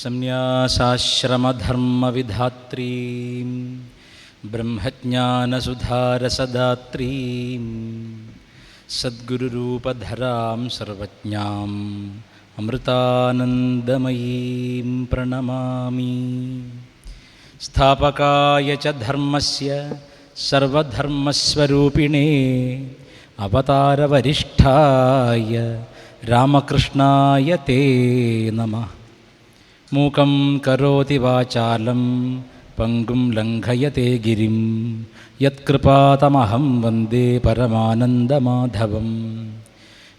സംന്യാസാശ്രമധർമ്മവിധാത്രീം ബ്രഹ്മജ്ഞാനസുധാരസദാത്രീം സദ്ഗുരുരൂപധരാം സർവജ്ഞാം അമൃതാനന്ദമയീം പ്രണമാമി. സ്ഥാപകായ ച ധർമ്മസ്യ സർവധർമ്മസ്വരൂപിണേ അവതാരവരിഷ്ഠായ രാമകൃഷ്ണായ തേ നമഃ. മൂകം കരോതി വാചാലം പങ്കും ലംഘയത്തെ ഗിരിം യത്കൃപാതമഹം വന്ദേ പരമാനന്ദമാധവം.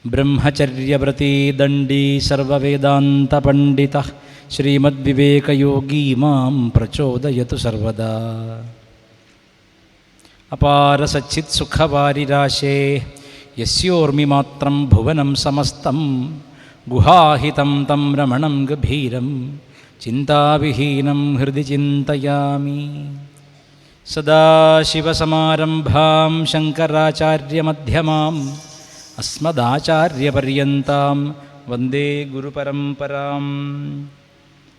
ബ്രഹ്മചര്യവ്രതീ ദണ്ഡീ സർവവേദാന്തപണ്ഡിതഃ ശ്രീമദ്വിവേകയോഗീ മാം പ്രചോദയതു സർവദാ. അപാരസച്ചിത്സുഖവാരിരാശേ യസ്യോർമിമാത്രം ഭുവനം സമസ്തം ഗുഹാഹിതം തം രമണം ഗഭീരം ചിന്താവിഹീനം ഹൃദി ചിന്തയാമി. സദാശിവസമാരംഭാം ശങ്കരാചാര്യമധ്യമാം അസ്മദാചാര്യപര്യന്താം വന്ദേ ഗുരുപരമ്പരാം.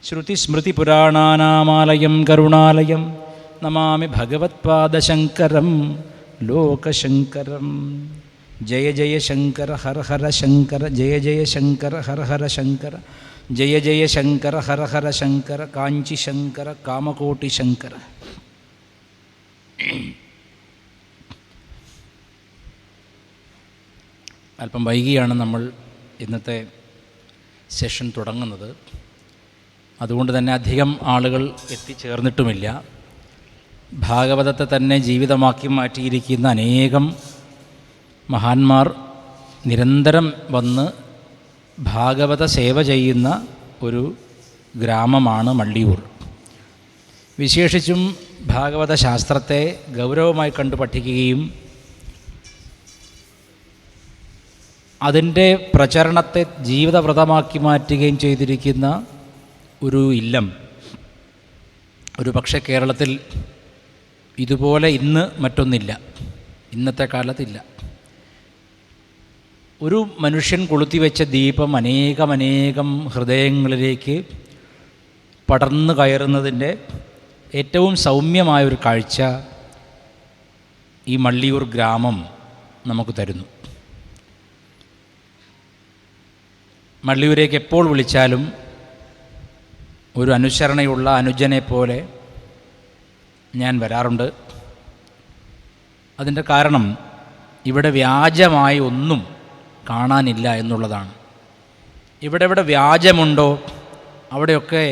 ശ്രുതിസ്മൃതിപുരാണാനാമാലയം കരുണാലയം നമാമി ഭഗവത്പാദശങ്കരം ലോകശങ്കരം. ജയ ജയ ശങ്കര ഹര ഹര ശങ്കര, ജയ ജയ ശങ്കര ഹര ഹര ശങ്കര, ജയ ജയ ശങ്കര ഹര ഹര ശങ്കര, കാഞ്ചി ശങ്കര കാമകോട്ടി ശങ്കര. അല്പം വൈകിയാണ് നമ്മൾ ഇന്നത്തെ സെഷൻ തുടങ്ങുന്നത്. അതുകൊണ്ട് തന്നെ അധികം ആളുകൾ എത്തിച്ചേർന്നിട്ടുമില്ല. ഭാഗവതത്തെ തന്നെ ജീവിതമാക്കി മാറ്റിയിരിക്കുന്ന അനേകം മഹാന്മാർ നിരന്തരം വന്ന് ഭാഗവത സേവ ചെയ്യുന്ന ഒരു ഗ്രാമമാണ് മള്ളിയൂർ. വിശേഷിച്ചും ഭാഗവത ശാസ്ത്രത്തെ ഗൗരവമായി കണ്ടു പഠിക്കുകയും അതിൻ്റെ പ്രചരണത്തെ ജീവിതവ്രതമാക്കി മാറ്റുകയും ചെയ്തിരിക്കുന്ന ഒരു ഇല്ലം ഒരു പക്ഷേ കേരളത്തിൽ ഇതുപോലെ ഇന്ന് മറ്റൊന്നില്ല, ഇന്നത്തെ കാലത്തില്ല. ഒരു മനുഷ്യൻ കൊളുത്തിവെച്ച ദീപം അനേകം ഹൃദയങ്ങളിലേക്ക് പടർന്നു കയറുന്നതിൻ്റെ ഏറ്റവും സൗമ്യമായൊരു കാഴ്ച ഈ മള്ളിയൂർ ഗ്രാമം നമുക്ക് തരുന്നു. മള്ളിയൂരേക്ക് എപ്പോൾ വിളിച്ചാലും ഒരു അനുസരണയുള്ള അനുജനെ പോലെ ഞാൻ വരാറുണ്ട്. അതിൻ്റെ കാരണം ഇവിടെ വ്യാജമായി ഒന്നും കാണാനില്ല എന്നുള്ളതാണ്. ഇവിടെ വ്യാജമുണ്ടോ അവിടെയൊക്കെ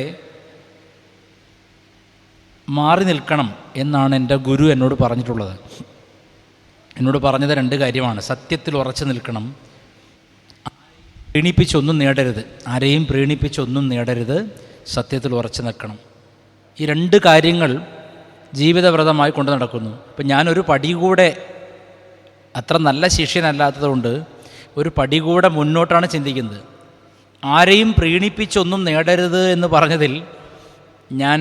മാറി നിൽക്കണം എന്നാണ് എൻ്റെ ഗുരു എന്നോട് പറഞ്ഞിട്ടുള്ളത്. എന്നോട് പറഞ്ഞത് രണ്ട് കാര്യമാണ്. സത്യത്തിൽ ഉറച്ചു നിൽക്കണം, പ്രീണിപ്പിച്ചൊന്നും നേടരുത്, ആരെയും പ്രീണിപ്പിച്ചൊന്നും നേടരുത്, സത്യത്തിൽ ഉറച്ചു നിൽക്കണം. ഈ രണ്ട് കാര്യങ്ങൾ ജീവിതവ്രതമായി കൊണ്ടു നടക്കുന്നു. ഇപ്പം ഞാനൊരു പടി കൂടെ, അത്ര നല്ല ശിഷ്യനല്ലാത്തതുകൊണ്ട് ഒരു പടി കൂടെ മുന്നോട്ടാണ് ചിന്തിക്കുന്നത്. ആരെയും പ്രീണിപ്പിച്ചൊന്നും നേടരുത് എന്ന് പറഞ്ഞതിൽ ഞാൻ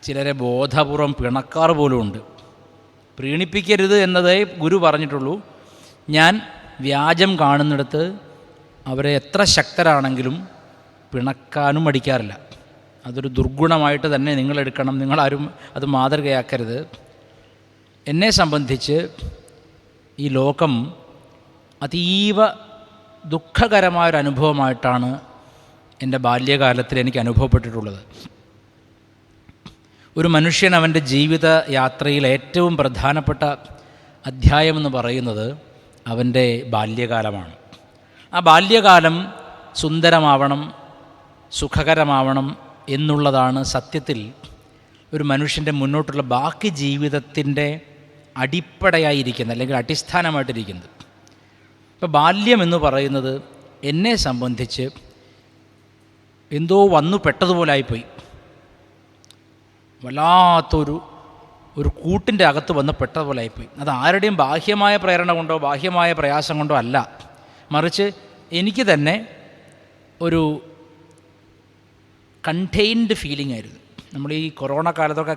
ചിലരെ ബോധപൂർവം പിണക്കാറ് പോലും ഉണ്ട്. പ്രീണിപ്പിക്കരുത് എന്നതേ ഗുരു പറഞ്ഞിട്ടുള്ളൂ. ഞാൻ വ്യാജം കാണുന്നിടത്ത് അവരെ എത്ര ശക്തരാണെങ്കിലും പിണക്കാനും മടിക്കാറില്ല. അതൊരു ദുർഗുണമായിട്ട് തന്നെ നിങ്ങളെടുക്കണം, നിങ്ങളാരും അത് മാതൃകയാക്കരുത്. എന്നെ സംബന്ധിച്ച് ഈ ലോകം അതീവ ദുഃഖകരമായൊരനുഭവമായിട്ടാണ് എൻ്റെ ബാല്യകാലത്തിൽ എനിക്ക് അനുഭവപ്പെട്ടിട്ടുള്ളത്. ഒരു മനുഷ്യൻ അവൻ്റെ ജീവിത യാത്രയിൽ ഏറ്റവും പ്രധാനപ്പെട്ട അധ്യായമെന്ന് പറയുന്നത് അവൻ്റെ ബാല്യകാലമാണ്. ആ ബാല്യകാലം സുന്ദരമാവണം, സുഖകരമാവണം എന്നുള്ളതാണ് സത്യത്തിൽ ഒരു മനുഷ്യൻ്റെ മുന്നോട്ടുള്ള ബാക്കി ജീവിതത്തിൻ്റെ അടിപ്പടയായിരിക്കുന്നത്, അല്ലെങ്കിൽ അടിസ്ഥാനമായിട്ടിരിക്കുന്നത്. ഇപ്പോൾ ബാല്യം എന്ന് പറയുന്നത് എന്നെ സംബന്ധിച്ച് എന്തോ വന്നു പെട്ടതുപോലെ ആയിപ്പോയി. വല്ലാത്തൊരു കൂട്ടിൻ്റെ അകത്ത് വന്ന് പെട്ടതുപോലെ ആയിപ്പോയി. അത് ആരുടെയും ബാഹ്യമായ പ്രേരണ കൊണ്ടോ ബാഹ്യമായ പ്രയാസം കൊണ്ടോ അല്ല, മറിച്ച് എനിക്ക് തന്നെ ഒരു കണ്ടെയ്ൻഡ് ഫീലിംഗ് ആയിരുന്നു. നമ്മൾ ഈ കൊറോണ കാലത്തൊക്കെ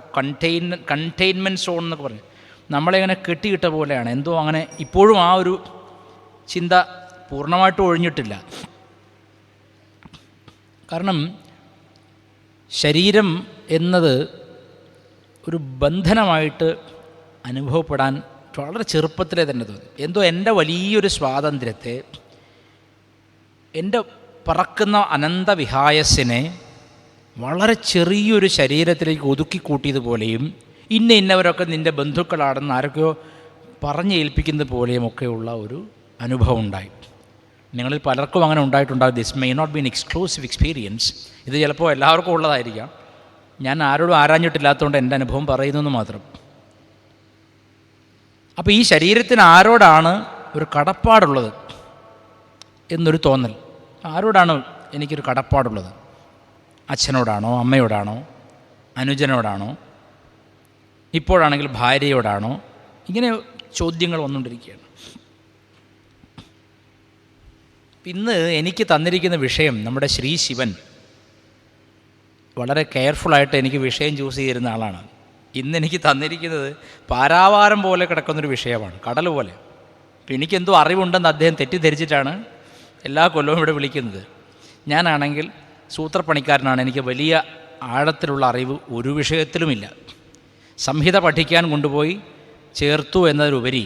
കണ്ടെയ്ൻമെൻറ്റ് സോൺ എന്നൊക്കെ പറഞ്ഞു, നമ്മളെങ്ങനെ കെട്ടിയിട്ട പോലെയാണ്. എന്തോ അങ്ങനെ ഇപ്പോഴും ആ ഒരു ചിന്ത പൂർണ്ണമായിട്ടും ഒഴിഞ്ഞിട്ടില്ല. കാരണം ശരീരം എന്നത് ഒരു ബന്ധനമായിട്ട് അനുഭവപ്പെടാൻ വളരെ ചെറുപ്പത്തിലേ തന്നെ തോന്നി. എന്തോ എൻ്റെ വലിയൊരു സ്വാതന്ത്ര്യത്തെ, എൻ്റെ പറക്കുന്ന അനന്തവിഹായസ്സിനെ വളരെ ചെറിയൊരു ശരീരത്തിലേക്ക് ഒതുക്കിക്കൂട്ടിയതുപോലെയും ഇന്നവരൊക്കെ നിൻ്റെ ബന്ധുക്കളാണെന്ന് ആരൊക്കെയോ പറഞ്ഞേൽപ്പിക്കുന്നത് പോലെയും ഒക്കെയുള്ള ഒരു അനുഭവം ഉണ്ടായി. നിങ്ങളിൽ പലർക്കും അങ്ങനെ ഉണ്ടായിട്ടുണ്ടാകും. This may not be an exclusive experience. ഇത് ചിലപ്പോൾ എല്ലാവർക്കും ഉള്ളതായിരിക്കാം. ഞാൻ ആരോടും ആരാഞ്ഞിട്ടില്ലാത്തതുകൊണ്ട് എൻ്റെ അനുഭവം പറയുന്നു മാത്രം. അപ്പോൾ ഈ ശരീരത്തിന് ആരോടാണ് ഒരു കടപ്പാടുള്ളത് എന്നൊരു തോന്നൽ. ആരോടാണ് എനിക്കൊരു കടപ്പാടുള്ളത്? അച്ഛനോടാണോ, അമ്മയോടാണോ, അനുജനോടാണോ, ഇപ്പോഴാണെങ്കിൽ ഭാര്യയോടാണോ? ഇങ്ങനെ ചോദ്യങ്ങൾ വന്നുകൊണ്ടിരിക്കുകയാണ്. ഇന്ന് എനിക്ക് തന്നിരിക്കുന്ന വിഷയം, നമ്മുടെ ശ്രീ ശിവൻ വളരെ കെയർഫുള്ളായിട്ട് എനിക്ക് വിഷയം ചൂസ് ചെയ്തിരുന്ന ആളാണ്. ഇന്ന് എനിക്ക് തന്നിരിക്കുന്നത് പാരാവാരം പോലെ കിടക്കുന്നൊരു വിഷയമാണ്, കടൽ പോലെ. അപ്പം എനിക്കെന്തോ അറിവുണ്ടെന്ന് അദ്ദേഹം തെറ്റിദ്ധരിച്ചിട്ടാണ് എല്ലാ കൊല്ലവും ഇവിടെ വിളിക്കുന്നത്. ഞാനാണെങ്കിൽ സൂത്രപ്പണിക്കാരനാണ്. എനിക്ക് വലിയ ആഴത്തിലുള്ള അറിവ് ഒരു വിഷയത്തിലുമില്ല. സംഹിത പഠിക്കാൻ കൊണ്ടുപോയി ചേർത്തു എന്നതിലുപരി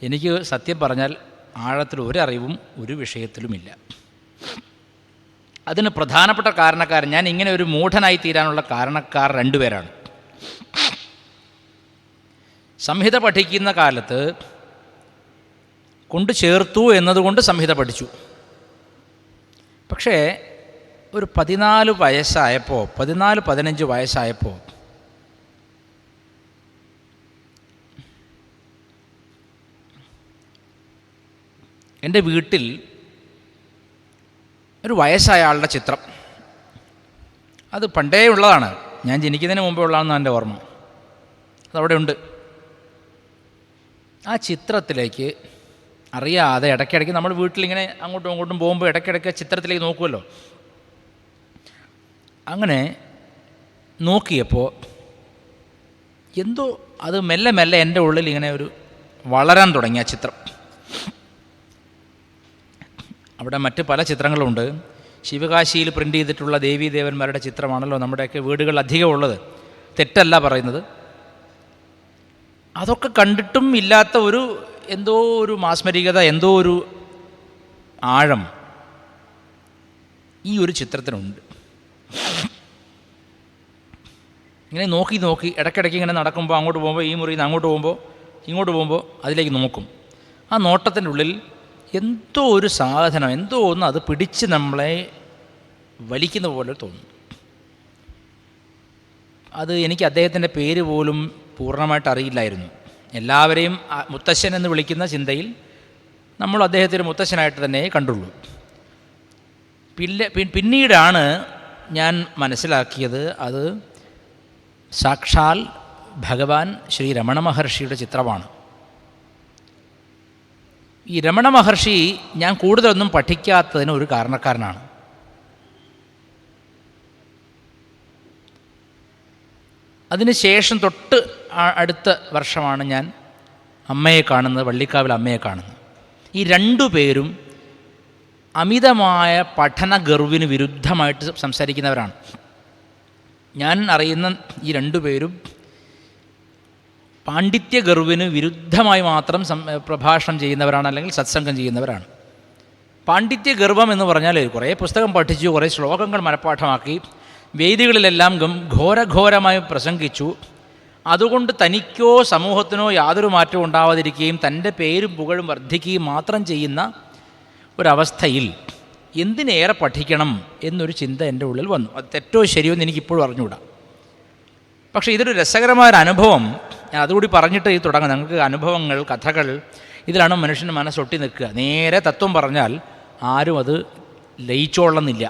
എനിക്ക് സത്യം പറഞ്ഞാൽ ആഴത്തിൽ ഒരറിവും ഒരു വിഷയത്തിലുമില്ല. അതിന് പ്രധാനപ്പെട്ട കാരണക്കാരൻ, ഞാൻ ഇങ്ങനെ ഒരു മൂഢനായി തീരാനുള്ള കാരണക്കാർ രണ്ടുപേരാണ്. സംഹിത പഠിക്കുന്ന കാലത്ത് കൊണ്ട് ചേർത്തു എന്നതുകൊണ്ട് സംഹിത പഠിച്ചു. പക്ഷേ ഒരു 14 വയസ്സായപ്പോൾ, 14-15 വയസ്സായപ്പോൾ എൻ്റെ വീട്ടിൽ ഒരു വയസ്സായ ആളുടെ ചിത്രം, അത് പണ്ടേ ഉള്ളതാണ്, ഞാൻ ജനിക്കുന്നതിന് മുമ്പേ ഉള്ളതാണെന്ന് എൻ്റെ ഓർമ്മ. അതവിടെ ഉണ്ട്. ആ ചിത്രത്തിലേക്ക് അറിയാതെ ഇടയ്ക്കിടയ്ക്ക് നമ്മൾ വീട്ടിലിങ്ങനെ അങ്ങോട്ടും ഇങ്ങോട്ടും പോകുമ്പോൾ ഇടയ്ക്കിടയ്ക്ക് ചിത്രത്തിലേക്ക് നോക്കുമല്ലോ. അങ്ങനെ നോക്കിയപ്പോൾ എന്തോ അത് മെല്ലെ മെല്ലെ എൻ്റെ ഉള്ളിൽ ഇങ്ങനെ ഒരു വളരാൻ തുടങ്ങി ആ ചിത്രം. അവിടെ മറ്റ് പല ചിത്രങ്ങളുണ്ട്. ശിവകാശിയിൽ പ്രിൻ്റ് ചെയ്തിട്ടുള്ള ദേവീദേവന്മാരുടെ ചിത്രമാണല്ലോ നമ്മുടെയൊക്കെ വീടുകളിൽ അധികം ഉള്ളത്. തെറ്റല്ല പറയുന്നത്. അതൊക്കെ കണ്ടിട്ടും ഇല്ലാത്ത ഒരു എന്തോ ഒരു മാസ്മരികത, എന്തോ ഒരു ആഴം ഈ ഒരു ചിത്രത്തിനുണ്ട്. ഇങ്ങനെ നോക്കി നോക്കി ഇടയ്ക്കിടയ്ക്ക് ഇങ്ങനെ നടക്കുമ്പോൾ, അങ്ങോട്ട് പോകുമ്പോൾ, ഈ മുറിയിൽ നിന്ന് അങ്ങോട്ട് പോകുമ്പോൾ, ഇങ്ങോട്ട് പോകുമ്പോൾ അതിലേക്ക് നോക്കും. ആ നോട്ടത്തിൻ്റെ ഉള്ളിൽ എന്തോ ഒരു സാധനം, എന്തോ ഒന്ന് അത് പിടിച്ച് നമ്മളെ വലിക്കുന്ന പോലെ തോന്നും. അത് എനിക്ക് അദ്ദേഹത്തിൻ്റെ പേര് പോലും പൂർണ്ണമായിട്ട് അറിയില്ലായിരുന്നു. എല്ലാവരെയും മുത്തശ്ശൻ എന്ന് വിളിക്കുന്ന ചിന്തയിൽ നമ്മൾ അദ്ദേഹത്തിന് മുത്തശ്ശനായിട്ട് തന്നെ കണ്ടുള്ളൂ. പിന്നീടാണ് ഞാൻ മനസ്സിലാക്കിയത് അത് സാക്ഷാൽ ഭഗവാൻ ശ്രീ രമണ മഹർഷിയുടെ ചിത്രമാണ്. ഈ രമണ മഹർഷി ഞാൻ കൂടുതലൊന്നും പഠിക്കാത്തതിന് ഒരു കാരണക്കാരനാണ്. അതിനുശേഷം തൊട്ട് അടുത്ത വർഷമാണ് ഞാൻ അമ്മയെ കാണുന്നത്, വള്ളിക്കാവിൽ അമ്മയെ കാണുന്നത്. ഈ രണ്ടു പേരും അമിതമായ പഠന ഗർവിന് വിരുദ്ധമായിട്ട് സംസാരിക്കുന്നവരാണ്. ഞാൻ അറിയുന്ന ഈ രണ്ടു പേരും പാണ്ഡിത്യ ഗർവിന് വിരുദ്ധമായി മാത്രം പ്രഭാഷണം ചെയ്യുന്നവരാണ്, അല്ലെങ്കിൽ സത്സംഗം ചെയ്യുന്നവരാണ്. പാണ്ഡിത്യ ഗർവം എന്ന് പറഞ്ഞാൽ കുറേ പുസ്തകം പഠിച്ചു, കുറേ ശ്ലോകങ്ങൾ മനഃപ്പാഠമാക്കി, വേദികളിലെല്ലാം ഘോരഘോരമായി പ്രസംഗിച്ചു. അതുകൊണ്ട് തനിക്കോ സമൂഹത്തിനോ യാതൊരു മാറ്റവും ഉണ്ടാവാതിരിക്കുകയും തൻ്റെ പേരും പുകഴും വർദ്ധിക്കുകയും മാത്രം ചെയ്യുന്ന ഒരവസ്ഥയിൽ എന്തിനേറെ പഠിക്കണം എന്നൊരു ചിന്ത എൻ്റെ ഉള്ളിൽ വന്നു. അത് തെറ്റോ ശരിയോ എന്ന് എനിക്കിപ്പോഴും അറിഞ്ഞുകൂടാ. പക്ഷേ ഇതൊരു രസകരമായൊരു അനുഭവം. ഞാൻ അതുകൂടി പറഞ്ഞിട്ട് ഈ തുടങ്ങാം. ഞങ്ങൾക്ക് അനുഭവങ്ങൾ, കഥകൾ, ഇതിലാണ് മനുഷ്യൻ്റെ മനസ്സൊട്ടി നിൽക്കുക. നേരെ തത്വം പറഞ്ഞാൽ ആരും അത് ലയിച്ചോളന്നില്ല.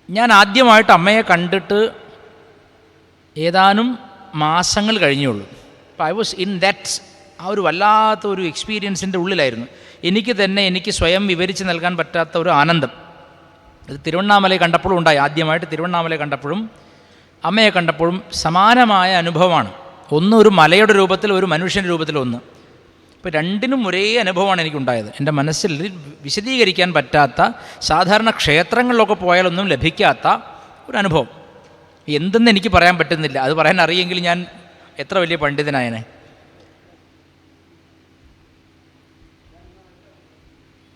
ഞാൻ ആദ്യമായിട്ട് അമ്മയെ കണ്ടിട്ട് ഏതാനും മാസങ്ങൾ കഴിഞ്ഞുള്ളൂ. അപ്പോൾ ഐ വാസ് ഇൻ ദാറ്റ്, ആ ഒരു വല്ലാത്ത ഒരു എക്സ്പീരിയൻസിൻ്റെ ഉള്ളിലായിരുന്നു. എനിക്ക് സ്വയം വിവരിച്ച് നൽകാൻ പറ്റാത്ത ഒരു ആനന്ദം. അത് തിരുവണ്ണാമലയെ കണ്ടപ്പോഴും ഉണ്ടായി. ആദ്യമായിട്ട് തിരുവണ്ണാമലയെ കണ്ടപ്പോഴും അമ്മയെ കണ്ടപ്പോഴും സമാനമായ അനുഭവമാണ്. ഒന്ന് ഒരു മലയുടെ രൂപത്തിൽ, ഒരു മനുഷ്യൻ്റെ രൂപത്തിൽ ഒന്ന്. ഇപ്പോൾ രണ്ടിനും ഒരേ അനുഭവമാണ് എനിക്കുണ്ടായത്. എൻ്റെ മനസ്സിൽ വിശദീകരിക്കാൻ പറ്റാത്ത, സാധാരണ ക്ഷേത്രങ്ങളിലൊക്കെ പോയാലൊന്നും ലഭിക്കാത്ത ഒരു അനുഭവം. എന്തെന്ന് എനിക്ക് പറയാൻ പറ്റുന്നില്ല. അത് പറയാൻ അറിയെങ്കിൽ ഞാൻ എത്ര വലിയ പണ്ഡിതനായനെ.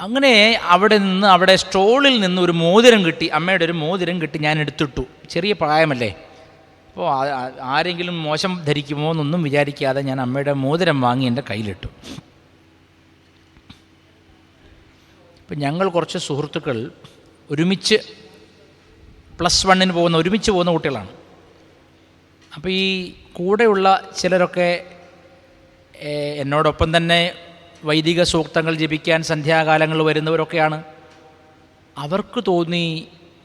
അങ്ങനെ അവിടെ സ്റ്റോളിൽ നിന്ന് ഒരു മോതിരം കിട്ടി, അമ്മയുടെ ഒരു മോതിരം കിട്ടി. ഞാൻ എടുത്തിട്ടു. ചെറിയ പ്രായമല്ലേ, അപ്പോൾ ആരെങ്കിലും മോശം ധരിക്കുമോ എന്നൊന്നും വിചാരിക്കാതെ ഞാൻ അമ്മയുടെ മോതിരം വാങ്ങി എൻ്റെ കയ്യിലിട്ടു. ഇപ്പം ഞങ്ങൾ കുറച്ച് സുഹൃത്തുക്കൾ ഒരുമിച്ച് +1 പോകുന്ന, ഒരുമിച്ച് പോകുന്ന കുട്ടികളാണ്. അപ്പോൾ ഈ കൂടെയുള്ള ചിലരൊക്കെ എന്നോടൊപ്പം തന്നെ വൈദിക സൂക്തങ്ങൾ ജപിക്കാൻ സന്ധ്യാകാലങ്ങൾ വരുന്നവരൊക്കെയാണ്. അവർക്ക് തോന്നി,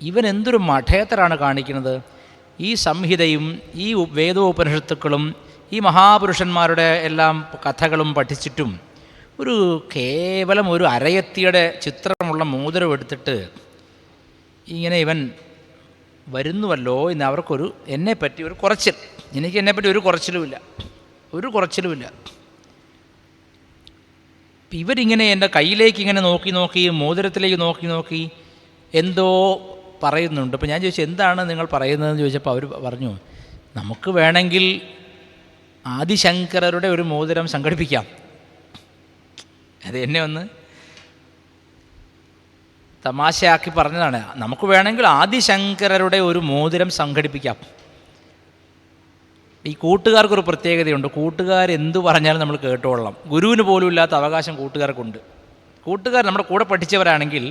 ഇവൻ എന്തൊരു മഠേത്തരാണ് കാണിക്കുന്നത്. ഈ സംഹിതയും ഈ വേദോപനിഷത്തുക്കളും ഈ മഹാപുരുഷന്മാരുടെ എല്ലാം കഥകളും പഠിച്ചിട്ടും കേവലം ഒരു അരയത്തിയുടെ ചിത്രമുള്ള മോതിരം എടുത്തിട്ട് ഇങ്ങനെ ഇവൻ വരുന്നുവല്ലോ എന്ന് അവർക്കൊരു എന്നെപ്പറ്റി ഒരു കുറച്ചിൽ. എനിക്ക് എന്നെപ്പറ്റി ഒരു കുറച്ചിലുമില്ല. ഇവരിങ്ങനെ എൻ്റെ കയ്യിലേക്ക് ഇങ്ങനെ നോക്കി മോതിരത്തിലേക്ക് നോക്കി എന്തോ പറയുന്നുണ്ട്. അപ്പോൾ ഞാൻ ചോദിച്ചു, എന്താണ് നിങ്ങൾ പറയുന്നതെന്ന് ചോദിച്ചപ്പോൾ അവർ പറഞ്ഞു, നമുക്ക് വേണമെങ്കിൽ ആദിശങ്കരരുടെ ഒരു മോതിരം സംഘടിപ്പിക്കാം. അത് എന്നെ ഒന്ന് തമാശയാക്കി പറഞ്ഞതാണ്. നമുക്ക് വേണമെങ്കിൽ ആദിശങ്കരരുടെ ഒരു മോതിരം സംഘടിപ്പിക്കാം. ഈ കൂട്ടുകാർക്കൊരു പ്രത്യേകതയുണ്ട്. കൂട്ടുകാരെന്തു പറഞ്ഞാലും നമ്മൾ കേട്ടോളാം. ഗുരുവിന് പോലും ഇല്ലാത്ത അവകാശം കൂട്ടുകാർക്കുണ്ട്. കൂട്ടുകാർ നമ്മുടെ കൂടെ പഠിച്ചവരാണെങ്കിൽ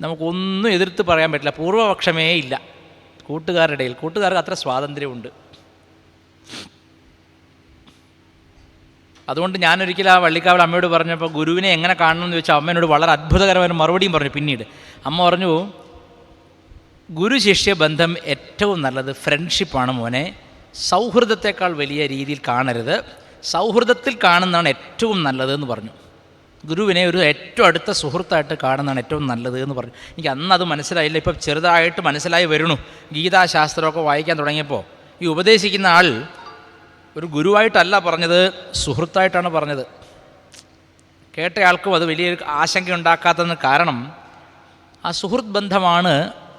നമുക്കൊന്നും എതിർത്ത് പറയാൻ പറ്റില്ല. പൂർവപക്ഷമേ ഇല്ല കൂട്ടുകാരുടെ ഇടയിൽ. കൂട്ടുകാർക്ക് അത്ര സ്വാതന്ത്ര്യമുണ്ട്. അതുകൊണ്ട് ഞാനൊരിക്കൽ ആ വള്ളിക്കാവിൽ അമ്മയോട് പറഞ്ഞപ്പോൾ ഗുരുവിനെ എങ്ങനെ കാണണമെന്ന് ചോദിച്ചാൽ അമ്മേനോട് വളരെ അത്ഭുതകരമായ മറുപടിയും പറഞ്ഞു. പിന്നീട് അമ്മ പറഞ്ഞു, ഗുരു ശിഷ്യ ബന്ധം ഏറ്റവും നല്ലത് ഫ്രണ്ട്ഷിപ്പാണ് മോനെ. സൗഹൃദത്തെക്കാൾ വലിയ രീതിയിൽ കാണരുത്. സൗഹൃദത്തിൽ കാണുന്നതാണ് ഏറ്റവും നല്ലതെന്ന് പറഞ്ഞു. ഗുരുവിനെ ഒരു ഏറ്റവും അടുത്ത സുഹൃത്തായിട്ട് കാണുന്നതാണ് ഏറ്റവും നല്ലത് എന്ന് പറഞ്ഞു. എനിക്ക് അന്നത് മനസ്സിലായില്ല. ഇപ്പം ചെറുതായിട്ട് മനസ്സിലായി വരുന്നു. ഗീതാശാസ്ത്രമൊക്കെ വായിക്കാൻ തുടങ്ങിയപ്പോൾ ഈ ഉപദേശിക്കുന്ന ആൾ ഒരു ഗുരുവായിട്ടല്ല പറഞ്ഞത്, സുഹൃത്തായിട്ടാണ് പറഞ്ഞത്. കേട്ടയാൾക്കും അത് വലിയൊരു ആശങ്ക ഉണ്ടാക്കാത്തതിന് കാരണം ആ സുഹൃത്ത് ബന്ധമാണ്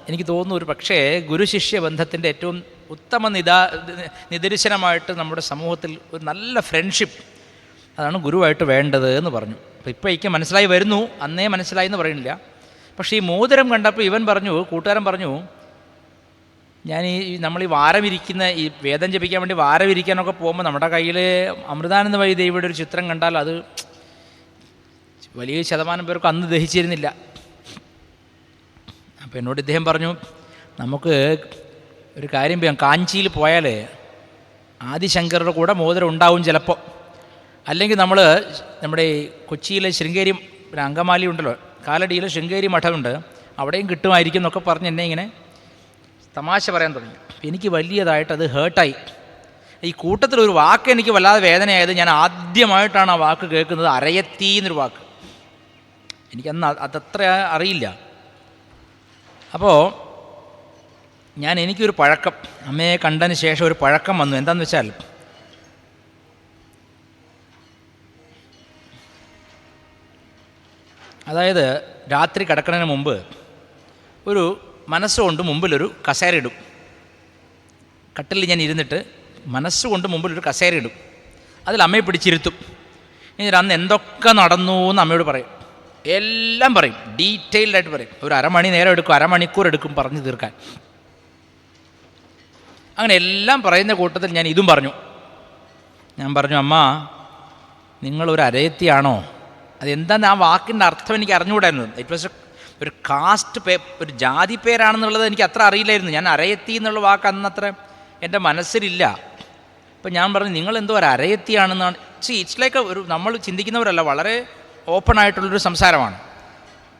എനിക്ക് തോന്നുന്നു ഒരു പക്ഷേ ഗുരുശിഷ്യ ബന്ധത്തിൻ്റെ ഏറ്റവും ഉത്തമ നിദർശനമായിട്ട് നമ്മുടെ സമൂഹത്തിൽ ഒരു നല്ല ഫ്രണ്ട്ഷിപ്പ്, അതാണ് ഗുരുവായിട്ട് വേണ്ടത് എന്ന് പറഞ്ഞു. അപ്പോൾ ഇപ്പോൾ എനിക്ക് മനസ്സിലായി വരുന്നു. അന്നേ മനസ്സിലായി എന്ന് പറയുന്നില്ല. പക്ഷേ ഈ മോതിരം കണ്ടപ്പോൾ ഇവൻ പറഞ്ഞു, കൂട്ടുകാരൻ പറഞ്ഞു, ഞാൻ നമ്മൾ ഈ വാരമിരിക്കുന്ന ഈ വേദം ജപിക്കാൻ വേണ്ടി വാരമിരിക്കാനൊക്കെ പോകുമ്പോൾ നമ്മുടെ കയ്യിൽ അമൃതാനന്ദ വൈദേവിയുടെ ഒരു ചിത്രം കണ്ടാൽ അത് വലിയ ശതമാനം പേർക്ക് അന്ന് ദഹിച്ചിരുന്നില്ല. അപ്പോൾ എന്നോട് ഇദ്ദേഹം പറഞ്ഞു, നമുക്ക് ഒരു കാര്യം ചെയ്യാം, കാഞ്ചിയിൽ പോയാൽ ആദിശങ്കരുടെ കൂടെ മോതിരം ഉണ്ടാവും ചിലപ്പോൾ. അല്ലെങ്കിൽ നമ്മുടെ കൊച്ചിയിലെ ശൃംഗേരി അങ്കമാലി ഉണ്ടല്ലോ, കാലടിയിലെ ശൃംഗേരി മഠമുണ്ട്, അവിടെയും കിട്ടുമായിരിക്കും എന്നൊക്കെ പറഞ്ഞ് എന്നെ ഇങ്ങനെ തമാശ പറയാൻ തുടങ്ങി. എനിക്ക് വലിയതായിട്ട് അത് ഹേർട്ടായി. ഈ കൂട്ടത്തിലൊരു വാക്ക് എനിക്ക് വല്ലാതെ വേദനയായത്, ഞാൻ ആദ്യമായിട്ടാണ് ആ വാക്ക് കേൾക്കുന്നത്, അരയത്തി എന്നൊരു വാക്ക്. എനിക്കന്ന് അതത്ര അറിയില്ല. അപ്പോൾ എനിക്കൊരു പഴക്കം, അമ്മയെ കണ്ടതിന് ശേഷം ഒരു പഴക്കം വന്നു. എന്താണെന്ന് വെച്ചാൽ, അതായത് രാത്രി കിടക്കുന്നതിന് മുമ്പ് ഒരു മനസ്സുകൊണ്ട് മുമ്പിലൊരു കസേര ഇടും. കട്ടിലിൽ ഞാൻ ഇരുന്നിട്ട് മനസ്സുകൊണ്ട് മുമ്പിലൊരു കസേര ഇടും. അതിൽ അമ്മയെ പിടിച്ചിരുത്തും. എന്നിട്ട് അന്ന് എന്തൊക്കെ നടന്നു എന്ന് അമ്മയോട് പറയും. എല്ലാം പറയും, ഡീറ്റെയിൽഡായിട്ട് പറയും. ഒരു അരമണിക്കൂർ എടുക്കും പറഞ്ഞു തീർക്കാൻ. അങ്ങനെ എല്ലാം പറയുന്ന കൂട്ടത്തിൽ ഞാൻ ഇതും പറഞ്ഞു. ഞാൻ പറഞ്ഞു, അമ്മ നിങ്ങളൊരു അരയത്തിയാണോ? അതെന്താന്ന് ആ വാക്കിൻ്റെ അർത്ഥം എനിക്ക് അറിഞ്ഞുകൂടായിരുന്നു. ഇറ്റ് വാസ് ഒരു കാസ്റ്റ് ഒരു ജാതി പേരാണെന്നുള്ളത് എനിക്ക് അത്ര അറിയില്ലായിരുന്നു. ഞാൻ അരയത്തി എന്നുള്ള വാക്ക് അന്നത്ര എൻ്റെ മനസ്സിലില്ല. അപ്പം ഞാൻ പറഞ്ഞു, നിങ്ങളെന്തോ ഒരു അരയത്തിയാണെന്നാണ്. ഇറ്റ്സ് ലൈക്ക് ഒരു നമ്മൾ ചിന്തിക്കുന്നവരല്ല, വളരെ ഓപ്പണായിട്ടുള്ളൊരു സംസാരമാണ്.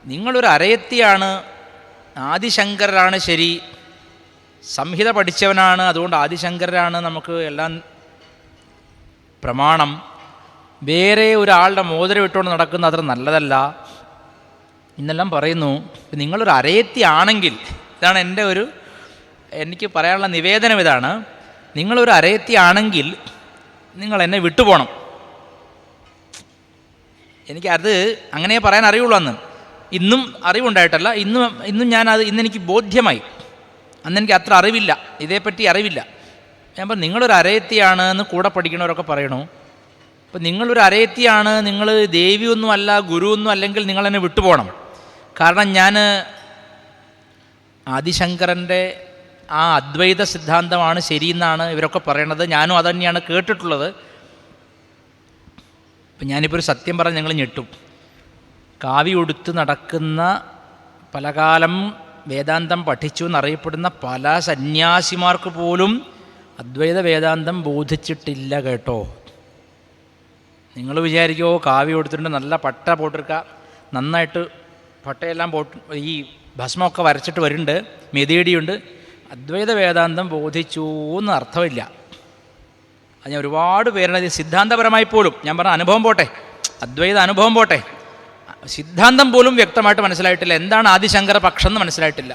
നിങ്ങളൊരു അരയത്തിയാണ്, ആദിശങ്കരാണ് ശരി, സംഹിത പഠിച്ചവനാണ്, അതുകൊണ്ട് ആദിശങ്കരാണ് നമുക്ക് എല്ലാം പ്രമാണം. വേറെ ഒരാളുടെ മോതിരം ഇട്ടുകൊണ്ട് നടക്കുന്നത് അത്ര നല്ലതല്ല എന്നെല്ലാം പറയുന്നു. നിങ്ങളൊരു അരയത്തി ആണെങ്കിൽ, ഇതാണ് എനിക്ക് പറയാനുള്ള നിവേദനം ഇതാണ്, നിങ്ങളൊരു അരയത്തി ആണെങ്കിൽ നിങ്ങൾ എന്നെ വിട്ടുപോകണം. എനിക്കത് അങ്ങനെ പറയാൻ അറിയുള്ളൂ. അന്ന് ഇന്നും അറിവുണ്ടായിട്ടല്ല, ഇന്നും ഞാനത് ഇന്നെനിക്ക് ബോധ്യമായി. അന്നെനിക്ക് അത്ര അറിവില്ല, ഇതേപ്പറ്റി അറിവില്ല. ഞാൻ പറഞ്ഞു നിങ്ങളൊരു അരയത്തിയാണ് എന്ന് കൂടെ പഠിക്കണവരൊക്കെ പറയണു. അപ്പം നിങ്ങളൊരു അരയത്തിയാണ്, നിങ്ങൾ ദേവിയൊന്നും അല്ല, ഗുരുവൊന്നും അല്ലെങ്കിൽ നിങ്ങൾ എന്നെ വിട്ടുപോകണം. കാരണം ഞാൻ ആദിശങ്കരൻ്റെ ആ അദ്വൈത സിദ്ധാന്തമാണ് ശരിയെന്നാണ് ഇവരൊക്കെ പറയണത്. ഞാനും അതുതന്നെയാണ് കേട്ടിട്ടുള്ളത്. അപ്പം ഞാനിപ്പോൾ ഒരു സത്യം പറഞ്ഞ് ഞങ്ങൾ ഞെട്ടും. കാവി ഉടുത്ത് നടക്കുന്ന, പലകാലം വേദാന്തം പഠിച്ചു എന്നറിയപ്പെടുന്ന പല സന്യാസിമാർക്ക് പോലും അദ്വൈത വേദാന്തം ബോധിച്ചിട്ടില്ല കേട്ടോ. നിങ്ങൾ വിചാരിക്കുമോ കാവി കൊടുത്തിട്ടുണ്ട്, നല്ല പട്ട പോട്ടിരിക്കുക, നന്നായിട്ട് പട്ടയെല്ലാം പോട്ട് ഈ ഭസ്മമൊക്കെ വരച്ചിട്ട് വരുന്നുണ്ട്, മെതിയടിയുണ്ട്, അദ്വൈത വേദാന്തം ബോധിച്ചു എന്ന് അർത്ഥമില്ല. അത് ഞാൻ ഒരുപാട് പേരുടെ സിദ്ധാന്തപരമായി പോലും, ഞാൻ പറഞ്ഞ അനുഭവം പോട്ടെ, അദ്വൈത അനുഭവം പോട്ടെ, സിദ്ധാന്തം പോലും വ്യക്തമായിട്ട് മനസ്സിലായിട്ടില്ല. എന്താണ് ആദിശങ്കര പക്ഷം എന്ന് മനസ്സിലായിട്ടില്ല.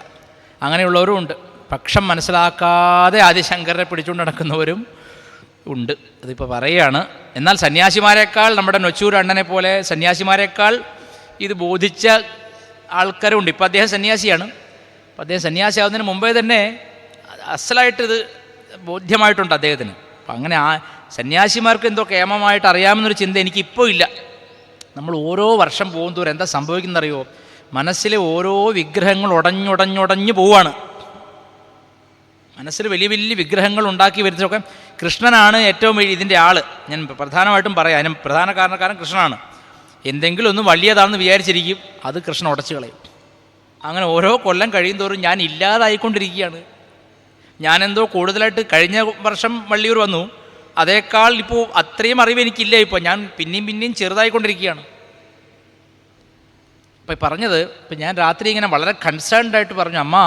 അങ്ങനെയുള്ളവരും ഉണ്ട്. പക്ഷം മനസ്സിലാക്കാതെ ആദിശങ്കരനെ പിടിച്ചുകൊണ്ട് നടക്കുന്നവരും ഉണ്ട്. അതിപ്പോൾ പറയുകയാണ്. എന്നാൽ സന്യാസിമാരെക്കാൾ, നമ്മുടെ നൊച്ചൂർ അണ്ണനെ പോലെ സന്യാസിമാരെക്കാൾ ഇത് ബോധിച്ച ആൾക്കാരുണ്ട്. ഇപ്പോൾ അദ്ദേഹം സന്യാസിയാണ്. അപ്പോൾ അദ്ദേഹം സന്യാസിയാവുന്നതിന് മുമ്പേ തന്നെ അസലായിട്ടിത് ബോധ്യമായിട്ടുണ്ട് അദ്ദേഹത്തിന്. അപ്പം അങ്ങനെ ആ സന്യാസിമാർക്ക് എന്തോ കേമമായിട്ട് അറിയാമെന്നൊരു ചിന്ത എനിക്കിപ്പോൾ ഇല്ല. നമ്മൾ ഓരോ വർഷം പോകുന്തോറും എന്താ സംഭവിക്കുന്നറിയോ, മനസ്സിലെ ഓരോ വിഗ്രഹങ്ങൾ ഉടഞ്ഞുടഞ്ഞുടഞ്ഞു പോവാണ്. മനസ്സിൽ വലിയ വലിയ വിഗ്രഹങ്ങൾ ഉണ്ടാക്കി വരുന്നതൊക്കെ കൃഷ്ണനാണ് ഏറ്റവും ഇതിൻ്റെ ആൾ. ഞാൻ പ്രധാനമായിട്ടും പറയാം, അതിന് പ്രധാന കാരണക്കാരൻ കൃഷ്ണനാണ്. എന്തെങ്കിലും ഒന്ന് വലിയതാണെന്ന് വിചാരിച്ചിരിക്കും, അത് കൃഷ്ണൻ ഉടച്ചു കളയും. അങ്ങനെ ഓരോ കൊല്ലം കഴിയുന്തോറും ഞാൻ ഇല്ലാതായിക്കൊണ്ടിരിക്കുകയാണ്. ഞാനെന്തോ കൂടുതലായിട്ട്, കഴിഞ്ഞ വർഷം വള്ളിയൂർ വന്നു, അതേക്കാൾ ഇപ്പോൾ അത്രയും അറിവ് എനിക്കില്ല. ഇപ്പോൾ ഞാൻ പിന്നെയും ചെറുതായിക്കൊണ്ടിരിക്കുകയാണ്. ഇപ്പം പറഞ്ഞത്, ഇപ്പം ഞാൻ രാത്രി ഇങ്ങനെ വളരെ കൺസേൺഡായിട്ട് പറഞ്ഞു, അമ്മ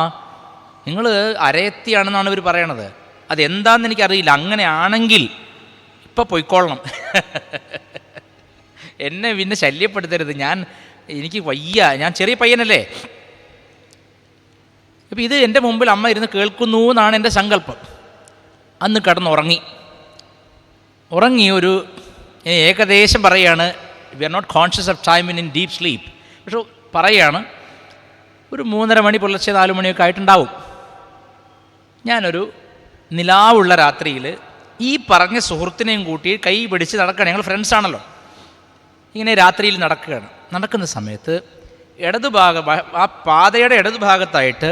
നിങ്ങൾ അരയത്തിയാണെന്നാണ് ഇവർ പറയണത്, അതെന്താണെന്ന് എനിക്കറിയില്ല. അങ്ങനെയാണെങ്കിൽ ഇപ്പം പൊയ്ക്കൊള്ളണം, എന്നെ പിന്നെ ശല്യപ്പെടുത്തരുത്, എനിക്ക് വയ്യ, ഞാൻ ചെറിയ പയ്യനല്ലേ. ഇപ്പം ഇത് എൻ്റെ മുമ്പിൽ അമ്മ ഇരുന്ന് കേൾക്കുന്നു എന്നാണ് എൻ്റെ സങ്കല്പം. അന്ന് കിടന്നുറങ്ങി ഒരു ഏകദേശം പറയുകയാണ്, we are not conscious of time in deep sleep, പക്ഷെ പറയുകയാണ് ഒരു 3:30 മണി, പുലർച്ചെ 4 മണിയൊക്കെ ആയിട്ടുണ്ടാവും. ഞാനൊരു നിലാവുള്ള രാത്രിയിൽ ഈ പറഞ്ഞ സുഹൃത്തിനെയും കൂട്ടി കൈ പിടിച്ച് നടക്കുകയാണ്. ഞങ്ങൾ ഫ്രണ്ട്സാണല്ലോ. ഇങ്ങനെ രാത്രിയിൽ നടക്കുന്ന സമയത്ത് ആ പാതയുടെ ഇടതുഭാഗത്തായിട്ട്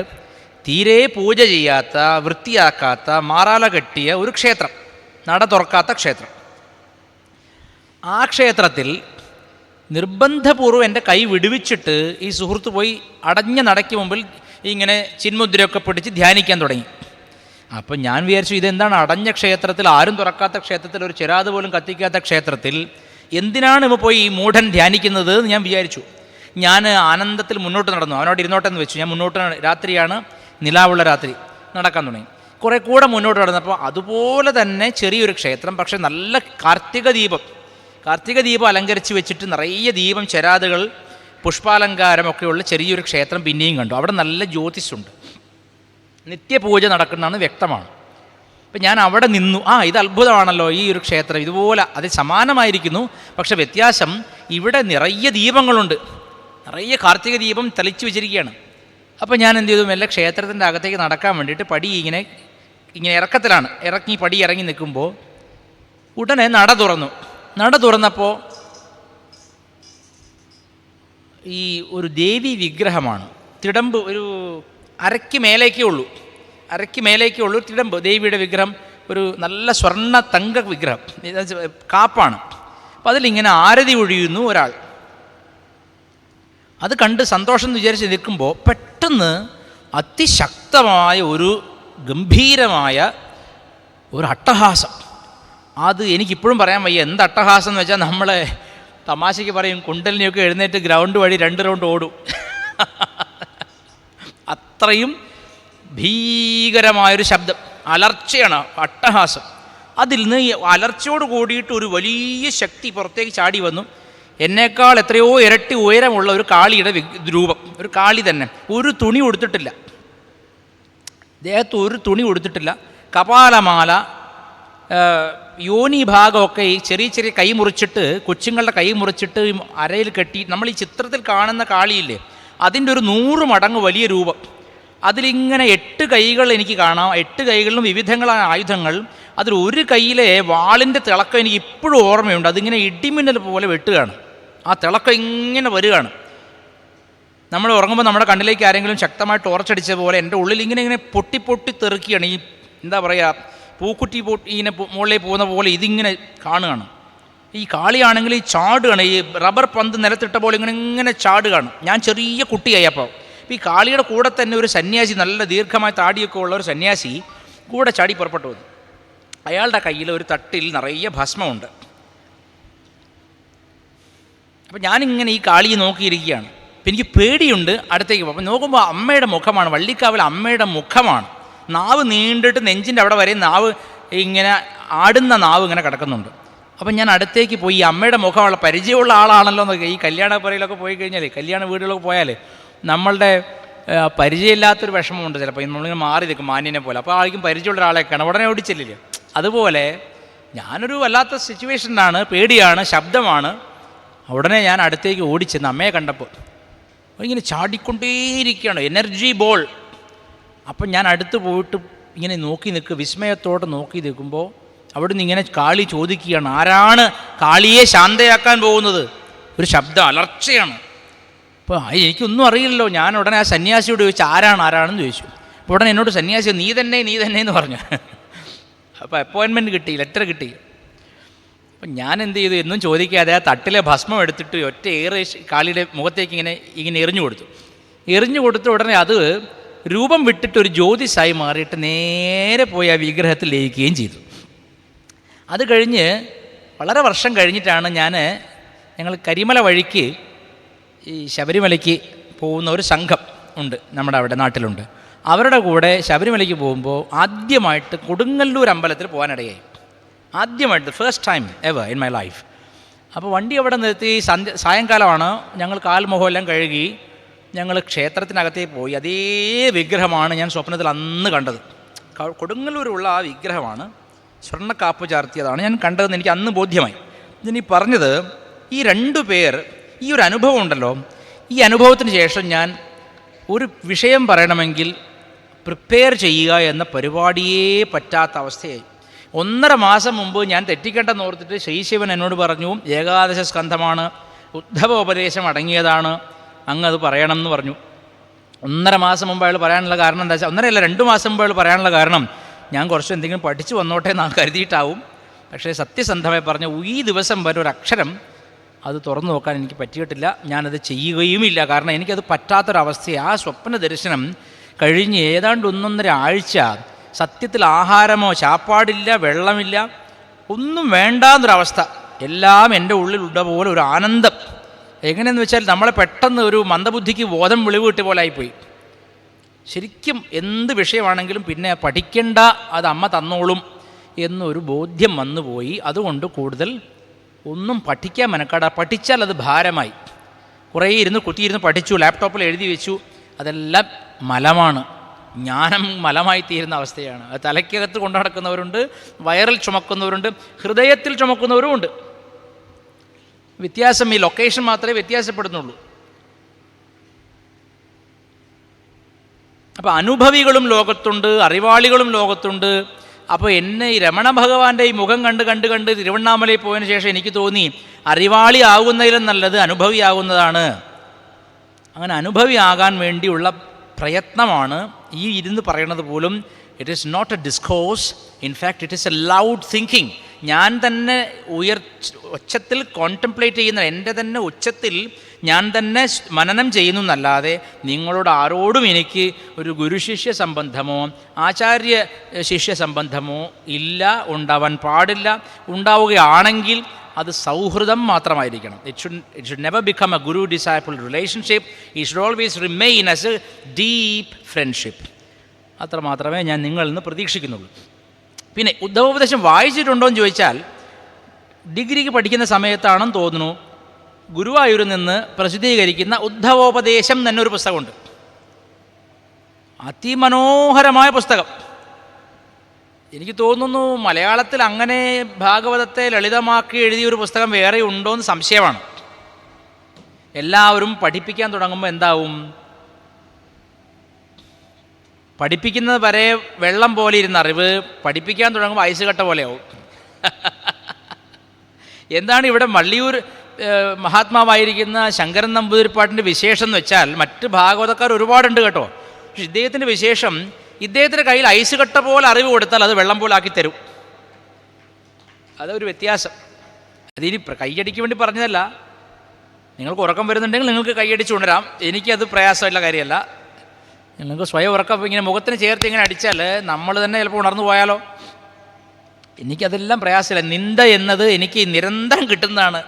തീരെ പൂജ ചെയ്യാത്ത, വൃത്തിയാക്കാത്ത, മാറാല കെട്ടിയ ഒരു ക്ഷേത്രം, നട തുറക്കാത്ത ക്ഷേത്രം. ആ ക്ഷേത്രത്തിൽ നിർബന്ധപൂർവ്വം എൻ്റെ കൈ വിടുവിച്ചിട്ട് ഈ സുഹൃത്ത് പോയി അടഞ്ഞ നടയ്ക്ക് മുമ്പിൽ ഇങ്ങനെ ചിന്മുദ്രയൊക്കെ പിടിച്ച് ധ്യാനിക്കാൻ തുടങ്ങി. അപ്പം ഞാൻ വിചാരിച്ചു, ഇതെന്താണ് അടഞ്ഞ ക്ഷേത്രത്തിൽ, ആരും തുറക്കാത്ത ക്ഷേത്രത്തിൽ, ഒരു ചിരാത് പോലും കത്തിക്കാത്ത ക്ഷേത്രത്തിൽ എന്തിനാണ് ഇവ പോയി ഈ മൂഢൻ ധ്യാനിക്കുന്നത് എന്ന് ഞാൻ വിചാരിച്ചു. ഞാൻ ആനന്ദത്തിൽ മുന്നോട്ട് നടന്നു. അവനോട് ഇരുന്നോട്ടെന്ന് വെച്ചു. ഞാൻ മുന്നോട്ട്, രാത്രിയാണ്, നിലാവുള്ള രാത്രി, നടക്കാൻ തുടങ്ങി. കുറേ കൂടെ മുന്നോട്ട് നടന്നപ്പോൾ അതുപോലെ തന്നെ ചെറിയൊരു ക്ഷേത്രം, പക്ഷേ നല്ല കാർത്തിക ദീപം അലങ്കരിച്ച് വെച്ചിട്ട് നിറയെ ദീപം, ചരാതുകൾ, പുഷ്പാലങ്കാരമൊക്കെയുള്ള ചെറിയൊരു ക്ഷേത്രം പിന്നെയും കണ്ടു. അവിടെ നല്ല ജ്യോതിഷുണ്ട്, നിത്യപൂജ നടക്കുന്നതാണ് വ്യക്തമാണ്. അപ്പം ഞാൻ അവിടെ നിന്നു. ഇത് അത്ഭുതമാണല്ലോ, ഈ ഒരു ക്ഷേത്രം ഇതുപോലെ അത് സമാനമായിരിക്കുന്നു, പക്ഷെ വ്യത്യാസം ഇവിടെ നിറയെ ദീപങ്ങളുണ്ട്, നിറയെ കാർത്തിക ദീപം തെളിച്ച് വെച്ചിരിക്കുകയാണ്. അപ്പോൾ ഞാൻ എന്ത് ചെയ്തു, മെല്ലെ ക്ഷേത്രത്തിൻ്റെ അകത്തേക്ക് നടക്കാൻ വേണ്ടിയിട്ട് പടി ഇങ്ങനെ ഇറക്കത്തിലാണ്, പടി ഇറങ്ങി നിൽക്കുമ്പോൾ ഉടനെ നട തുറന്നപ്പോൾ ഈ ഒരു ദേവി വിഗ്രഹമാണ്. തിടമ്പ്, ഒരു അരയ്ക്ക് മേലേക്കേ ഉള്ളൂ തിടമ്പ്, ദേവിയുടെ വിഗ്രഹം, ഒരു നല്ല സ്വർണ്ണ തങ്ക വിഗ്രഹം, കാപ്പാണ്. അപ്പോൾ അതിലിങ്ങനെ ആരതി ഒഴിയുന്നു ഒരാൾ. അത് കണ്ട് സന്തോഷം എന്ന് വിചാരിച്ച് നിൽക്കുമ്പോൾ പെട്ടെന്ന് അതിശക്തമായ ഒരു ഗംഭീരമായ ഒരു അട്ടഹാസം. അത് എനിക്കിപ്പോഴും പറയാൻ വയ്യ എന്ത് അട്ടഹാസം എന്ന് വെച്ചാൽ, നമ്മളെ തമാശയ്ക്ക് പറയും കുണ്ടലിനെയൊക്കെ എഴുന്നേറ്റ് ഗ്രൗണ്ട് വഴി 2 റൗണ്ട് ഓടും. അത്രയും ഭീകരമായൊരു ശബ്ദം, അലർച്ചയാണ്, അട്ടഹാസം. അതിൽ നിന്ന് അലർച്ചയോട് കൂടിയിട്ട് ഒരു വലിയ ശക്തി പുറത്തേക്ക് ചാടി വന്നു. എന്നേക്കാൾ എത്രയോ ഇരട്ടി ഉയരമുള്ള ഒരു കാളിയുടെ രൂപം, ഒരു കാളി തന്നെ. ഒരു തുണി ഉടുത്തിട്ടില്ല, ദേഹത്ത് ഒരു തുണി ഉടുത്തിട്ടില്ല, കപാലമാല, യോനി ഭാഗമൊക്കെ ഈ ചെറിയ ചെറിയ കൈ മുറിച്ചിട്ട്, കൊച്ചുങ്ങളുടെ കൈ മുറിച്ചിട്ട് അരയിൽ കെട്ടി, നമ്മൾ ഈ ചിത്രത്തിൽ കാണുന്ന കാളിയില്ലേ, അതിൻ്റെ ഒരു 100 മടങ്ങ് വലിയ രൂപം. അതിലിങ്ങനെ 8 കൈകൾ എനിക്ക് കാണാം. 8 കൈകളിലും വിവിധങ്ങളായ ആയുധങ്ങൾ. അതിൽ ഒരു കൈയിലെ വാളിൻ്റെ തിളക്കം എനിക്ക് ഇപ്പോഴും ഓർമ്മയുണ്ട്. അതിങ്ങനെ ഇടിമിന്നൽ പോലെ വെട്ടുകയാണ്. ആ തിളക്കം ഇങ്ങനെ വരികയാണ്. നമ്മൾ ഉറങ്ങുമ്പോൾ നമ്മുടെ കണ്ണിലേക്ക് ആരെങ്കിലും ശക്തമായി ടോർച്ചടിച്ച പോലെ എൻ്റെ ഉള്ളിൽ ഇങ്ങനെ പൊട്ടി പൊട്ടി തെറിക്കുകയാണ്. ഈ എന്താ പറയുക, പൂക്കുറ്റി ഇങ്ങനെ മുകളിലേക്ക് പോകുന്ന പോലെ ഇതിങ്ങനെ കാണുകയാണ്. ഈ കാളിയാണെങ്കിൽ ഈ ചാടുകയാണ്, ഈ റബ്ബർ പന്ത് നിലത്തിട്ട പോലെ ഇങ്ങനെ ചാടുകയാണ്. ഞാൻ ചെറിയ കുട്ടിയായി അപ്പോൾ. ഈ കാളിയുടെ കൂടെ തന്നെ ഒരു സന്യാസി, നല്ല ദീർഘമായ താടിയൊക്കെ ഉള്ള ഒരു സന്യാസി കൂടെ ചാടി പുറപ്പെട്ടു വന്നു. അയാളുടെ കയ്യിൽ ഒരു തട്ടിൽ നിറയെ ഭസ്മമുണ്ട്. അപ്പം ഞാനിങ്ങനെ ഈ കാളിയെ നോക്കിയിരിക്കുകയാണ്. അപ്പം എനിക്ക് പേടിയുണ്ട് അടുത്തേക്ക് പോകും. അപ്പം നോക്കുമ്പോൾ അമ്മയുടെ മുഖമാണ്, വള്ളിക്കാവിൽ അമ്മയുടെ മുഖമാണ്. നാവ് നീണ്ടിട്ട് നെഞ്ചിൻ്റെ അവിടെ വരെ നാവ് ഇങ്ങനെ ആടുന്ന നാവ് ഇങ്ങനെ കിടക്കുന്നുണ്ട്. അപ്പം ഞാൻ അടുത്തേക്ക് പോയി, ഈ അമ്മയുടെ മുഖമുള്ള പരിചയമുള്ള ആളാണല്ലോ എന്നൊക്കെ. ഈ കല്യാണപ്പുരയിലൊക്കെ പോയി കഴിഞ്ഞാൽ, കല്യാണ വീടുകളൊക്കെ പോയാൽ നമ്മളുടെ പരിചയമില്ലാത്തൊരു വിഷമമുണ്ട് ചിലപ്പോൾ. നമ്മളിങ്ങനെ മാറി നിൽക്കും മാന്യനെ പോലെ. അപ്പോൾ ആർക്കും പരിചയമുള്ള ഒരാളെയൊക്കെയാണ് ഉടനെ ഓടിച്ചില്ലേ. അതുപോലെ ഞാനൊരു വല്ലാത്ത സിറ്റുവേഷനിലാണ്, പേടിയാണ്, ശബ്ദമാണ്. ഉടനെ ഞാൻ അടുത്തേക്ക് ഓടിച്ചെന്ന് അമ്മയെ കണ്ടപ്പോൾ ഇങ്ങനെ ചാടിക്കൊണ്ടേയിരിക്കുകയാണ്, എനർജി ബോൾ. അപ്പം ഞാൻ അടുത്ത് പോയിട്ട് ഇങ്ങനെ നോക്കി നിൽക്കുക, വിസ്മയത്തോടെ നോക്കി നിൽക്കുമ്പോൾ അവിടുന്ന് ഇങ്ങനെ കാളി ചോദിക്കുകയാണ്, ആരാണ് കാളിയെ ശാന്തയാക്കാൻ പോകുന്നത്? ഒരു ശബ്ദം, അലർച്ചയാണ്. അപ്പോൾ എനിക്കൊന്നും അറിയില്ലല്ലോ. ഞാൻ ഉടനെ ആ സന്യാസിയോട് ചോദിച്ചു, ആരാണെന്ന് ചോദിച്ചു. അപ്പോൾ ഉടനെ എന്നോട് സന്യാസി നീ തന്നെ എന്ന് പറഞ്ഞു. അപ്പോൾ അപ്പോയിൻമെൻറ്റ് കിട്ടി, ലെറ്റർ കിട്ടി. അപ്പം ഞാൻ എന്ത് ചെയ്തു, എന്നും ചോദിക്കാതെ ആ തട്ടിലെ ഭസ്മം എടുത്തിട്ട് ഒറ്റ ഏറെ കാളിയുടെ മുഖത്തേക്ക് ഇങ്ങനെ എറിഞ്ഞു കൊടുത്ത ഉടനെ അത് രൂപം വിട്ടിട്ടൊരു ജ്യോതിസായി മാറിയിട്ട് നേരെ പോയി ആ വിഗ്രഹത്തിൽ ലയിക്കുകയും ചെയ്തു. അത് കഴിഞ്ഞ് വളരെ വർഷം കഴിഞ്ഞിട്ടാണ് ഞങ്ങൾ കരിമല വഴിക്ക് ഈ ശബരിമലയ്ക്ക് പോകുന്ന ഒരു സംഘം ഉണ്ട്, നമ്മുടെ അവിടെ നാട്ടിലുണ്ട്. അവരുടെ കൂടെ ശബരിമലയ്ക്ക് പോകുമ്പോൾ ആദ്യമായിട്ട് കൊടുങ്ങല്ലൂർ അമ്പലത്തിൽ പോകാനിടയായി. ആദ്യമായിട്ട്, first time ever in my life. അപ്പോൾ വണ്ടി അവിടെ നിർത്തി, സായങ്കാലമാണ്. ഞങ്ങൾ കാൽമുഖമെല്ലാം കഴുകി ഞങ്ങൾ ക്ഷേത്രത്തിനകത്തേക്ക് പോയി. അതേ വിഗ്രഹമാണ് ഞാൻ സ്വപ്നത്തിൽ അന്ന് കണ്ടത്. കൊടുങ്ങല്ലൂരുള്ള ആ വിഗ്രഹമാണ്, സ്വർണ്ണക്കാപ്പ് ചാർത്തിയതാണ് ഞാൻ കണ്ടതെന്ന് എനിക്ക് അന്ന് ബോധ്യമായി. ഇതിനി പറഞ്ഞത്, ഈ 2 പേർ, ഈ ഒരു അനുഭവം ഉണ്ടല്ലോ, ഈ അനുഭവത്തിന് ശേഷം ഞാൻ ഒരു വിഷയം പറയണമെങ്കിൽ പ്രിപ്പയർ ചെയ്യുക എന്ന പരിപാടിയേ പറ്റാത്ത അവസ്ഥയായി. 1.5 മാസം മുമ്പ് ഞാൻ തെറ്റിക്കേണ്ടെന്ന് ഓർത്തിട്ട് ശ്രീശിവൻ എന്നോട് പറഞ്ഞു, ഏകാദശ സ്കന്ധമാണ്, ഉദ്ധവോപദേശം അടങ്ങിയതാണ്, അങ്ങ് അത് പറയണം എന്ന് പറഞ്ഞു. 1.5 മാസം മുമ്പ് അയാൾ പറയാനുള്ള കാരണം എന്താ വെച്ചാൽ, 2 മാസം മുമ്പ് അയാൾ പറയാനുള്ള കാരണം ഞാൻ കുറച്ച് എന്തെങ്കിലും പഠിച്ചു വന്നോട്ടെ എന്ന് കരുതിയിട്ടാവും. പക്ഷേ സത്യസന്ധമായി പറഞ്ഞു, ഈ ദിവസം വരെ ഒരു അക്ഷരം അത് തുറന്നു നോക്കാൻ എനിക്ക് പറ്റിയിട്ടില്ല, ഞാനത് ചെയ്യുകയുമില്ല. കാരണം എനിക്കത് പറ്റാത്തൊരവസ്ഥയാണ്. ആ സ്വപ്ന ദർശനം കഴിഞ്ഞ് ഏതാണ്ട് 1.5 ആഴ്ച സത്യത്തിൽ ആഹാരമോ ചാപ്പാടില്ല, വെള്ളമില്ല, ഒന്നും വേണ്ടാന്നൊരവസ്ഥ. എല്ലാം എൻ്റെ ഉള്ളിലുള്ള പോലെ ഒരു ആനന്ദം. എങ്ങനെയെന്ന് വെച്ചാൽ നമ്മളെ പെട്ടെന്ന് ഒരു മന്ദബുദ്ധിക്ക് ബോധം വെളിവ് കിട്ടിയ പോലെ ആയിപ്പോയി. ശരിക്കും എന്ത് വിഷയമാണെങ്കിലും പിന്നെ പഠിക്കേണ്ട, അത് അമ്മ തന്നോളും എന്നൊരു ബോധ്യം വന്നുപോയി. അതുകൊണ്ട് കൂടുതൽ ഒന്നും പഠിക്കാൻ മെനക്കാടാ. പഠിച്ചാൽ അത് ഭാരമായി. കുറേ കുത്തിയിരുന്ന് പഠിച്ചു, ലാപ്ടോപ്പിൽ എഴുതി വെച്ചു, അതെല്ലാം മലമാണ്. ജ്ഞാനം മലമായി തീരുന്ന അവസ്ഥയാണ്. അത് തലയ്ക്കകത്ത് കൊണ്ടു നടക്കുന്നവരുണ്ട്, വയറിൽ ചുമക്കുന്നവരുണ്ട്, ഹൃദയത്തിൽ ചുമക്കുന്നവരുമുണ്ട്. വ്യത്യാസം ഈ ലൊക്കേഷൻ മാത്രമേ വ്യത്യാസപ്പെടുന്നുള്ളൂ. അപ്പോൾ അനുഭവികളും ലോകത്തുണ്ട്, അറിവാളികളും ലോകത്തുണ്ട്. അപ്പോൾ എന്നെ ഈ രമണ ഭഗവാന്റെ ഈ മുഖം കണ്ട് തിരുവണ്ണാമലയിൽ പോയതിന് ശേഷം എനിക്ക് തോന്നി, അറിവാളി ആകുന്നതിലും നല്ലത് അനുഭവിയാകുന്നതാണ്. അങ്ങനെ അനുഭവിയാകാൻ വേണ്ടിയുള്ള പ്രയത്നമാണ് ഈ ഇരുന്ന് പറയുന്നത് പോലും. It is not a discourse, in fact it is a loud thinking. ഞാൻ തന്നെ ഉച്ചത്തിൽ കോൺടെംപ്ലേറ്റ് ചെയ്യുന്ന, എൻ്റെ തന്നെ ഉച്ചത്തിൽ ഞാൻ തന്നെ മനനം ചെയ്യുന്നു എന്നല്ലാതെ നിങ്ങളോട് ആരോടും എനിക്ക് ഒരു ഗുരുശിഷ്യ സംബന്ധമോ ആചാര്യ ശിഷ്യ സംബന്ധമോ ഇല്ല, ഉണ്ടാവാൻ പാടില്ല. ഉണ്ടാവുകയാണെങ്കിൽ അത് സൗഹൃദം മാത്രമായിരിക്കണം. It should never become a guru disciple relationship. It should always remain as a deep friendship. അത്ര മാത്രമേ ഞാൻ നിങ്ങളിൽ നിന്ന് പ്രതീക്ഷിക്കുന്നുള്ളൂ. പിന്നെ ഉദ്ധവോപദേശം വായിച്ചിട്ടുണ്ടോ എന്ന് ചോദിച്ചാൽ, ഡിഗ്രിക്ക് പഠിക്കുന്ന സമയത്താണെന്ന് തോന്നുന്നു ഗുരുവായൂരിൽ നിന്ന് പ്രസിദ്ധീകരിക്കുന്ന ഉദ്ധവോപദേശം എന്നൊരു പുസ്തകമുണ്ട്. അതിമനോഹരമായ പുസ്തകം. എനിക്ക് തോന്നുന്നു മലയാളത്തിൽ അങ്ങനെ ഭാഗവതത്തെ ലളിതമാക്കി എഴുതിയൊരു പുസ്തകം വേറെ ഉണ്ടോ എന്ന് സംശയമാണ്. എല്ലാവരും പഠിപ്പിക്കാൻ തുടങ്ങുമ്പോൾ എന്താവും, പഠിപ്പിക്കുന്നത് വരെ വെള്ളം പോലെ ഇരുന്ന അറിവ് പഠിപ്പിക്കാൻ തുടങ്ങുമ്പോൾ ഐസ് കട്ട പോലെയാവും. എന്താണ് ഇവിടെ വള്ളിയൂർ മഹാത്മാവായിരിക്കുന്ന ശങ്കരൻ നമ്പൂതിരിപ്പാട്ടിൻ്റെ വിശേഷം എന്ന് വെച്ചാൽ, മറ്റ് ഭാഗവതക്കാർ ഒരുപാടുണ്ട് കേട്ടോ, പക്ഷെ ഇദ്ദേഹത്തിൻ്റെ വിശേഷം, ഇദ്ദേഹത്തിൻ്റെ കയ്യിൽ ഐസ് കട്ട പോലെ അറിവ് കൊടുത്താൽ അത് വെള്ളം പോലെ ആക്കി തരും. അതൊരു വ്യത്യാസം. അതിനി കൈയടിക്ക് വേണ്ടി പറഞ്ഞതല്ല. നിങ്ങൾക്ക് ഉറക്കം വരുന്നുണ്ടെങ്കിൽ നിങ്ങൾക്ക് കൈയടിച്ച് ഉണരാം, എനിക്കത് പ്രയാസമുള്ള കാര്യമല്ല. നിങ്ങൾക്ക് സ്വയം ഉറക്കം ഇങ്ങനെ മുഖത്തിന് ചേർത്ത് ഇങ്ങനെ അടിച്ചാൽ നമ്മൾ തന്നെ ചിലപ്പോൾ ഉണർന്നു പോയാലോ. എനിക്കതെല്ലാം പ്രയാസമില്ല. നിന്ദ എന്നത് എനിക്ക് നിരന്തരം കിട്ടുന്നതാണ്.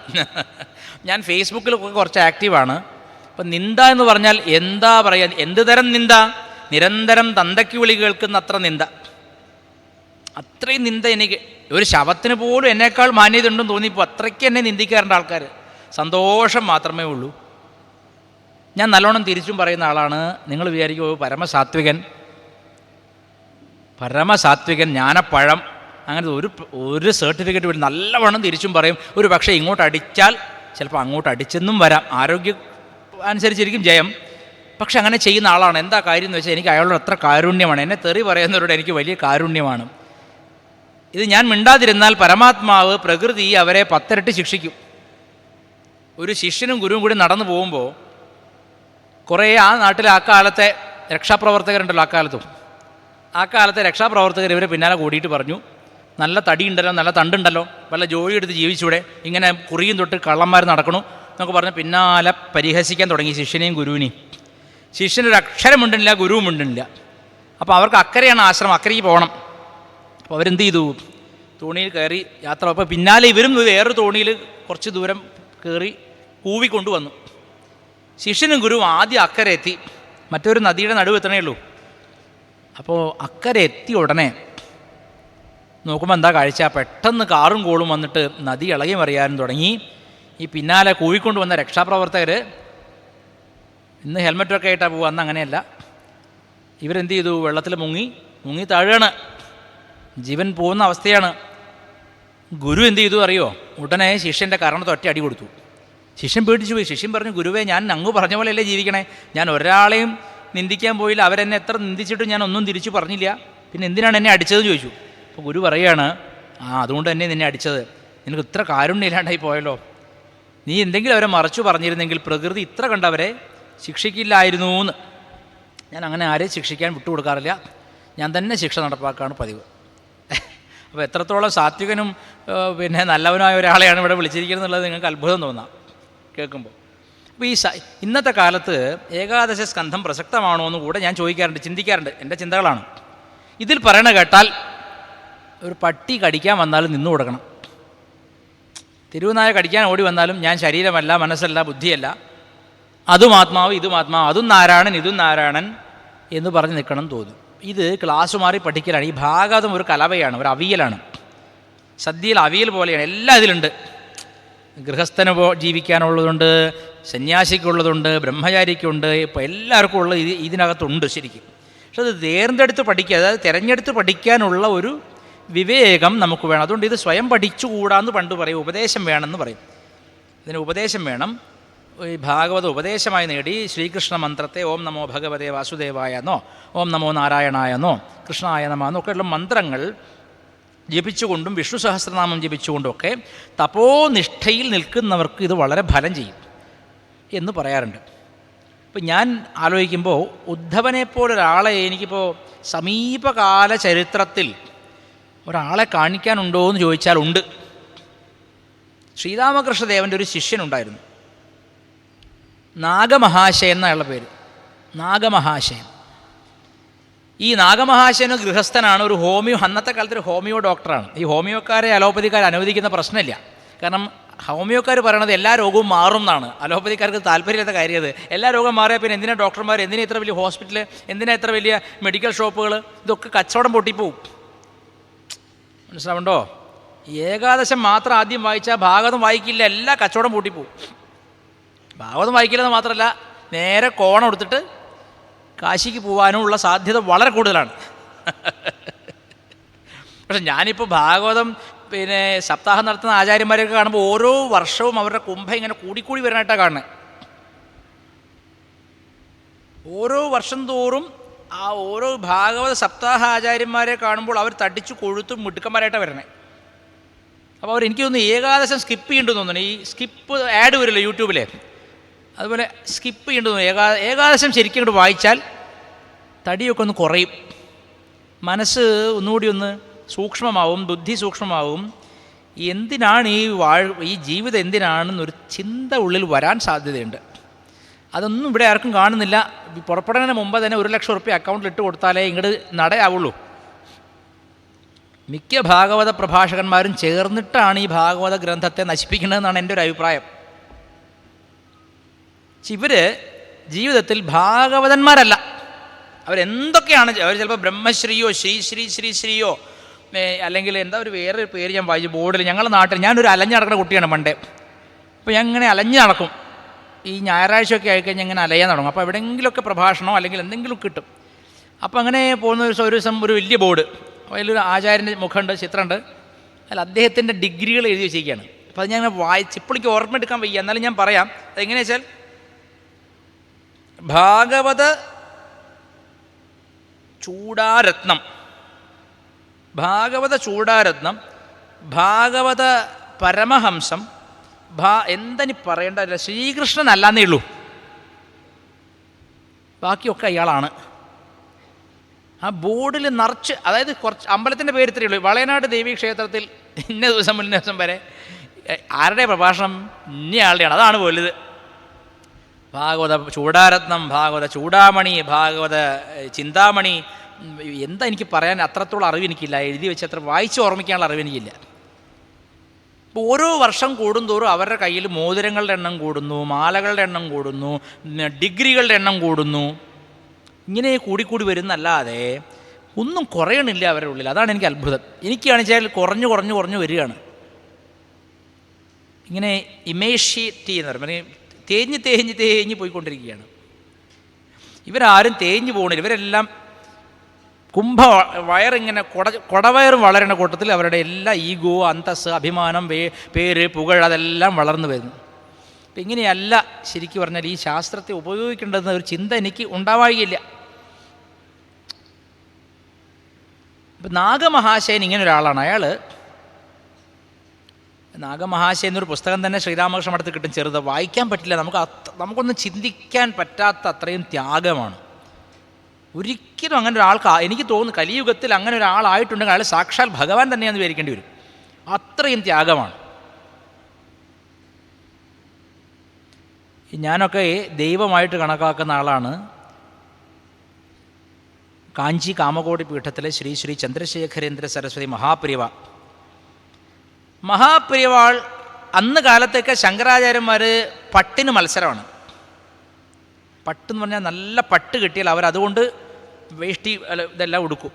ഞാൻ ഫേസ്ബുക്കിലൊക്കെ കുറച്ച് ആക്റ്റീവാണ്. അപ്പം നിന്ദ എന്ന് പറഞ്ഞാൽ എന്താ പറയുക, എന്ത് തരം നിന്ദ? നിരന്തരം തന്തയ്ക്ക് വിളി കേൾക്കുന്ന അത്ര നിന്ദ. അത്രയും നിന്ദ എനിക്ക്. ഒരു ശവത്തിന് പോലും എന്നേക്കാൾ മാന്യത ഉണ്ടെന്ന് തോന്നിപ്പോൾ അത്രയ്ക്ക് എന്നെ നിന്ദിക്കാറുണ്ട് ആൾക്കാർ. സന്തോഷം മാത്രമേ ഉള്ളൂ. ഞാൻ നല്ലോണം തിരിച്ചും പറയുന്ന ആളാണ്. നിങ്ങൾ വിചാരിക്കുമോ പരമസാത്വികൻ ജ്ഞാനപ്പഴം അങ്ങനത്തെ ഒരു സർട്ടിഫിക്കറ്റ് പോലും നല്ലവണ്ണം തിരിച്ചും പറയും. ഒരു പക്ഷേ ഇങ്ങോട്ട് അടിച്ചാൽ ചിലപ്പോൾ അങ്ങോട്ട് അടിച്ചെന്നും വരാം. ആരോഗ്യം അനുസരിച്ചിരിക്കും ജയം. പക്ഷെ അങ്ങനെ ചെയ്യുന്ന ആളാണ്. എന്താ കാര്യം എന്ന് വെച്ചാൽ എനിക്ക് അയാളോട് അത്ര കാരുണ്യമാണ്. എന്നെ തെറി പറയുന്നവരോട് എനിക്ക് വലിയ കാരുണ്യമാണ്. ഇത് ഞാൻ മിണ്ടാതിരുന്നാൽ പരമാത്മാവ്, പ്രകൃതി അവരെ 10 ഇരട്ടി ശിക്ഷിക്കും. ഒരു ശിഷ്യനും ഗുരുവും കൂടി നടന്നു പോകുമ്പോൾ കുറേ ആ നാട്ടിലെ ആ കാലത്തെ രക്ഷാപ്രവർത്തകരുണ്ടല്ലോ, ആ കാലത്തെ രക്ഷാപ്രവർത്തകർ ഇവരെ പിന്നാലെ കൂടിയിട്ട് പറഞ്ഞു, നല്ല തടിയുണ്ടല്ലോ, നല്ല തണ്ടുണ്ടല്ലോ, വല്ല ജോലി എടുത്ത് ജീവിച്ചൂടെ, ഇങ്ങനെ കുറിയും തൊട്ട് കള്ളന്മാർ നടക്കണു എന്നൊക്കെ പറഞ്ഞ് പിന്നാലെ പരിഹസിക്കാൻ തുടങ്ങി ശിഷ്യനെയും ഗുരുവിനെയും. ശിഷ്യനൊരു അക്ഷരം ഉണ്ടില്ല, ഗുരുവും ഉണ്ടില്ല. അപ്പോൾ അവർക്ക് അക്കരെയാണ് ആശ്രമം, അക്കരയ്ക്ക് പോകണം. അപ്പോൾ അവരെന്ത് ചെയ്തു, തോണിയിൽ കയറി യാത്ര. അപ്പോൾ പിന്നാലെ ഇവരും വേറൊരു തോണിയിൽ കുറച്ച് ദൂരം കയറി കൂവിക്കൊണ്ടുവന്നു. ശിഷ്യനും ഗുരുവും ആദ്യം അക്കരെ എത്തി, മറ്റൊരു നദിയുടെ നടുവ് എത്തണേ ഉള്ളൂ. അപ്പോൾ അക്കരെ എത്തിയ ഉടനെ നോക്കുമ്പോൾ എന്താ കാഴ്ച, പെട്ടെന്ന് കാറും കോളും വന്നിട്ട് നദി ഇളകി മറിയാനും തുടങ്ങി. ഈ പിന്നാലെ കൂവിക്കൊണ്ട് വന്ന രക്ഷാപ്രവർത്തകർ, ഇന്ന് ഹെൽമെറ്റൊക്കെ ആയിട്ടാണ് പോകുക, അന്ന് അങ്ങനെയല്ല, ഇവരെന്ത് ചെയ്തു, വെള്ളത്തിൽ മുങ്ങി താഴുകയാണ്, ജീവൻ പോകുന്ന അവസ്ഥയാണ്. ഗുരു എന്ത് ചെയ്തു അറിയോ, ഉടനെ ശിഷ്യൻ്റെ കരണത്ത് ഒറ്റ അടി കൊടുത്തു. ശിഷ്യൻ പേടിച്ചു പോയി. ശിഷ്യൻ പറഞ്ഞു, ഗുരുവേ, ഞാൻ അങ്ങ് പറഞ്ഞ പോലെയല്ലേ ജീവിക്കണേ, ഞാൻ ഒരാളെയും നിന്ദിക്കാൻ പോയില്ല, അവരെന്നെ എത്ര നിന്ദിച്ചിട്ടും ഞാൻ ഒന്നും തിരിച്ചു പറഞ്ഞില്ല, പിന്നെ എന്തിനാണ് എന്നെ അടിച്ചതെന്ന് ചോദിച്ചു. അപ്പോൾ ഗുരു പറയുകയാണ്, അതുകൊണ്ട് തന്നെ നിന്നെ അടിച്ചത്, നിനക്ക് ഇത്ര കാരുണ്യമില്ലാണ്ടായി പോയല്ലോ, നീ എന്തെങ്കിലും അവരെ മറച്ചു പറഞ്ഞിരുന്നെങ്കിൽ പ്രകൃതി ഇത്ര കണ്ടവരെ ശിക്ഷിക്കില്ലായിരുന്നു എന്ന്. ഞാൻ അങ്ങനെ ആരെയും ശിക്ഷിക്കാൻ വിട്ടുകൊടുക്കാറില്ല, ഞാൻ തന്നെ ശിക്ഷ നടപ്പാക്കാണ് പതിവ്. അപ്പോൾ എത്രത്തോളം സാത്വികനും പിന്നെ നല്ലവനായ ഒരാളെയാണ് ഇവിടെ വിളിച്ചിരിക്കുന്നത് എന്നുള്ളത് നിങ്ങൾക്ക് അത്ഭുതം തോന്നാം കേൾക്കുമ്പോൾ. അപ്പോൾ ഇന്നത്തെ കാലത്ത് ഏകാദശ സ്കന്ധം പ്രസക്തമാണോ എന്ന് കൂടെ ഞാൻ ചിന്തിക്കാറുണ്ട്. എൻ്റെ ചിന്തകളാണ്. ഇതിൽ പറയണ കേട്ടാൽ ഒരു പട്ടി കടിക്കാൻ വന്നാലും നിന്നു കൊടുക്കണം. തെരുവുനായ കടിക്കാൻ ഓടി വന്നാലും ഞാൻ ശരീരമല്ല, മനസ്സല്ല, ബുദ്ധിയല്ല, അതും ആത്മാവ് ഇതും ആത്മാവ്, അതും നാരായണൻ ഇതും നാരായണൻ എന്ന് പറഞ്ഞ് നിൽക്കണം തോന്നും. ഇത് ക്ലാസ് മാറി പഠിക്കലാണ്. ഈ ഭാഗവതം ഒരു കലവയാണ്, ഒരു അവിയലാണ്. സദ്യയിൽ അവിയൽ പോലെയാണ്, എല്ലാം ഇതിലുണ്ട്. ഗൃഹസ്ഥന് ജീവിക്കാനുള്ളതുണ്ട്, സന്യാസിക്കുള്ളതുണ്ട്, ബ്രഹ്മചാരിക്കുണ്ട്, ഇപ്പോൾ എല്ലാവർക്കും ഉള്ളത് ഇതിനകത്തുണ്ട് ശരിക്കും. പക്ഷെ അത് തിരഞ്ഞെടുത്ത് പഠിക്കുക, അതായത് തിരഞ്ഞെടുത്ത് പഠിക്കാനുള്ള ഒരു വിവേകം നമുക്ക് വേണം. അതുകൊണ്ട് ഇത് സ്വയം പഠിച്ചുകൂടാന്ന് പണ്ട് പറയും, ഉപദേശം വേണമെന്ന് പറയും. ഇതിന് ഉപദേശം വേണം. ഈ ഭാഗവത ഉപദേശമായി നേടി ശ്രീകൃഷ്ണ മന്ത്രത്തെ ഓം നമോ ഭഗവതേ വാസുദേവായ എന്നോ ഓം നമോ നാരായണായ എന്നോ കൃഷ്ണായ നമ എന്നൊക്കെയുള്ള മന്ത്രങ്ങൾ ജപിച്ചുകൊണ്ടും വിഷ്ണു സഹസ്രനാമം ജപിച്ചുകൊണ്ടുമൊക്കെ തപോനിഷ്ഠയിൽ നിൽക്കുന്നവർക്ക് ഇത് വളരെ ഫലം ചെയ്യും എന്ന് പറയാറുണ്ട്. ഇപ്പം ഞാൻ ആലോചിക്കുമ്പോൾ ഉദ്ധവനെപ്പോലൊരാളെ എനിക്കിപ്പോൾ സമീപകാല ചരിത്രത്തിൽ ഒരാളെ കാണിക്കാനുണ്ടോ എന്ന് ചോദിച്ചാൽ ഉണ്ട്. ശ്രീരാമകൃഷ്ണദേവൻ്റെ ഒരു ശിഷ്യനുണ്ടായിരുന്നു, നാഗമഹാശയൻ എന്നുള്ള പേര്. നാഗമഹാശയൻ. ഈ നാഗമഹാശയന് ഗൃഹസ്ഥനാണ്, ഒരു അന്നത്തെ കാലത്ത് ഒരു ഹോമിയോ ഡോക്ടറാണ്. ഈ ഹോമിയോക്കാരെ അലോപ്പതിക്കാർ അനുവദിക്കുന്ന പ്രശ്നമില്ല. കാരണം ഹോമിയോക്കാർ പറയണത് എല്ലാ രോഗവും മാറും എന്നാണ്. അലോപ്പതിക്കാർക്ക് താല്പര്യമില്ലാത്ത കാര്യം അത്. എല്ലാ രോഗം മാറിയാൽ പിന്നെ എന്തിനാ ഡോക്ടർമാർ, എന്തിനാ ഇത്ര വലിയ ഹോസ്പിറ്റൽ, എന്തിനാ ഇത്ര വലിയ മെഡിക്കൽ ഷോപ്പുകൾ, ഇതൊക്കെ കച്ചവടം പൊട്ടിപ്പോവും. മനസ്സിലാവുണ്ടോ? ഏകാദശം മാത്രം ആദ്യം വായിച്ചാൽ ഭാഗവതം വായിക്കില്ല, എല്ലാ കച്ചവടം പൂട്ടിപ്പോവും. ഭാഗവതം വായിക്കില്ലെന്ന് മാത്രമല്ല, നേരെ കോണം എടുത്തിട്ട് കാശിക്ക് പോകാനും ഉള്ള സാധ്യത വളരെ കൂടുതലാണ്. പക്ഷെ ഞാനിപ്പോൾ ഭാഗവതം പിന്നെ സപ്താഹം നടത്തുന്ന ആചാര്യന്മാരെയൊക്കെ കാണുമ്പോൾ ഓരോ വർഷവും അവരുടെ കുംഭം ഇങ്ങനെ കൂടിക്കൂടി വരാനായിട്ടാണ് കാണുന്നത്. ഓരോ വർഷം തോറും ആ ഓരോ ഭാഗവത സപ്താഹ ആചാര്യന്മാരെ കാണുമ്പോൾ അവർ തടിച്ചു കൊഴുത്തും മിടുക്കന്മാരായിട്ടാണ് വരണേ. അപ്പോൾ എനിക്ക് തോന്നുന്നു ഏകാദശം സ്കിപ്പ് ചെയ്യേണ്ടെന്ന് തോന്നുന്നു. ഈ സ്കിപ്പ് ആഡ് വരുമല്ലോ യൂട്യൂബിലെ, അതുപോലെ സ്കിപ്പ് ചെയ്യേണ്ടി തോന്നുന്നു. ഏകാദശം ശരിക്കും ഇങ്ങോട്ട് വായിച്ചാൽ തടിയൊക്കെ ഒന്ന് കുറയും, മനസ്സ് ഒന്നുകൂടി ഒന്ന് സൂക്ഷ്മമാവും, ബുദ്ധി സൂക്ഷ്മമാവും. എന്തിനാണ് ഈ ജീവിതം എന്തിനാണെന്നൊരു ചിന്ത ഉള്ളിൽ വരാൻ സാധ്യതയുണ്ട്. അതൊന്നും ഇവിടെ ആർക്കും കാണുന്നില്ല. പുറപ്പെടുന്നതിന് മുമ്പ് തന്നെ 1,00,000 റുപ്യ അക്കൗണ്ടിൽ ഇട്ട് കൊടുത്താലേ ഇങ്ങോട്ട് നടയാവുള്ളൂ. മിക്ക ഭാഗവത പ്രഭാഷകന്മാരും ചേർന്നിട്ടാണ് ഈ ഭാഗവത ഗ്രന്ഥത്തെ നശിപ്പിക്കുന്നതെന്നാണ് എൻ്റെ ഒരു അഭിപ്രായം. ഇവർ ജീവിതത്തിൽ ഭാഗവതന്മാരല്ല. അവരെന്തൊക്കെയാണ്, അവർ ചിലപ്പോൾ ബ്രഹ്മശ്രീയോ ശ്രീയോ അല്ലെങ്കിൽ എന്താ ഒരു വേറൊരു പേര് ഞാൻ വായിച്ചു ബോർഡിൽ. ഞങ്ങളുടെ നാട്ടിൽ ഞാനൊരു അലഞ്ഞു നടക്കുന്ന കുട്ടിയാണ് പണ്ടേ. അപ്പോൾ ഞാൻ ഇങ്ങനെ അലഞ്ഞു നടക്കും. ഈ ഞായറാഴ്ചയൊക്കെ ആയിക്കഴിഞ്ഞാൽ ഇങ്ങനെ അലയാൻ തുടങ്ങും. അപ്പോൾ എവിടെയെങ്കിലുമൊക്കെ പ്രഭാഷണമോ അല്ലെങ്കിൽ എന്തെങ്കിലും കിട്ടും. അപ്പോൾ അങ്ങനെ പോകുന്ന ഒരു ദിവസം ഒരു വലിയ ബോർഡ്, അതിലൊരു ആചാര്യൻ്റെ മുഖമുണ്ട്, ചിത്രമുണ്ട്. അതിൽ അദ്ദേഹത്തിൻ്റെ ഡിഗ്രികൾ എഴുതി വെച്ചിരിക്കുകയാണ്. അപ്പോൾ അത് ഞാൻ വായിച്ച് ഇപ്പോഴേക്ക് ഓർമ്മ എടുക്കാൻ വയ്യ, എന്നാലും ഞാൻ പറയാം. അതെങ്ങനെയാ വെച്ചാൽ ഭാഗവത ചൂടാരത്നം, ഭാഗവത പരമഹംസം, എന്തിനി പറയേണ്ട, ശ്രീകൃഷ്ണൻ അല്ലാന്നേ ഉള്ളൂ, ബാക്കിയൊക്കെ അയാളാണ്. ആ ബോർഡിൽ നിറച്ച്, അതായത് കുറച്ച് അമ്പലത്തിൻ്റെ പേര് ഇത്രയേ ഉള്ളൂ, വളയനാട് ദേവീ ക്ഷേത്രത്തിൽ ഇന്ന ദിവസം വരെ ആരുടെ പ്രഭാഷണം ഇന്നയാളുടെയാണ്, അതാണ് വലുത്. ഭാഗവത ചൂടാരത്നം, ഭാഗവത ചൂടാമണി, ഭാഗവത ചിന്താമണി, എന്താ എനിക്ക് പറയാൻ അത്രത്തോളം അറിവ് എനിക്കില്ല. എഴുതി വെച്ച് അത്ര വായിച്ച് ഓർമ്മിക്കാനുള്ള അറിവ് എനിക്കില്ല. ഇപ്പോൾ ഓരോ വർഷം കൂടുന്തോറും അവരുടെ കയ്യിൽ മോതിരങ്ങളുടെ എണ്ണം കൂടുന്നു, മാലകളുടെ എണ്ണം കൂടുന്നു, ഡിഗ്രികളുടെ എണ്ണം കൂടുന്നു. ഇങ്ങനെ കൂടിക്കൂടി വരുന്നല്ലാതെ ഒന്നും കുറയണില്ല അവരുടെ ഉള്ളിൽ. അതാണ് എനിക്ക് അത്ഭുതം. എനിക്കാണെച്ചാൽ കുറഞ്ഞു വരികയാണ്. ഇങ്ങനെ ഇമേഷ്യേറ്റ് ചെയ്യുന്ന പറയും, തേഞ്ഞ് പോയിക്കൊണ്ടിരിക്കുകയാണ്. ഇവരാരും തേഞ്ഞു പോകണില്ല. ഇവരെല്ലാം വയറിങ്ങനെ കൊടവയറും വളരുന്ന കൂട്ടത്തിൽ അവരുടെ എല്ലാ ഈഗോ, അന്തസ്, അഭിമാനം, പേര്, പുകഴ് അതെല്ലാം വളർന്നു വരുന്നു. അപ്പം ഇങ്ങനെയല്ല ശരിക്കും പറഞ്ഞാൽ ഈ ശാസ്ത്രത്തെ ഉപയോഗിക്കേണ്ടതെന്ന ഒരു ചിന്ത എനിക്ക് ഉണ്ടാവുകയില്ല. ഇപ്പം നാഗമഹാശയൻ ഇങ്ങനെ ഒരാളാണ്. അയാൾ നാഗമഹാശയൻ എന്നൊരു പുസ്തകം തന്നെ ശ്രീരാമകൃഷ്ണ മഠത്തിൽ കിട്ടും, ചെറുത്, വായിക്കാൻ പറ്റില്ല. നമുക്കൊന്നും ചിന്തിക്കാൻ പറ്റാത്ത അത്രയും ത്യാഗമാണ്. ഒരിക്കലും അങ്ങനെ ഒരാൾക്ക്, എനിക്ക് തോന്നുന്നു കലിയുഗത്തിൽ അങ്ങനെ ഒരാളായിട്ടുണ്ടെങ്കിൽ അയാൾ സാക്ഷാൽ ഭഗവാൻ തന്നെയാണെന്ന് വിചാരിക്കേണ്ടി വരും. അത്രയും ത്യാഗമാണ്. ഞാനൊക്കെ ദൈവമായിട്ട് കണക്കാക്കുന്ന ആളാണ് കാഞ്ചി കാമകോടി പീഠത്തിലെ ശ്രീ ചന്ദ്രശേഖരേന്ദ്ര സരസ്വതി മഹാപ്രിയവാൾ. അന്ന് കാലത്തൊക്കെ ശങ്കരാചാര്യന്മാർ പട്ടിന് മത്സരമാണ്. പട്ടെന്ന് പറഞ്ഞാൽ നല്ല പട്ട് കിട്ടിയാൽ അവരതുകൊണ്ട് വേഷ്ടി ഇതെല്ലാം ഉടുക്കും.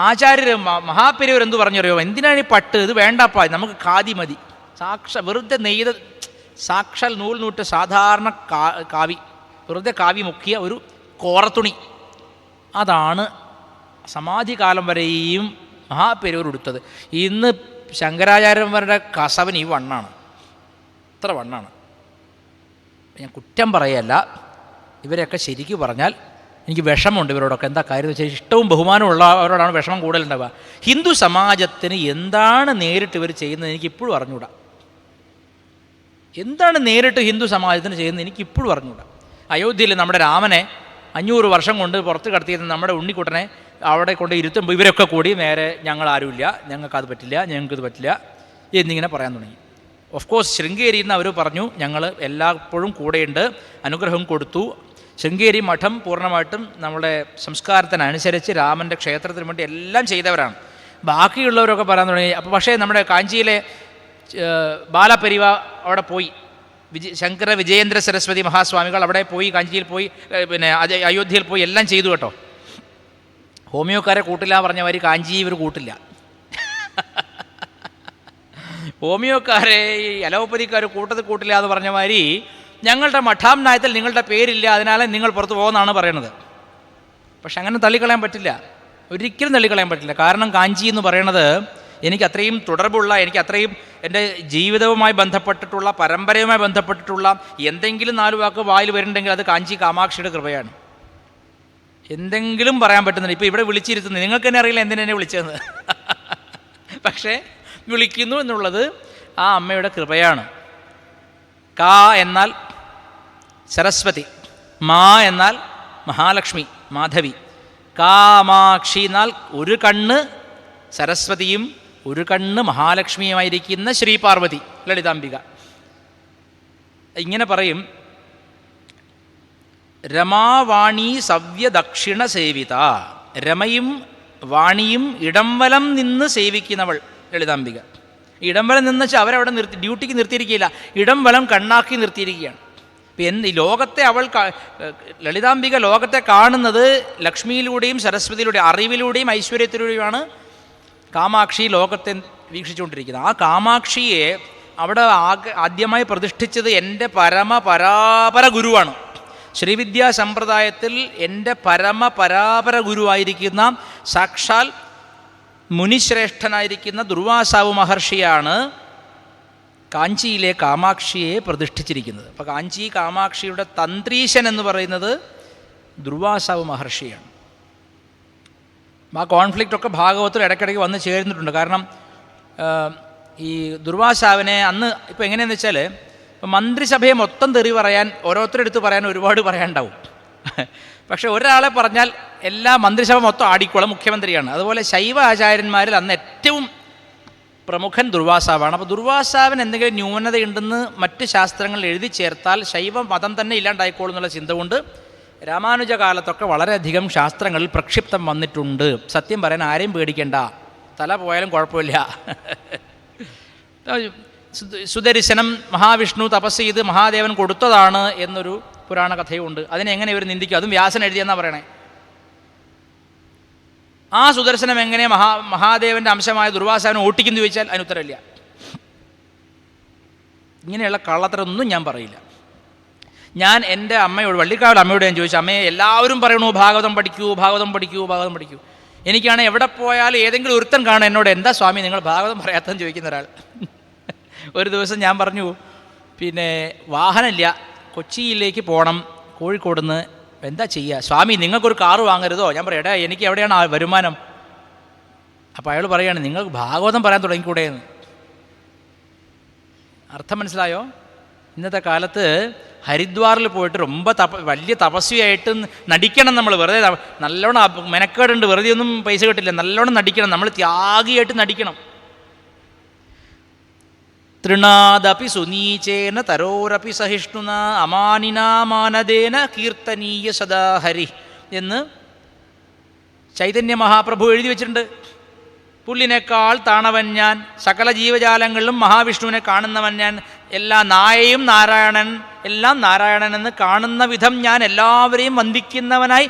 ആചാര്യർ മഹാപെരിയവർ എന്തു പറഞ്ഞറിയോ, എന്തിനാണ് ഈ പട്ട്, ഇത് വേണ്ടപ്പാ, നമുക്ക് ഖാദി മതി. വെറുതെ നെയ്ത് സാക്ഷാൽ നൂറ്റ് സാധാരണ കാവി, വെറുതെ കാവി മുക്കിയ ഒരു കോറത്തുണി, അതാണ് സമാധി കാലം വരെയും മഹാപെരിയവർ ഉടുത്തത്. ഇന്ന് ശങ്കരാചാര്യന്മാരുടെ കസവൻ ഈ വണ്ണാണ്, ഇത്ര വണ്ണാണ്. ഞാൻ കുറ്റം പറയല്ല, ഇവരെയൊക്കെ ശരിക്കും പറഞ്ഞാൽ എനിക്ക് വിഷമമുണ്ട് ഇവരോടൊക്കെ. എന്താ കാര്യം എന്ന് വെച്ചാൽ ഇഷ്ടവും ബഹുമാനവും ഉള്ളവരോടാണ് വിഷമം കൂടുതലുണ്ടാവുക. ഹിന്ദു സമാജത്തിന് എന്താണ് നേരിട്ട് ഇവർ ചെയ്യുന്നത് എനിക്കിപ്പോഴും അറിഞ്ഞൂടാ. എന്താണ് നേരിട്ട് ഹിന്ദു സമാജത്തിന് ചെയ്യുന്നത് എനിക്കിപ്പോഴും അറിഞ്ഞൂടാ. അയോധ്യയിൽ നമ്മുടെ രാമനെ 500 വർഷം കൊണ്ട് പുറത്ത് കടത്തിയിരുന്ന നമ്മുടെ ഉണ്ണിക്കുട്ടനെ അവിടെ കൊണ്ട് ഇരുത്തുമ്പോൾ ഇവരൊക്കെ കൂടി നേരെ ഞങ്ങളാരുമില്ല, ഞങ്ങൾക്കത് പറ്റില്ല, ഞങ്ങൾക്കിത് പറ്റില്ല എന്നിങ്ങനെ പറയാൻ തുടങ്ങി. ഓഫ് കോഴ്സ് ശൃംഗേരിയിൽ നിന്ന് അവർ പറഞ്ഞു ഞങ്ങൾ എല്ലായ്പ്പോഴും കൂടെയുണ്ട്, അനുഗ്രഹം കൊടുത്തു. ശൃംഗേരി മഠം പൂർണ്ണമായിട്ടും നമ്മുടെ സംസ്കാരത്തിനനുസരിച്ച് രാമൻ്റെ ക്ഷേത്രത്തിന് വേണ്ടി എല്ലാം ചെയ്തവരാണ്. ബാക്കിയുള്ളവരൊക്കെ പറയാൻ തുടങ്ങി. അപ്പോൾ പക്ഷേ നമ്മുടെ കാഞ്ചിയിലെ ബാലപെരിവ അവിടെ പോയി, ശങ്കര വിജയേന്ദ്ര സരസ്വതി മഹാസ്വാമികൾ അവിടെ പോയി, കാഞ്ചിയിൽ പോയി, പിന്നെ അയോധ്യയിൽ പോയി എല്ലാം ചെയ്തു കേട്ടോ. ഹോമിയോക്കാരെ കൂട്ടില്ല പറഞ്ഞ മാതിരി കാഞ്ചി ഇവർ കൂട്ടില്ല. ഹോമിയോക്കാരെ ഈ അലോപ്പതിക്കാർ കൂട്ടില്ല എന്ന് പറഞ്ഞ മാതിരി ഞങ്ങളുടെ മഠാംനായത്തിൽ നിങ്ങളുടെ പേരില്ല, അതിനാൽ നിങ്ങൾ പുറത്ത് പോകുമെന്നാണ് പറയണത്. പക്ഷെ അങ്ങനെ തള്ളിക്കളയാൻ പറ്റില്ല. ഒരിക്കലും തള്ളിക്കളയാൻ പറ്റില്ല. കാരണം കാഞ്ചി എന്ന് പറയണത് എനിക്ക് അത്രയും തുടർബുള്ള, എനിക്ക് അത്രയും എൻ്റെ ജീവിതവുമായി ബന്ധപ്പെട്ടിട്ടുള്ള, പരമ്പരയുമായി ബന്ധപ്പെട്ടിട്ടുള്ള എന്തെങ്കിലും 4 വാക്ക് വായിൽ വരുന്നുണ്ടെങ്കിൽ അത് കാഞ്ചി കാമാക്ഷിയുടെ കൃപയാണ്. എന്തെങ്കിലും പറയാൻ പറ്റുന്നില്ല. ഇപ്പോൾ ഇവിടെ വിളിച്ചിരുത്തുന്നത് നിങ്ങൾക്ക് തന്നെ അറിയില്ല എന്തിനെന്നെ വിളിച്ചതെന്ന്. പക്ഷേ വിളിക്കുന്നു എന്നുള്ളത് ആ അമ്മയുടെ കൃപയാണ്. കാ എന്നാൽ സരസ്വതി, മാ എന്നാൽ മഹാലക്ഷ്മി മാധവി, കാമാക്ഷി എന്നാൽ ഒരു കണ്ണ് സരസ്വതിയും ഒരു കണ്ണ് മഹാലക്ഷ്മിയുമായിരിക്കുന്ന ശ്രീപാർവതി ലളിതാംബിക. ഇങ്ങനെ പറയും, രമാവാണി സവ്യദക്ഷിണ സേവിത. രമയും വാണിയും ഇടംവലം നിന്ന് സേവിക്കുന്നവൾ ലളിതാംബിക. ഇടംവലം നിന്ന് വെച്ചാൽ അവരവിടെ ഡ്യൂട്ടിക്ക് നിർത്തിയിരിക്കുകയില്ല, ഇടംവലം കണ്ണാക്കി നിർത്തിയിരിക്കുകയാണ്. ഇപ്പം ഈ ലോകത്തെ ലളിതാംബിക ലോകത്തെ കാണുന്നത് ലക്ഷ്മിയിലൂടെയും സരസ്വതിയിലൂടെയും അറിവിലൂടെയും ഐശ്വര്യത്തിലൂടെയുമാണ് കാമാക്ഷി ലോകത്തെ വീക്ഷിച്ചുകൊണ്ടിരിക്കുന്നത്. ആ കാമാക്ഷിയെ അവിടെ ആദ്യമായി പ്രതിഷ്ഠിച്ചത് എൻ്റെ പരമപരാപര ഗുരുവാണ്. ശ്രീവിദ്യാ സമ്പ്രദായത്തിൽ എൻ്റെ പരമപരാപര ഗുരുവായിരിക്കുന്ന സാക്ഷാൽ മുനിശ്രേഷ്ഠനായിരിക്കുന്ന ദുർവാസാവ് മഹർഷിയാണ് കാഞ്ചിയിലെ കാമാക്ഷിയെ പ്രതിഷ്ഠിച്ചിരിക്കുന്നത്. അപ്പോൾ കാഞ്ചി കാമാക്ഷിയുടെ തന്ത്രീശൻ എന്ന് പറയുന്നത് ദുർവാസാവ് മഹർഷിയാണ്. ആ കോൺഫ്ലിക്റ്റൊക്കെ ഭാഗവത്തിൽ ഇടയ്ക്കിടയ്ക്ക് വന്ന് ചേർന്നിട്ടുണ്ട്. കാരണം ഈ ദുർവാസാവിനെ അന്ന് ഇപ്പോൾ എങ്ങനെയാണെന്ന് വെച്ചാൽ, ഇപ്പം മന്ത്രിസഭയെ മൊത്തം തെറി പറയാൻ ഓരോരുത്തരെടുത്ത് പറയാൻ ഒരുപാട് പറയാനുണ്ടാവും. പക്ഷേ ഒരാളെ പറഞ്ഞാൽ എല്ലാ മന്ത്രിസഭ മൊത്തം ആടിക്കോളം മുഖ്യമന്ത്രിയാണ്. അതുപോലെ ശൈവ ആചാര്യന്മാരിൽ അന്ന് ഏറ്റവും പ്രമുഖൻ ദുർവാസാവാണ്. അപ്പോൾ ദുർവാസാവിന് എന്തെങ്കിലും ന്യൂനതയുണ്ടെന്ന് മറ്റ് ശാസ്ത്രങ്ങൾ എഴുതി ചേർത്താൽ ശൈവ മതം തന്നെ ഇല്ലാണ്ടായിക്കോളും എന്നുള്ള ചിന്ത കൊണ്ട് രാമാനുജ കാലത്തൊക്കെ വളരെയധികം ശാസ്ത്രങ്ങളിൽ പ്രക്ഷിപ്തം വന്നിട്ടുണ്ട്. സത്യം പറയാൻ ആരെയും പേടിക്കേണ്ട, തല പോയാലും കുഴപ്പമില്ല. സുദർശനം മഹാവിഷ്ണു തപസ് ചെയ്ത് മഹാദേവൻ കൊടുത്തതാണ് എന്നൊരു പുരാണ കഥയുണ്ട്. അതിനെങ്ങനെ ഇവർ നിന്ദിക്കും? അതും വ്യാസൻ എഴുതിയെന്നാണ് പറയണേ. ആ സുദർശനം എങ്ങനെ മഹാദേവൻ്റെ അംശമായ ദുർവാസാവിനെ ഓട്ടിക്കുന്നു ചോദിച്ചാൽ അതിന് ഉത്തരമില്ല. ഇങ്ങനെയുള്ള കള്ളത്തരമൊന്നും ഞാൻ പറയില്ല. ഞാൻ എൻ്റെ അമ്മയോട്, വള്ളിക്കാവിലെ അമ്മയോട് ഞാൻ ചോദിച്ചു, അമ്മയെ എല്ലാവരും പറയണു ഭാഗവതം പഠിക്കൂ, ഭാഗവതം പഠിക്കൂ, ഭാഗവതം പഠിക്കൂ. എനിക്കാണെങ്കിൽ എവിടെ പോയാലും ഏതെങ്കിലും ഒരുത്തൻ കാണും എന്നോട്, എന്താ സ്വാമി നിങ്ങൾ ഭാഗവതം പറയാത്തെന്ന് ചോദിക്കുന്ന ഒരാൾ. ഒരു ദിവസം ഞാൻ പറഞ്ഞു, പിന്നെ വാഹനമില്ല, കൊച്ചിയിലേക്ക് പോകണം കോഴിക്കോട് നിന്ന്, എന്താ ചെയ്യുക സ്വാമി, നിങ്ങൾക്കൊരു കാറ് വാങ്ങരുതോ? ഞാൻ പറയാം, എടാ എനിക്ക് എവിടെയാണ് ആ വരുമാനം? അപ്പോൾ അയാൾ പറയുകയാണ്, നിങ്ങൾക്ക് ഭാഗവതം പറയാൻ തുടങ്ങിക്കൂടെ എന്ന്. അർത്ഥം മനസ്സിലായോ? ഇന്നത്തെ കാലത്ത് ഹരിദ്വാറിൽ പോയിട്ട് വലിയ തപസ്വിയായിട്ട് നടിക്കണം. നമ്മൾ വെറുതെ നല്ലോണം മെനക്കേടുണ്ട്, വെറുതെ ഒന്നും പൈസ കിട്ടില്ല, നല്ലോണം നടിക്കണം, നമ്മൾ ത്യാഗിയായിട്ട് നടിക്കണം. തൃണാദപി സുനീചേന തരോരപി സഹിഷ്ണുന അമാനിനാമാനദേന കീർത്തനീയ സദാ ഹരി എന്ന് ചൈതന്യ മഹാപ്രഭു എഴുതി വച്ചിട്ടുണ്ട്. പുല്ലിനേക്കാൾ താണവൻ ഞാൻ, സകല ജീവജാലങ്ങളിലും മഹാവിഷ്ണുവിനെ കാണുന്നവൻ ഞാൻ, എല്ലാ നായയും നാരായണൻ, എല്ലാം നാരായണൻ എന്ന് കാണുന്ന വിധം ഞാൻ എല്ലാവരെയും വന്ദിക്കുന്നവനായി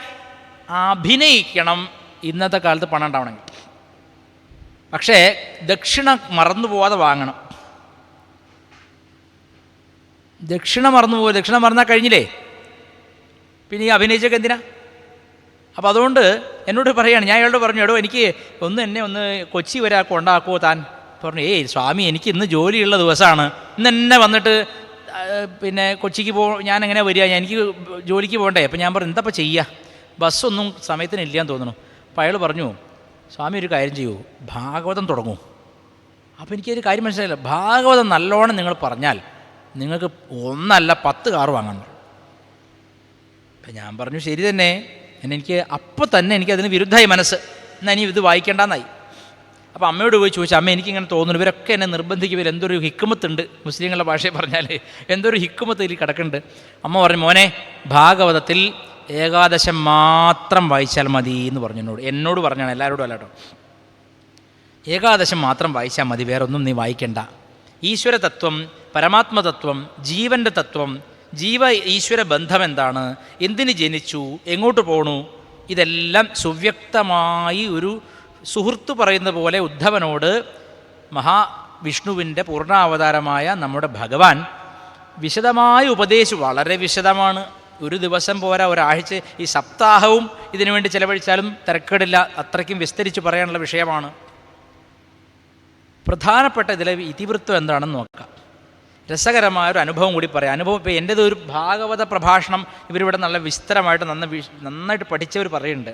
അഭിനയിക്കണം ഇന്നത്തെ കാലത്ത് പണം ഉണ്ടാവണമെങ്കിൽ. പക്ഷേ ദക്ഷിണ മറന്നു പോവാതെ വാങ്ങണം. ദക്ഷിണ മറന്നുപോയി, ദക്ഷിണ മറന്നാൽ കഴിഞ്ഞില്ലേ, പിന്നെ ഈ അഭിനയിച്ചൊക്കെ എന്തിനാ? അപ്പോൾ അതുകൊണ്ട് എന്നോട് പറയുകയാണ്, ഞാൻ അയാളോട് പറഞ്ഞു, എടോ എനിക്ക് എന്നെ ഒന്ന് കൊച്ചി വരെ കൊണ്ടാക്കുമോ താൻ? പറഞ്ഞു, ഏയ് സ്വാമി, എനിക്ക് ഇന്ന് ജോലിയുള്ള ദിവസമാണ്, ഇന്ന് എന്നെ വന്നിട്ട് പിന്നെ കൊച്ചിക്ക് ഞാൻ എങ്ങനെ വരിക, എനിക്ക് ജോലിക്ക് പോകണ്ടേ? അപ്പോൾ ഞാൻ പറഞ്ഞു, എന്താപ്പോൾ ചെയ്യുക, ബസ്സൊന്നും സമയത്തിന് ഇല്ലാന്ന് തോന്നുന്നു. അപ്പോൾ അയാൾ പറഞ്ഞു, സ്വാമി ഒരു കാര്യം ചെയ്യൂ, ഭാഗവതം തുടങ്ങൂ. അപ്പോൾ എനിക്കൊരു കാര്യം മനസ്സിലായില്ല, ഭാഗവതം നല്ലോണം നിങ്ങൾ പറഞ്ഞാൽ നിങ്ങൾക്ക് 1 അല്ല 10 കാറ് വാങ്ങാൻ പറഞ്ഞു. അപ്പം ഞാൻ പറഞ്ഞു, ശരി തന്നെ. എനിക്ക് അപ്പോൾ തന്നെ എനിക്കതിന് വിരുദ്ധമായി മനസ്സ്, എന്നാൽ ഇനി ഇത് വായിക്കേണ്ടെന്നായി. അപ്പോൾ അമ്മയോട് പോയി ചോദിച്ചു, അമ്മ എനിക്കിങ്ങനെ തോന്നുന്നു, ഇവരൊക്കെ എന്നെ നിർബന്ധിക്കും, എന്തൊരു ഹിക്കുമത്തുണ്ട്, മുസ്ലിങ്ങളുടെ ഭാഷയിൽ പറഞ്ഞാൽ എന്തൊരു ഹിക്കുമത്ത് ഇതിൽ കിടക്കുന്നുണ്ട്. അമ്മ പറഞ്ഞു, മോനെ ഭാഗവതത്തിൽ ഏകാദശം മാത്രം വായിച്ചാൽ മതി എന്ന് പറഞ്ഞു എന്നോട് പറഞ്ഞാണ്, എല്ലാവരോടും അല്ല കേട്ടോ. ഏകാദശം മാത്രം വായിച്ചാൽ മതി, വേറെ ഒന്നും നീ വായിക്കണ്ട. ഈശ്വരതത്വം, പരമാത്മതത്വം, ജീവൻ്റെ തത്വം, ജീവ ഈശ്വര ബന്ധം എന്താണ്, എന്തിന് ജനിച്ചു, എങ്ങോട്ട് പോണു, ഇതെല്ലാം സുവ്യക്തമായി ഒരു സുഹൃത്ത് പറയുന്ന പോലെ ഉദ്ധവനോട് മഹാവിഷ്ണുവിൻ്റെ പൂർണ്ണാവതാരമായ നമ്മുടെ ഭഗവാൻ വിശദമായ ഉപദേശിച്ചു. വളരെ വിശദമാണ്, ഒരു ദിവസം പോരാ, ഒരാഴ്ച, ഈ സപ്താഹവും ഇതിനു വേണ്ടി ചിലവഴിച്ചാലും തിരക്കേടില്ല. അത്രയ്ക്കും വിസ്തരിച്ച് പറയാനുള്ള വിഷയമാണ്. പ്രധാനപ്പെട്ട ഇതിലെ ഇതിവൃത്തം എന്താണെന്ന് നോക്കാം. രസകരമായൊരു അനുഭവം കൂടി പറയാം. അനുഭവം ഇപ്പോൾ എൻ്റേത് ഒരു ഭാഗവത പ്രഭാഷണം ഇവരിവിടെ നല്ല വിസ്തരമായിട്ട് നന്നായിട്ട് പഠിച്ചവർ പറയുന്നുണ്ട്.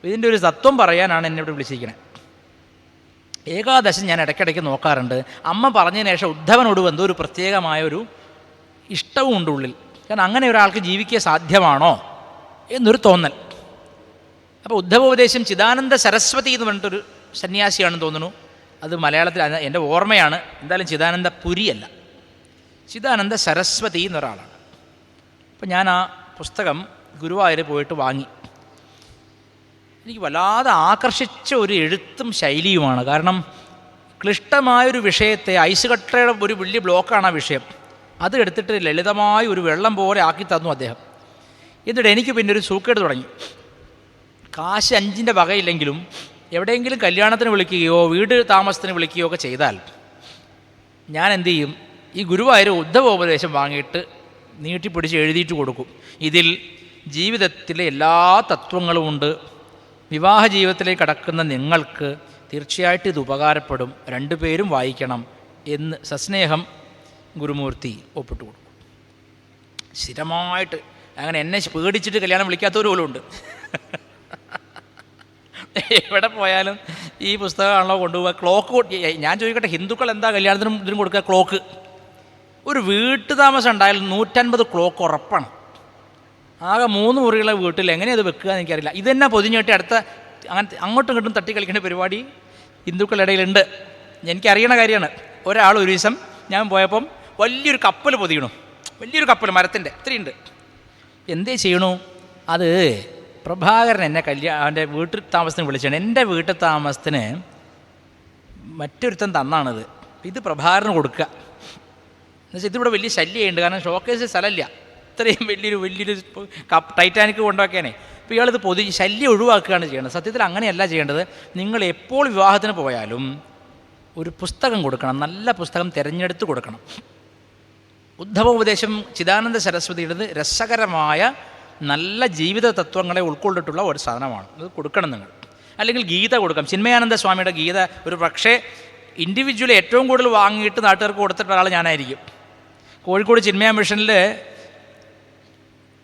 ഇതിൻ്റെ ഒരു തത്വം പറയാനാണ് എന്നെ ഇവിടെ വിളിച്ചിരിക്കുന്നത്. ഏകാദശി ഞാൻ ഇടയ്ക്കിടയ്ക്ക് നോക്കാറുണ്ട്. അമ്മ പറഞ്ഞതിന് ശേഷം ഉദ്ധവനോട് എന്തോ ഒരു പ്രത്യേകമായൊരു ഇഷ്ടവും ഉണ്ട് ഉള്ളിൽ. കാരണം അങ്ങനെ ഒരാൾക്ക് ജീവിക്കുക സാധ്യമാണോ എന്നൊരു തോന്നൽ. അപ്പോൾ ഉദ്ധവോപദേശം ചിദാനന്ദ സരസ്വതി എന്ന് പറഞ്ഞിട്ടൊരു സന്യാസിയാണെന്ന് തോന്നുന്നു. അത് മലയാളത്തിൽ എൻ്റെ ഓർമ്മയാണ്. എന്തായാലും ചിദാനന്ദ പുരിയല്ല, ചിദാനന്ദ സരസ്വതി എന്നൊരാളാണ്. അപ്പം ഞാൻ ആ പുസ്തകം ഗുരുവായൂർ പോയിട്ട് വാങ്ങി. എനിക്ക് വല്ലാതെ ആകർഷിച്ച ഒരു എഴുത്തും ശൈലിയുമാണ്. കാരണം ക്ലിഷ്ടമായൊരു വിഷയത്തെ, ഐസ് കട്ടയുടെ ഒരു വലിയ ബ്ലോക്കാണ് ആ വിഷയം, അത് എടുത്തിട്ട് ലളിതമായ ഒരു വെള്ളം പോലെ ആക്കി തന്നു അദ്ദേഹം. എന്നിട്ട് എനിക്ക് പിന്നെ ഒരു സൂക്കേട് തുടങ്ങി. കാശ് 5 വകയില്ലെങ്കിലും എവിടെയെങ്കിലും കല്യാണത്തിന് വിളിക്കുകയോ വീട് താമസത്തിന് വിളിക്കുകയോ ഒക്കെ ചെയ്താൽ ഞാൻ എന്തു ചെയ്യും, ഈ ഗുരുവായൂർ ഉദ്ധവോപദേശം വാങ്ങിയിട്ട് നീട്ടിപ്പിടിച്ച് എഴുതിയിട്ട് കൊടുക്കും. ഇതിൽ ജീവിതത്തിലെ എല്ലാ തത്വങ്ങളും ഉണ്ട്. വിവാഹ ജീവിതത്തിലേക്ക് കടക്കുന്ന നിങ്ങൾക്ക് തീർച്ചയായിട്ടും ഇത് ഉപകാരപ്പെടും, 2 പേരും വായിക്കണം എന്ന് സസ്നേഹം ഗുരുമൂർത്തി ഒപ്പിട്ട് കൊടുക്കും. സ്ഥിരമായിട്ട് അങ്ങനെ എന്നെ പേടിച്ചിട്ട് കല്യാണം വിളിക്കാത്തവർ പോലും ഉണ്ട്. എവിടെ പോയാലും ഈ പുസ്തകമാണല്ലോ കൊണ്ടുപോകുക. ക്ലോക്ക്, ഞാൻ ചോദിക്കട്ടെ, ഹിന്ദുക്കൾ എന്താ കല്യാണത്തിനും ഇതിനും കൊടുക്കുക? ക്ലോക്ക്. ഒരു വീട്ടു താമസം ഉണ്ടായാലും 150 ക്ലോക്ക് ഉറപ്പാണ്. ആകെ 3 മുറികളെ വീട്ടിൽ എങ്ങനെയാണ് അത് വെക്കുക എന്ന് എനിക്കറിയില്ല. ഇതെന്നെ പൊതിഞ്ഞിട്ട് അടുത്ത അങ്ങനെ അങ്ങോട്ടും ഇങ്ങോട്ടും തട്ടി കളിക്കേണ്ട പരിപാടി ഹിന്ദുക്കളുടെ ഇടയിലുണ്ട്. എനിക്കറിയണ കാര്യമാണ്. ഒരാൾ ഒരു ദിവസം ഞാൻ പോയപ്പം വലിയൊരു കപ്പൽ പൊതിയണു, വലിയൊരു കപ്പൽ മരത്തിൻ്റെ ഇത്രയുണ്ട്. എന്തേ ചെയ്യണു? അത് പ്രഭാകരൻ എന്നെ അവൻ്റെ വീട്ടിൽ താമസത്തിന് വിളിച്ചാണ്. എൻ്റെ വീട്ടിൽ താമസത്തിന് മറ്റൊരുത്തൻ തന്നാണിത്. ഇത് പ്രഭാകരന് കൊടുക്കുക എന്നുവെച്ചാൽ ഇതിവിടെ വലിയ ശല്യമുണ്ട്. കാരണം ഷോക്കേസ് സ്ഥലമില്ല, ഇത്രയും വലിയൊരു ടൈറ്റാനിക് കൊണ്ടുവയ്ക്കാനേ. അപ്പോൾ ഇയാളിത് ശല്യം ഒഴിവാക്കുകയാണ് ചെയ്യേണ്ടത്. സത്യത്തിൽ അങ്ങനെയല്ല ചെയ്യേണ്ടത്. നിങ്ങൾ എപ്പോൾ വിവാഹത്തിന് പോയാലും ഒരു പുസ്തകം കൊടുക്കണം, നല്ല പുസ്തകം തിരഞ്ഞെടുത്ത് കൊടുക്കണം. ഉദ്ധവോപദേശം ചിദാനന്ദ സരസ്വതിയുടേത് രസകരമായ നല്ല ജീവിത തത്വങ്ങളെ ഉൾക്കൊണ്ടിട്ടുള്ള ഒരു സാധനമാണ്. അത് കൊടുക്കണം നിങ്ങൾ. അല്ലെങ്കിൽ ഗീത കൊടുക്കാം. ചിന്മയാനന്ദ സ്വാമിയുടെ ഗീത ഒരു പക്ഷേ ഇൻഡിവിജ്വലി ഏറ്റവും കൂടുതൽ വാങ്ങിയിട്ട് നാട്ടുകാർക്ക് കൊടുത്തിട്ട ഒരാൾ ഞാനായിരിക്കും. കോഴിക്കോട് ചിന്മയ മിഷനിൽ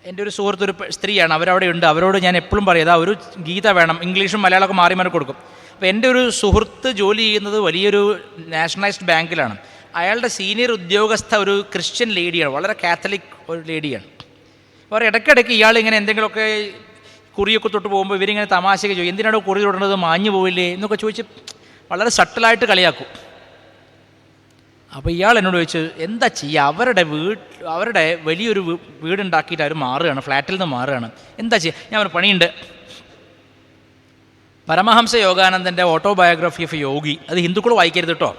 എൻ്റെ ഒരു സുഹൃത്ത്, ഒരു സ്ത്രീയാണ്, അവരവിടെ ഉണ്ട്. അവരോട് ഞാൻ എപ്പോഴും പറയും, ഒരു ഗീത വേണം, ഇംഗ്ലീഷും മലയാളമൊക്കെ മാറി മാറി കൊടുക്കും. അപ്പോൾ എൻ്റെ ഒരു സുഹൃത്ത് ജോലി ചെയ്യുന്നത് വലിയൊരു നാഷണലൈസ്ഡ് ബാങ്കിലാണ്. അയാളുടെ സീനിയർ ഉദ്യോഗസ്ഥ ഒരു ക്രിസ്ത്യൻ ലേഡിയാണ്, വളരെ കാത്തലിക് ഒരു ലേഡിയാണ്. അവർ ഇടയ്ക്കിടയ്ക്ക് ഇയാളിങ്ങനെ എന്തെങ്കിലുമൊക്കെ കുറിയൊക്കെ തൊട്ട് പോകുമ്പോൾ ഇവരിങ്ങനെ തമാശയൊക്കെ ചോദിക്കും, എന്തിനാണോ കുറി തൊടുന്നത്, മാഞ്ഞു പോവില്ലേ എന്നൊക്കെ ചോദിച്ച് വളരെ സട്ടിലായിട്ട് കളിയാക്കും. അപ്പോൾ ഇയാൾ എന്നോട് ചോദിച്ചു, എന്താ ചെയ്യുക, അവരുടെ വലിയൊരു വീടുണ്ടാക്കിയിട്ട് അവർ മാറുകയാണ്, ഫ്ലാറ്റിൽ നിന്ന് മാറുകയാണ്, എന്താ ചെയ്യുക? ഞാൻ ഒരു പണിയുണ്ട്. പരമഹംസ യോഗാനന്ദൻ്റെ ഓട്ടോബയോഗ്രഫി ഓഫ് യോഗി, അത് ഹിന്ദുക്കൾ വായിക്കരുത് കേട്ടോ.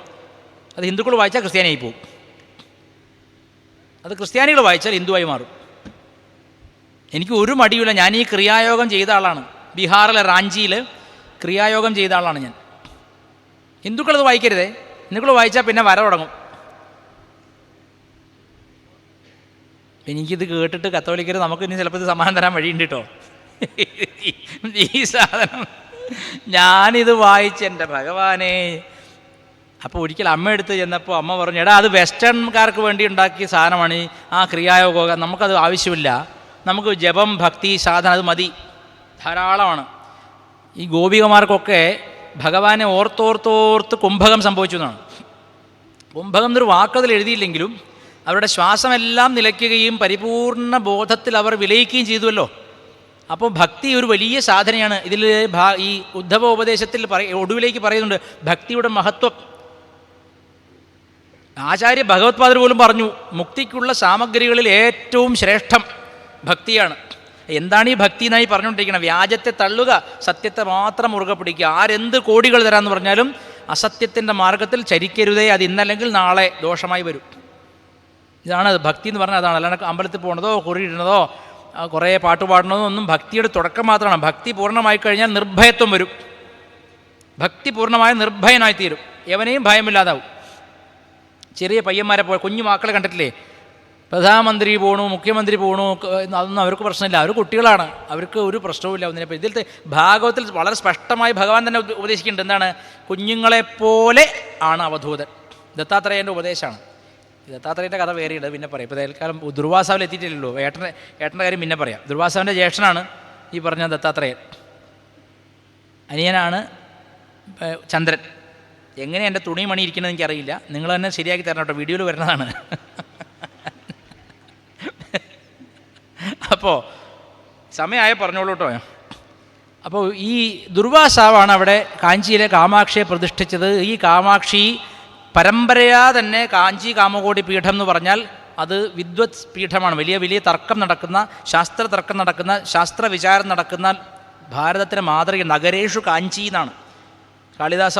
അത് ഹിന്ദുക്കൾ വായിച്ചാൽ ക്രിസ്ത്യാനിയായി പോകും. അത് ക്രിസ്ത്യാനികൾ വായിച്ചാൽ ഹിന്ദുവായി മാറും. എനിക്ക് ഒരു മടിയില്ല. ഞാൻ ഈ ക്രിയായോഗം ചെയ്ത ആളാണ്. ബീഹാറിലെ റാഞ്ചിയിൽ ക്രിയായോഗം ചെയ്ത ആളാണ് ഞാൻ. ഹിന്ദുക്കളത് വായിക്കരുതേ. ഹിന്ദുക്കൾ വായിച്ചാൽ പിന്നെ വര തുടങ്ങും. എനിക്കിത് കേട്ടിട്ട് കത്തോലിക്കർ നമുക്ക് ഇനി ചിലപ്പോൾ ഇത് സമാധാനം തരാൻ വഴിയുണ്ട് കേട്ടോ. ഈ സാധനം ഞാനിത് വായിച്ച് എൻ്റെ ഭഗവാനെ. അപ്പോൾ ഒരിക്കൽ അമ്മ എടുത്ത് ചെന്നപ്പോൾ അമ്മ പറഞ്ഞു, എടാ അത് വെസ്റ്റേൺകാർക്ക് വേണ്ടി ഉണ്ടാക്കിയ സാധനമാണ് ആ ക്രിയായോഗം, നമുക്കത് ആവശ്യമില്ല, നമുക്ക് ജപം, ഭക്തി, സാധന അത് മതി, ധാരാളമാണ്. ഈ ഗോപികമാർക്കൊക്കെ ഭഗവാനെ ഓർത്തോർത്തോർത്ത് കുംഭകം സംഭവിച്ചു എന്നാണ്. കുംഭകം എന്നൊരു വാക്കതിൽ എഴുതിയില്ലെങ്കിലും അവരുടെ ശ്വാസമെല്ലാം നിലയ്ക്കുകയും പരിപൂർണ ബോധത്തിൽ അവർ വിലയിക്കുകയും ചെയ്തുവല്ലോ. അപ്പോൾ ഭക്തി ഒരു വലിയ സാധനയാണ്. ഇതിൽ ഈ ഉദ്ധവോപദേശത്തിൽ ഒടുവിലേക്ക് പറയുന്നുണ്ട് ഭക്തിയുടെ മഹത്വം. ആചാര്യ ഭഗവത്പാദർ പോലും പറഞ്ഞു, മുക്തിക്കുള്ള സാമഗ്രികളിൽ ഏറ്റവും ശ്രേഷ്ഠം ഭക്തിയാണ്. എന്താണ് ഈ ഭക്തി എന്നായി പറഞ്ഞുകൊണ്ടിരിക്കണം? വ്യാജത്തെ തള്ളുക, സത്യത്തെ മാത്രം മുറുകെ പിടിക്കുക. ആരെന്ത് കോടികൾ തരാമെന്ന് പറഞ്ഞാലും അസത്യത്തിൻ്റെ മാർഗത്തിൽ ചരിക്കരുതേ, അത് ഇന്നല്ലെങ്കിൽ നാളെ ദോഷമായി വരും. ഇതാണ് ഭക്തി എന്ന് പറഞ്ഞാൽ. അതാണ്. അല്ലാണ്ട് അമ്പലത്തിൽ പോകുന്നതോ കുറിയിടുന്നതോ കുറേ പാട്ട് പാടുന്നതോ ഒന്നും ഭക്തിയുടെ തുടക്കം മാത്രമാണ്. ഭക്തി പൂർണ്ണമായി കഴിഞ്ഞാൽ നിർഭയത്വം വരും. ഭക്തി പൂർണ്ണമായ നിർഭയനായി തീരും, എവനെയും ഭയമില്ലാതാവും. ചെറിയ പയ്യന്മാരെ പോലെ, കുഞ്ഞു മക്കളെ കണ്ടിട്ടില്ലേ, പ്രധാനമന്ത്രി പോകണു, മുഖ്യമന്ത്രി പോകണു, അതൊന്നും അവർക്ക് പ്രശ്നമില്ല. അവർ കുട്ടികളാണ്, അവർക്ക് ഒരു പ്രശ്നവുമില്ല ഒന്നിനെപ്പോൾ. ഇതിൽ ഭാഗവത്തിൽ വളരെ സ്പഷ്ടമായി ഭഗവാൻ തന്നെ ഉപദേശിക്കുന്നുണ്ട്. എന്താണ്? കുഞ്ഞുങ്ങളെപ്പോലെ ആണ് അവധൂതൻ. ദത്താത്രേയൻ്റെ ഉപദേശമാണ്. ദത്താത്രേയൻ്റെ കഥ വേറെയുണ്ട്, പിന്നെ പറയാം. ഇപ്പോൾ തൽക്കാലം ദുർവാസാവിൽ എത്തിയിട്ടില്ലല്ലോ. ഏട്ടൻ്റെ കാര്യം പിന്നെ പറയാം. ദുർവാസാവിൻ്റെ ജ്യേഷ്ഠനാണ് ഈ പറഞ്ഞ ദത്താത്രേയൻ. അനിയനാണ് ചന്ദ്രൻ. എങ്ങനെ എൻ്റെ തുണി മണി ഇരിക്കണമെന്ന് എനിക്കറിയില്ല, നിങ്ങൾ തന്നെ ശരിയാക്കി തരണം കേട്ടോ, വീഡിയോയിൽ വരുന്നതാണ്. അപ്പോൾ സമയമായ പറഞ്ഞോളൂ കേട്ടോ. അപ്പോൾ ഈ ദുർവാസാവാണ് അവിടെ കാഞ്ചിയിലെ കാമാക്ഷിയെ പ്രതിഷ്ഠിച്ചത്. ഈ കാമാക്ഷി പരമ്പരയാ തന്നെ കാഞ്ചി കാമകോടി പീഠം എന്ന് പറഞ്ഞാൽ അത് വിദ്വത് പീഠമാണ്. വലിയ വലിയ തർക്കം നടക്കുന്ന, ശാസ്ത്ര തർക്കം നടക്കുന്ന, ശാസ്ത്ര വിചാരം നടക്കുന്ന ഭാരതത്തിൻ്റെ മാതൃക. നഗരേഷു കാഞ്ചി എന്നാണ് കാളിദാസ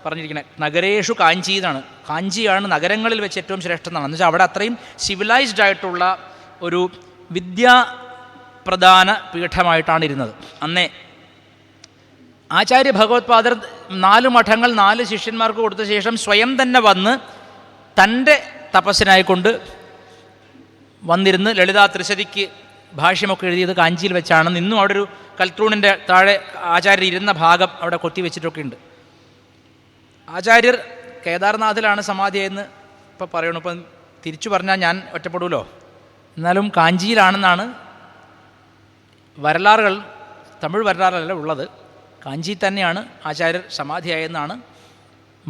പറഞ്ഞിരിക്കുന്നത്. നഗരേഷു കാഞ്ചി എന്നാണ്. കാഞ്ചിയാണ് നഗരങ്ങളിൽ വെച്ച് ഏറ്റവും ശ്രേഷ്ഠം എന്നാണ്. എന്ന് വെച്ചാൽ അവിടെ അത്രയും സിവിലൈസ്ഡ് ആയിട്ടുള്ള ഒരു വിദ്യാപ്രധാന പീഠമായിട്ടാണ് ഇരുന്നത് അന്നേ. ആചാര്യ ഭഗവത്പാദർ 4 മഠങ്ങൾ 4 ശിഷ്യന്മാർക്ക് കൊടുത്ത ശേഷം സ്വയം തന്നെ വന്ന് തൻ്റെ തപസ്സിനായിക്കൊണ്ട് വന്നിരുന്ന് ലളിതാ ത്രിശതിക്ക് ഭാഷ്യമൊക്കെ എഴുതിയത് കാഞ്ചിയിൽ വെച്ചാണ്. ഇന്നും അവിടെ ഒരു കൽത്തൂണിൻ്റെ താഴെ ആചാര്യർ ഇരുന്ന ഭാഗം അവിടെ കൊത്തിവെച്ചിട്ടൊക്കെ ഉണ്ട്. ആചാര്യർ കേദാർനാഥിലാണ് സമാധിയെന്ന് ഇപ്പോൾ പറയണു. ഇപ്പം തിരിച്ചു പറഞ്ഞാൽ ഞാൻ ഒറ്റപ്പെടുമല്ലോ. എന്നാലും കാഞ്ചിയിലാണെന്നാണ് വരലാറുകൾ, തമിഴ് വരലാറല്ല ഉള്ളത്. കാഞ്ചി തന്നെയാണ് ആചാര്യർ സമാധിയായെന്നാണ്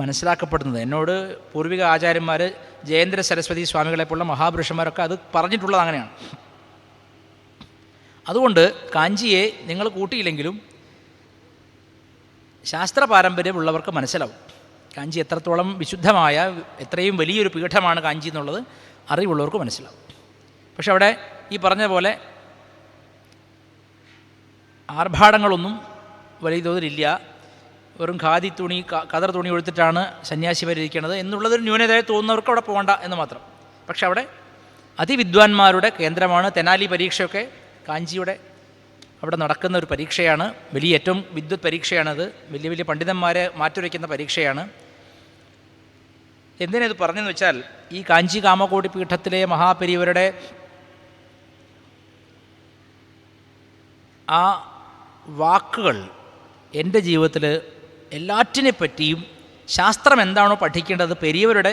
മനസ്സിലാക്കപ്പെടുന്നത്. എന്നോട് പൂർവിക ആചാര്യന്മാർ, ജയേന്ദ്ര സരസ്വതി സ്വാമികളെപ്പോലുള്ള മഹാപുരുഷന്മാരൊക്കെ അത് പറഞ്ഞിട്ടുള്ളത് അങ്ങനെയാണ്. അതുകൊണ്ട് കാഞ്ചിയെ നിങ്ങൾ കൂട്ടിയില്ലെങ്കിലും ശാസ്ത്ര പാരമ്പര്യമുള്ളവർക്ക് മനസ്സിലാവും കാഞ്ചി എത്രത്തോളം വിശുദ്ധമായ, എത്രയും വലിയൊരു പീഠമാണ് കാഞ്ചി എന്നുള്ളത് അറിവുള്ളവർക്ക് മനസ്സിലാവും. പക്ഷെ അവിടെ ഈ പറഞ്ഞ പോലെ ആർഭാടങ്ങളൊന്നും വലിയ തോതിലില്ല. വെറും ഖാദി തുണി, കതർ തുണി എടുത്തിട്ടാണ് സന്യാസിമാരിയിരിക്കുന്നത് എന്നുള്ളതൊരു ന്യൂനതയായി തോന്നുന്നവർക്ക് അവിടെ പോകണ്ട എന്ന് മാത്രം. പക്ഷെ അവിടെ അതിവിദ്വാൻമാരുടെ കേന്ദ്രമാണ്. തെനാലി പരീക്ഷയൊക്കെ കാഞ്ചിയുടെ അവിടെ നടക്കുന്ന ഒരു പരീക്ഷയാണ്. വലിയ ഏറ്റവും വിദ്വത് പരീക്ഷയാണത്. വലിയ വലിയ പണ്ഡിതന്മാരെ മാറ്റുരയ്ക്കുന്ന പരീക്ഷയാണ്. എന്തിനത് പറഞ്ഞെന്ന് വെച്ചാൽ, ഈ കാഞ്ചി കാമകോടി പീഠത്തിലെ മഹാപെരിയവരുടെ ആ വാക്കുകൾ എൻ്റെ ജീവിതത്തിൽ എല്ലാറ്റിനെ പറ്റിയും ശാസ്ത്രം എന്താണോ പഠിക്കേണ്ടത് പെരിയവരുടെ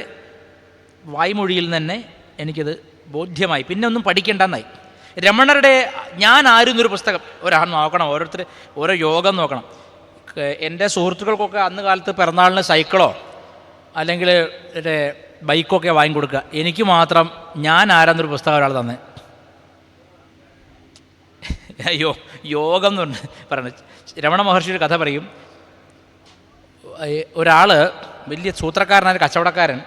വായ്മൊഴിയിൽ തന്നെ എനിക്കത് ബോധ്യമായി. പിന്നെ ഒന്നും പഠിക്കേണ്ടെന്നായി. രമണരുടെ ഞാൻ ആരുന്നൊരു പുസ്തകം ഒരാൾ നോക്കണം. ഓരോരുത്തർ ഓരോ യോഗം നോക്കണം. എൻ്റെ സുഹൃത്തുക്കൾക്കൊക്കെ അന്ന് കാലത്ത് പിറന്നാളിന് സൈക്കിളോ അല്ലെങ്കിൽ ബൈക്കൊക്കെ വാങ്ങിക്കൊടുക്കുക. എനിക്ക് മാത്രം ഞാൻ ആരാന്നൊരു പുസ്തകം ഒരാൾ തന്നെ. അയ്യോ, യോഗം എന്ന് പറയണത്. രമണ മഹർഷിയുടെ കഥ പറയും. ഒരാൾ വലിയ സൂത്രക്കാരനായ കച്ചവടക്കാരൻ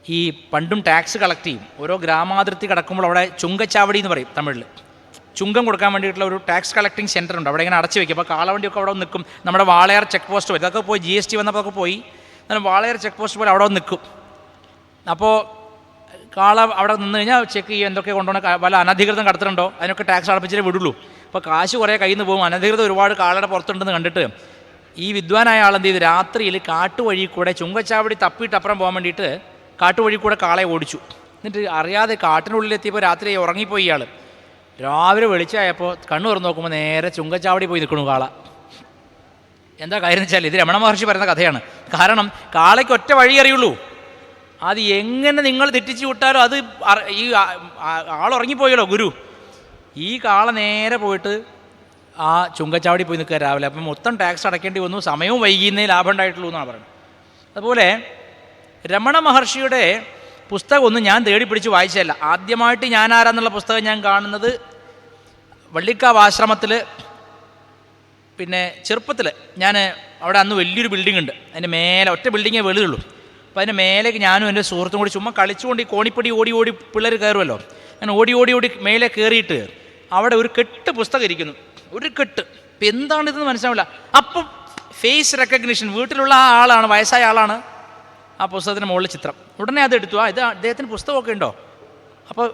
ഈ പണ്ടും ടാക്സ് കളക്ട് ചെയ്യും. ഓരോ ഗ്രാമാതിർത്തി കിടക്കുമ്പോൾ അവിടെ ചുങ്കച്ചാവടി എന്ന് പറയും തമിഴിൽ. ചുങ്കം കൊടുക്കാൻ വേണ്ടിയിട്ടുള്ള ഒരു ടാക്സ് കളക്ടിങ് സെൻ്റർ ഉണ്ട്. അവിടെ ഇങ്ങനെ അടച്ചു വയ്ക്കും. അപ്പോൾ കാളവണ്ടിയൊക്കെ അവിടെ നിൽക്കും. നമ്മുടെ വാളയാർ ചെക്ക് പോസ്റ്റ് വരും. ഇതൊക്കെ പോയി GST വന്നപ്പോൾ ഒക്കെ പോയി. എന്നാലും വാളയാർ ചെക്ക് പോസ്റ്റ് പോലെ അവിടെ നിൽക്കും. അപ്പോൾ കാള അവിടെ നിന്ന് കഴിഞ്ഞാൽ ചെക്ക് ചെയ്യും എന്തൊക്കെ കൊണ്ടുപോകണം, വല്ല അനധികൃതം കടത്തിട്ടുണ്ടോ, അതിനൊക്കെ ടാക്സ് അടപ്പിച്ചിട്ടേ വിടുള്ളൂ. അപ്പോൾ കാശ് കുറേ കയ്യിൽ നിന്ന് പോകും. അനധികൃതം ഒരുപാട് കാളയുടെ പുറത്തുണ്ടെന്ന് കണ്ടിട്ട് ഈ വിദ്വാനായ ആളെന്ത് ചെയ്തു, രാത്രിയിൽ കാട്ടുവഴി കൂടെ ചുങ്കച്ചാവടി തപ്പിയിട്ടപ്പുറം പോകാൻ വേണ്ടിയിട്ട് കാട്ടുവഴി കൂടെ കാളയെ ഓടിച്ചു. എന്നിട്ട് അറിയാതെ കാട്ടിനുള്ളിലെത്തിയപ്പോൾ രാത്രി ഉറങ്ങിപ്പോയി ഇയാൾ. രാവിലെ വെളിച്ചമായപ്പോൾ കണ്ണു തുറന്ന് നോക്കുമ്പോൾ നേരെ ചുങ്കച്ചാവടി പോയി നിൽക്കണു കാള. എന്താ കാര്യം എന്ന് വെച്ചാൽ ഇത് രമണ മഹർഷി പറയുന്ന കഥയാണ്. കാരണം കാളയ്ക്ക് ഒറ്റ വഴി അറിയുള്ളൂ. അത് എങ്ങനെ നിങ്ങൾ തെറ്റിച്ച് വിട്ടാലും അത് ഈ ആളുറങ്ങിപ്പോയല്ലോ ഗുരു. ഈ കാള നേരെ പോയിട്ട് ആ ചുങ്കച്ചാവടി പോയി നിൽക്കുക രാവിലെ. അപ്പം മൊത്തം ടാക്സ് അടയ്ക്കേണ്ടി വന്നു. സമയവും വൈകുന്നേ ലാഭം ഉണ്ടായിട്ടുള്ളൂ എന്നാണ് പറയുന്നത്. അതുപോലെ രമണ മഹർഷിയുടെ പുസ്തകമൊന്നും ഞാൻ തേടി പിടിച്ച് വായിച്ചതല്ല. ആദ്യമായിട്ട് ഞാൻ ആരാന്നുള്ള പുസ്തകം ഞാൻ കാണുന്നത് വള്ളിക്കാവ് ആശ്രമത്തിൽ. പിന്നെ ചെറുപ്പത്തിൽ ഞാൻ അവിടെ അന്ന് വലിയൊരു ബിൽഡിംഗ് ഉണ്ട്. അതിൻ്റെ മേലെ ഒറ്റ ബിൽഡിങ്ങേ വെളിയുള്ളൂ. അപ്പോൾ അതിൻ്റെ മേലേക്ക് ഞാനും എൻ്റെ സുഹൃത്തും കൂടി ചുമ്മാ കളിച്ചുകൊണ്ട് ഈ കോണിപ്പടി ഓടി ഓടി പിള്ളേർ കയറുമല്ലോ. ഞാൻ ഓടി ഓടി ഓടി മേലെ കയറിയിട്ട് അവിടെ ഒരു കെട്ട് പുസ്തകം ഇരിക്കുന്നു. ഒരു കെട്ട്. ഇപ്പം എന്താണിതെന്ന് മനസ്സിലാവില്ല. അപ്പം ഫേസ് റെക്കഗ്നിഷൻ, വീട്ടിലുള്ള ആ ആളാണ്, വയസ്സായ ആളാണ്. ആ പുസ്തകത്തിന് മുകളിൽ ചിത്രം. ഉടനെ അത് എടുത്തു. ഇത് അദ്ദേഹത്തിന് പുസ്തകമൊക്കെ ഉണ്ടോ? അപ്പോൾ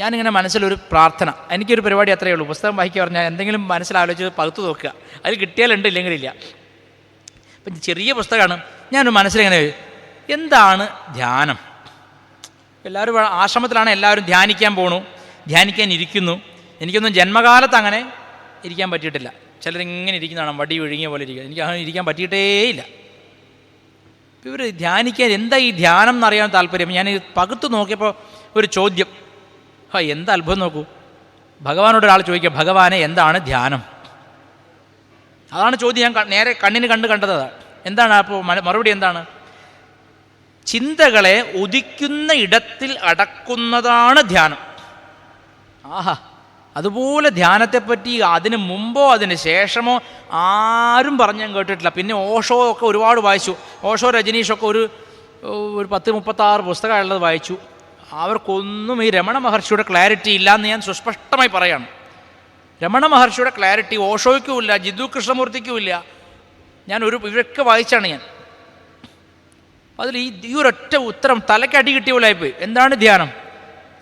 ഞാനിങ്ങനെ മനസ്സിലൊരു പ്രാർത്ഥന. എനിക്കൊരു പരിപാടി അത്രയേ ഉള്ളൂ. പുസ്തകം വായിക്കുക പറഞ്ഞാൽ എന്തെങ്കിലും മനസ്സിലാലോചിച്ച് പകുത്തു നോക്കുക. അതിൽ കിട്ടിയാലുണ്ട്, ഇല്ലെങ്കിലില്ല. അപ്പം ചെറിയ പുസ്തകമാണ്. ഞാനൊരു മനസ്സിലിങ്ങനെ എന്താണ് ധ്യാനം, എല്ലാവരും ആശ്രമത്തിലാണ്, എല്ലാവരും ധ്യാനിക്കാൻ പോണു, ധ്യാനിക്കാൻ ഇരിക്കുന്നു. എനിക്കൊന്നും ജന്മകാലത്ത് അങ്ങനെ ഇരിക്കാൻ പറ്റിയിട്ടില്ല. ചിലരിങ്ങനെ ഇരിക്കുന്നതാണ് വടി ഒഴുകിയ പോലെ ഇരിക്കുക. എനിക്ക് അങ്ങനെ ഇരിക്കാൻ പറ്റിയിട്ടേയില്ല. ഇവർ ധ്യാനിക്കാൻ എന്താ ഈ ധ്യാനം എന്നറിയാൻ താല്പര്യം. ഞാൻ പകുത്ത് നോക്കിയപ്പോൾ ഒരു ചോദ്യം, എന്താ അത്ഭുതം നോക്കൂ. ഭഗവാനോട് ഒരാൾ ചോദിക്കുക, ഭഗവാനെ എന്താണ് ധ്യാനം? അതാണ് ചോദ്യം. ഞാൻ നേരെ കണ്ണിന് കണ്ടത് അതാണ്. എന്താണ് അപ്പോൾ മറുപടി എന്താണ്? ചിന്തകളെ ഉദിക്കുന്ന ഇടത്തിൽ അടക്കുന്നതാണ് ധ്യാനം. ആഹാ, അതുപോലെ ധ്യാനത്തെപ്പറ്റി അതിന് മുമ്പോ അതിന് ശേഷമോ ആരും പറഞ്ഞു ഞാൻ കേട്ടിട്ടില്ല. പിന്നെ ഓഷോ ഒക്കെ ഒരുപാട് വായിച്ചു. ഓഷോ രജനീഷൊക്കെ ഒരു 10-36 പുസ്തകമുള്ളത് വായിച്ചു. അവർക്കൊന്നും ഈ രമണ മഹർഷിയുടെ ക്ലാരിറ്റി ഇല്ലയെന്ന് ഞാൻ സുസ്പഷ്ടമായി പറയാണ്. രമണ മഹർഷിയുടെ ക്ലാരിറ്റി ഓഷോയ്ക്കും ഇല്ല, ജിദ്ദു കൃഷ്ണമൂർത്തിക്കും ഇല്ല. ഇവരൊക്കെ വായിച്ചാണ് ഞാൻ. അതിൽ ഈ ഒരൊറ്റ ഉത്തരം തലയ്ക്കടി കിട്ടിയ പോലെ ആയിപ്പോയി. എന്താണ് ധ്യാനം?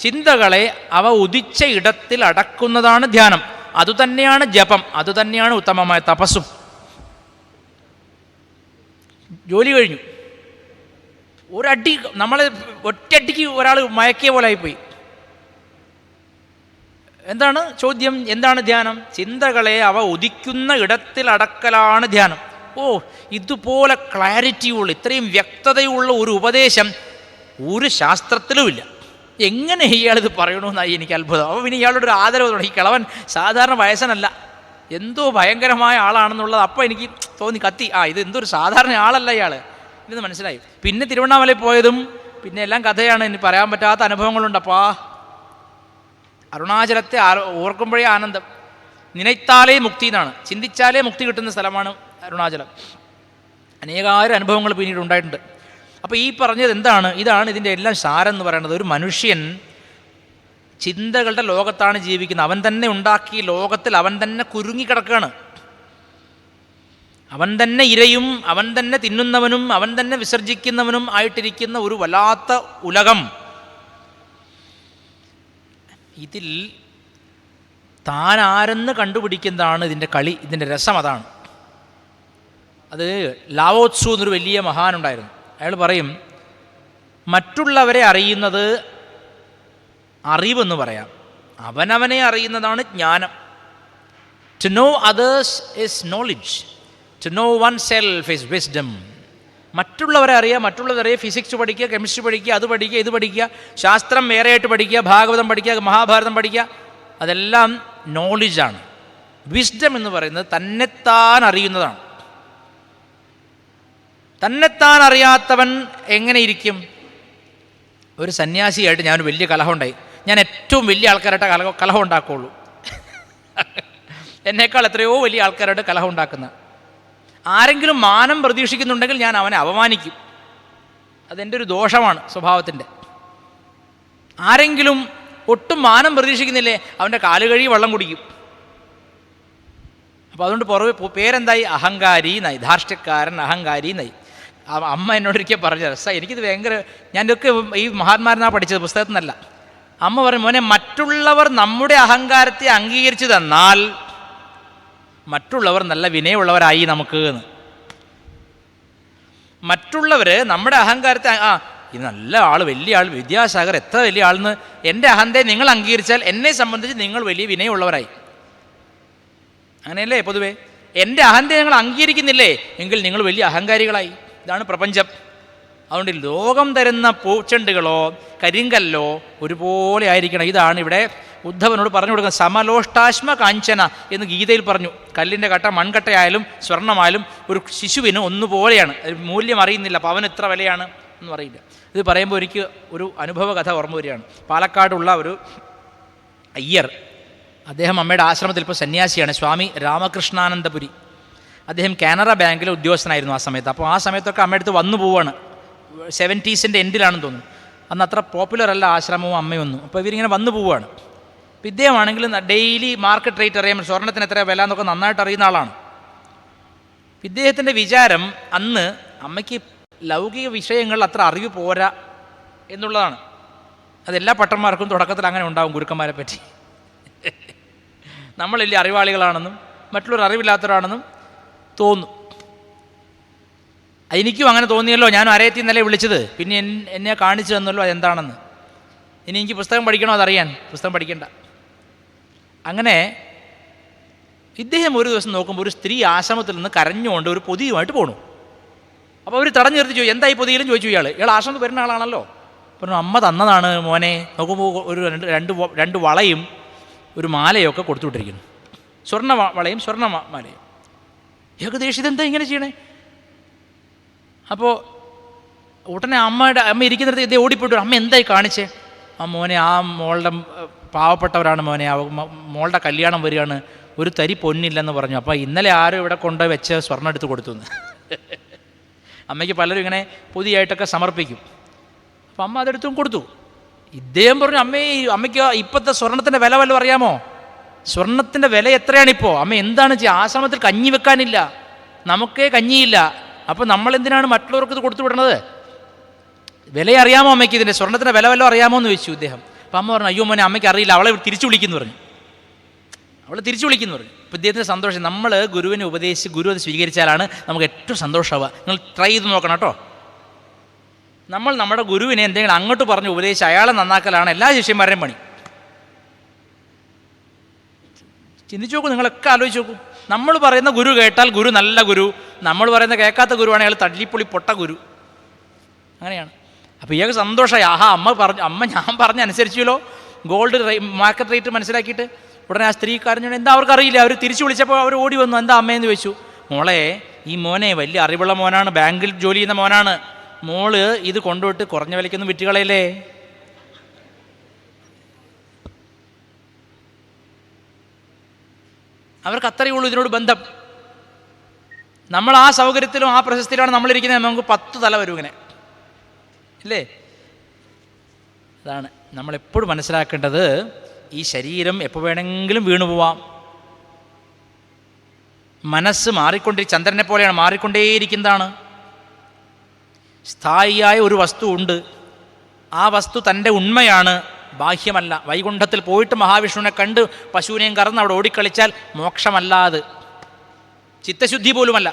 ചിന്തകളെ അവ ഉദിച്ച ഇടത്തിൽ അടക്കുന്നതാണ് ധ്യാനം. അതുതന്നെയാണ് ജപം, അതുതന്നെയാണ് ഉത്തമമായ തപസ്സും. ജോലി കഴിഞ്ഞു, ഒരടി നമ്മളെ ഒറ്റയടിക്ക് ഒരാൾ മയക്കിയ പോലെ ആയിപ്പോയി. എന്താണ് ചോദ്യം? എന്താണ് ധ്യാനം? ചിന്തകളെ അവ ഉദിക്കുന്ന ഇടത്തിൽ അടക്കലാണ് ധ്യാനം. ഇതുപോലെ ക്ലാരിറ്റിയുള്ള, ഇത്രയും വ്യക്തതയുള്ള ഒരു ഉപദേശം ഒരു ശാസ്ത്രത്തിലുമില്ല. എങ്ങനെ ഇയാളിത് പറയണമെന്നായി എനിക്ക് അത്ഭുതം. അപ്പോൾ പിന്നെ ഇയാളോട് ഒരു ആദരവ് തുടങ്ങി. ഈ കിളവൻ സാധാരണ വയസ്സനല്ല, എന്തോ ഭയങ്കരമായ ആളാണെന്നുള്ളത് അപ്പോൾ എനിക്ക് തോന്നി, കത്തി. ഇത് എന്തൊരു സാധാരണ ആളല്ല ഇയാൾ ഇതെന്ന് മനസ്സിലായി. പിന്നെ തിരുവണ്ണാമലയിൽ പോയതും പിന്നെ എല്ലാം കഥയാണ്. ഇനി പറയാൻ പറ്റാത്ത അനുഭവങ്ങളുണ്ട്. അരുണാചലത്തെ ഓർക്കുമ്പോഴേ ആനന്ദം. നിനയ്ത്താലേ മുക്തി എന്നാണ്, ചിന്തിച്ചാലേ മുക്തി കിട്ടുന്ന സ്ഥലമാണ് അരുണാചലം. അനേകായിരം അനുഭവങ്ങൾ പിന്നീട് ഉണ്ടായിട്ടുണ്ട്. അപ്പോൾ ഈ പറഞ്ഞത് എന്താണ്? ഇതാണ് ഇതിൻ്റെ എല്ലാം സാരം എന്ന് പറയുന്നത്. ഒരു മനുഷ്യൻ ചിന്തകളുടെ ലോകത്താണ് ജീവിക്കുന്നത്. അവൻ തന്നെ ഉണ്ടാക്കി ലോകത്തിൽ അവൻ തന്നെ കുരുങ്ങിക്കിടക്കുകയാണ്. അവൻ തന്നെ ഇരയും അവൻ തന്നെ തിന്നുന്നവനും അവൻ തന്നെ വിസർജിക്കുന്നവനും ആയിട്ടിരിക്കുന്ന ഒരു വല്ലാത്ത ഉലകം. ഇതിൽ താൻ ആരെന്ന് കണ്ടുപിടിക്കുന്നതാണ് ഇതിൻ്റെ കളി, ഇതിൻ്റെ രസം. അതാണ് അത്. ലാവോത്സു എന്നൊരു വലിയ മഹാനുണ്ടായിരുന്നു. അയാൾ പറയും, മറ്റുള്ളവരെ അറിയുന്നത് അറിവെന്ന് പറയാം, അവനവനെ അറിയുന്നതാണ് ജ്ഞാനം. To know others is knowledge, to know oneself is wisdom. മറ്റുള്ളവരെ അറിയുക, മറ്റുള്ളവരെ ഫിസിക്സ് പഠിക്കുക, കെമിസ്ട്രി പഠിക്കുക, അത് പഠിക്കുക, ഇത് പഠിക്കുക, ശാസ്ത്രം വേറെയായിട്ട് പഠിക്കുക, ഭാഗവതം പഠിക്കുക, മഹാഭാരതം പഠിക്കുക, അതെല്ലാം നോളജാണ്. വിസ്ഡം എന്ന് പറയുന്നത് തന്നെത്താൻ അറിയുന്നതാണ്. തന്നെത്താൻ അറിയാത്തവൻ എങ്ങനെ ഇരിക്കും? ഒരു സന്യാസിയായിട്ട് ഞാനൊരു വലിയ കലഹമുണ്ടായി. ഞാൻ ഏറ്റവും വലിയ ആൾക്കാരായിട്ട് കലഹം ഉണ്ടാക്കുകയുള്ളൂ. എന്നേക്കാൾ എത്രയോ വലിയ ആൾക്കാരായിട്ട് കലഹം ഉണ്ടാക്കുന്ന ആരെങ്കിലും മാനം പ്രതീക്ഷിക്കുന്നുണ്ടെങ്കിൽ ഞാൻ അവനെ അപമാനിക്കും. അതെൻ്റെ ഒരു ദോഷമാണ് സ്വഭാവത്തിൻ്റെ. ആരെങ്കിലും ഒട്ടും മാനം പ്രതീക്ഷിക്കുന്നില്ലേ, അവൻ്റെ കാല് കഴുകി വെള്ളം കുടിക്കും. അപ്പോൾ അതുകൊണ്ട് പേരെന്തായി? അഹങ്കാരി എന്നായി, ധാർഷ്ട്യക്കാരൻ, അഹങ്കാരി എന്നായി. അമ്മ എന്നോടൊരിക്കൽ പറഞ്ഞ രസം, എനിക്കിത് ഭയങ്കര, ഞാനൊക്കെ ഈ മഹാത്മാരെന്നാണ് പഠിച്ചത്, പുസ്തകത്തിൽ നിന്നല്ല. അമ്മ പറഞ്ഞു, മോനെ, മറ്റുള്ളവർ നമ്മുടെ അഹങ്കാരത്തെ അംഗീകരിച്ചു തന്നാൽ മറ്റുള്ളവർ നല്ല വിനയമുള്ളവരായി നമുക്ക് എന്ന്. മറ്റുള്ളവർ നമ്മുടെ അഹങ്കാരത്തെ ഇത് നല്ല ആൾ, വലിയ ആൾ, വിദ്യാസാഗർ എത്ര വലിയ ആളെന്ന് എൻ്റെ അഹന്തയെ നിങ്ങൾ അംഗീകരിച്ചാൽ എന്നെ സംബന്ധിച്ച് നിങ്ങൾ വലിയ വിനയമുള്ളവരായി. അങ്ങനെയല്ലേ പൊതുവേ? എൻ്റെ അഹന്തയെ നിങ്ങൾ അംഗീകരിക്കുന്നില്ലേ എങ്കിൽ നിങ്ങൾ വലിയ അഹങ്കാരികളായി. ഇതാണ് പ്രപഞ്ചം. അതുകൊണ്ട് ലോകം തരുന്ന പൂച്ചെണ്ടുകളോ കരിങ്കല്ലോ ഒരുപോലെ ആയിരിക്കണം. ഇതാണ് ഇവിടെ ഉദ്ധവനോട് പറഞ്ഞു കൊടുക്കുന്നത്. സമലോഷ്ടാശ്മ കാഞ്ചന എന്ന് ഗീതയിൽ പറഞ്ഞു. കല്ലിൻ്റെ കട്ട മൺകട്ടയായാലും സ്വർണ്ണമായാലും ഒരു ശിശുവിന് ഒന്നുപോലെയാണ്. മൂല്യം അറിയുന്നില്ല, അപ്പോൾ അവന് എത്ര വിലയാണ് എന്ന് അറിയില്ല. ഇത് പറയുമ്പോൾ എനിക്ക് ഒരു അനുഭവ കഥ ഓർമ്മ വരികയാണ്. പാലക്കാടുള്ള ഒരു അയ്യർ, അദ്ദേഹം അമ്മയുടെ ആശ്രമത്തിൽ ഇപ്പോൾ സന്യാസിയാണ്, സ്വാമി രാമകൃഷ്ണാനന്ദപുരി. അദ്ദേഹം കാനറ ബാങ്കിലെ ഉദ്യോഗസ്ഥനായിരുന്നു ആ സമയത്ത്. അപ്പോൾ ആ സമയത്തൊക്കെ അമ്മയുടെ അടുത്ത് വന്നു പോവാണ്. 70s എൻഡിലാണെന്ന് തോന്നുന്നു. അന്ന് അത്ര പോപ്പുലർ അല്ല ആശ്രമവും അമ്മയൊന്നും. അപ്പോൾ ഇവരിങ്ങനെ വന്നു പോവുകയാണ്. അപ്പോൾ ഇദ്ദേഹമാണെങ്കിൽ ഡെയിലി മാർക്കറ്റ് റേറ്റ് അറിയാൻ, സ്വർണ്ണത്തിന് എത്ര വില എന്നൊക്കെ നന്നായിട്ട് അറിയുന്ന ആളാണ്. ഇദ്ദേഹത്തിൻ്റെ വിചാരം അന്ന് അമ്മയ്ക്ക് ലൗകിക വിഷയങ്ങളിൽ അത്ര അറിവ് പോരാ എന്നുള്ളതാണ്. അതെല്ലാ പട്ടന്മാർക്കും തുടക്കത്തിൽ അങ്ങനെ ഉണ്ടാവും. ഗുരുക്കന്മാരെ പറ്റി നമ്മൾ വലിയ അറിവാളികളാണെന്നും മറ്റുള്ളവർ അറിവില്ലാത്തവരാണെന്നും തോന്നും. എനിക്കും അങ്ങനെ തോന്നിയല്ലോ, ഞാൻ അരയത്തിൽ നിന്നല്ലേ വിളിച്ചത്, പിന്നെ എന്നെ കാണിച്ചു തന്നല്ലോ അതെന്താണെന്ന്. ഇനി എനിക്ക് പുസ്തകം പഠിക്കണോ അതറിയാൻ? പുസ്തകം പഠിക്കണ്ട. അങ്ങനെ ഇദ്ദേഹം ഒരു ദിവസം നോക്കുമ്പോൾ ഒരു സ്ത്രീ ആശ്രമത്തിൽ നിന്ന് കരഞ്ഞുകൊണ്ട് ഒരു പൊതിയുമായിട്ട് പോണു. അപ്പോൾ അവർ തടഞ്ഞു നിർത്തി ചോദിച്ചു, എന്തായി പൊതിയിലും ചോദിച്ചു. ഇയാൾ ആശ്രമത്തിൽ വരുന്ന ആളാണല്ലോ. പറഞ്ഞു, അമ്മ തന്നതാണ് മോനെ. നോക്കുമ്പോൾ ഒരു രണ്ട് വളയും ഒരു മാലയൊക്കെ കൊടുത്തുവിട്ടിരിക്കുന്നു. സ്വർണ്ണ വളയും സ്വർണ്ണ മാലയും. ഏകദേശം ഇതെന്താ ഇങ്ങനെ ചെയ്യണേ? അപ്പോൾ ഉടനെ അമ്മ ഇരിക്കുന്നിടത്ത് ഇതേ ഓടിപ്പോയിട്ട്, അമ്മ എന്തായി കാണിച്ചേ? ആ മോനെ, ആ മോളുടെ പാവപ്പെട്ടവരാണ് മോനെ, മോളുടെ കല്യാണം വരികയാണ്, ഒരു തരി പൊന്നില്ലെന്ന് പറഞ്ഞു. അപ്പോൾ ഇന്നലെ ആരും ഇവിടെ കൊണ്ട് വെച്ച് സ്വർണ്ണം എടുത്ത് കൊടുത്തു എന്ന്. അമ്മയ്ക്ക് പലരും ഇങ്ങനെ പൊതിയായിട്ടൊക്കെ സമർപ്പിക്കും. അപ്പം അമ്മ അതെടുത്തും കൊടുത്തു. ഇദ്ദേഹം പറഞ്ഞു, അമ്മയ്ക്ക് ഇപ്പോഴത്തെ സ്വർണത്തിൻ്റെ വില വല്ലതും അറിയാമോ? സ്വർണത്തിൻ്റെ വില എത്രയാണിപ്പോൾ? അമ്മ എന്താണ് ചെയ്യുക? ആശ്രമത്തിൽ കഞ്ഞി വെക്കാനില്ല, നമുക്കേ കഞ്ഞിയില്ല. അപ്പോൾ നമ്മളെന്തിനാണ് മറ്റുള്ളവർക്ക് ഇത് കൊടുത്തു വിടണത്? വില അറിയാമോ അമ്മയ്ക്ക്? ഇതിൻ്റെ സ്വർണ്ണത്തിൻ്റെ വില വല്ലതും അറിയാമോ എന്ന് ചോദിച്ചു ഇദ്ദേഹം. അപ്പം അമ്മ പറഞ്ഞു, അയ്യോ മോനെ, അമ്മയ്ക്ക് അറിയില്ല, അവളെ തിരിച്ചു വിളിക്കുന്നു പറഞ്ഞു. അവളെ തിരിച്ചു വിളിക്കുന്നു പറഞ്ഞു. ഇപ്പോൾ ഇദ്ദേഹത്തിന് സന്തോഷം. നമ്മൾ ഗുരുവിനെ ഉപദേശിച്ച് ഗുരു അത് സ്വീകരിച്ചാലാണ് നമുക്ക് ഏറ്റവും സന്തോഷമാവുക. നിങ്ങൾ ട്രൈ ചെയ്ത് നോക്കണം കേട്ടോ. നമ്മൾ നമ്മുടെ ഗുരുവിനെ എന്തെങ്കിലും അങ്ങോട്ട് പറഞ്ഞ് ഉപദേശിച്ച് അയാളെ നന്നാക്കലാണ് എല്ലാ ശിഷ്യന്മാരുടെയും പണി. ചിന്തിച്ചു നോക്കൂ, നിങ്ങളൊക്കെ ആലോചിച്ച് നോക്കൂ. നമ്മൾ പറയുന്ന ഗുരു കേട്ടാൽ ഗുരു നല്ല ഗുരു, നമ്മൾ പറയുന്ന കേൾക്കാത്ത ഗുരുവാണ് അയാൾ തള്ളിപ്പൊളി പൊട്ട ഗുരു. അങ്ങനെയാണ്. അപ്പോൾ ഇയാൾക്ക് സന്തോഷമായി. ആഹാ, അമ്മ ഞാൻ പറഞ്ഞനുസരിച്ചല്ലോ, ഗോൾഡ് മാർക്കറ്റ് റേറ്റ് മനസ്സിലാക്കിയിട്ട്. ഉടനെ ആ സ്ത്രീ കരഞ്ഞു. എന്താ അവർക്കറിയില്ല. അവർ തിരിച്ചു വിളിച്ചപ്പോൾ അവർ ഓടി വന്നു. എന്താ അമ്മയെന്ന് ചോദിച്ചു. മോളെ, ഈ മോനെ വലിയ അറിവുള്ള മോനാണ്, ബാങ്കിൽ ജോലി ചെയ്യുന്ന മോനാണ്. മോള് ഇത് കൊണ്ടുപോയിട്ട് കുറഞ്ഞ വിലയ്ക്കൊന്നും വിറ്റുകളയല്ലേ. അവർക്ക് അത്രയേ ഉള്ളൂ ഇതിനോട് ബന്ധം. നമ്മൾ ആ സൗകര്യത്തിലും ആ പ്രശസ്തിയിലാണ് നമ്മളിരിക്കുന്നത്. നമുക്ക് 10 തല വരും ഇങ്ങനെ, ഇല്ലേ? അതാണ് നമ്മളെപ്പോഴും മനസ്സിലാക്കേണ്ടത്. ഈ ശരീരം എപ്പോൾ വേണമെങ്കിലും വീണു പോവാം. മനസ്സ് ചന്ദ്രനെ പോലെയാണ്, മാറിക്കൊണ്ടേയിരിക്കുന്നതാണ്. സ്ഥായിയായ ഒരു വസ്തു ഉണ്ട്. ആ വസ്തു തൻ്റെ ഉണ്മയാണ്, ബാഹ്യമല്ല. വൈകുണ്ഠത്തിൽ പോയിട്ട് മഹാവിഷ്ണുവിനെ കണ്ട് പശുവിനെയും കറന്ന് അവിടെ ഓടിക്കളിച്ചാൽ മോക്ഷമല്ലാതെ, ചിത്തശുദ്ധി പോലുമല്ല.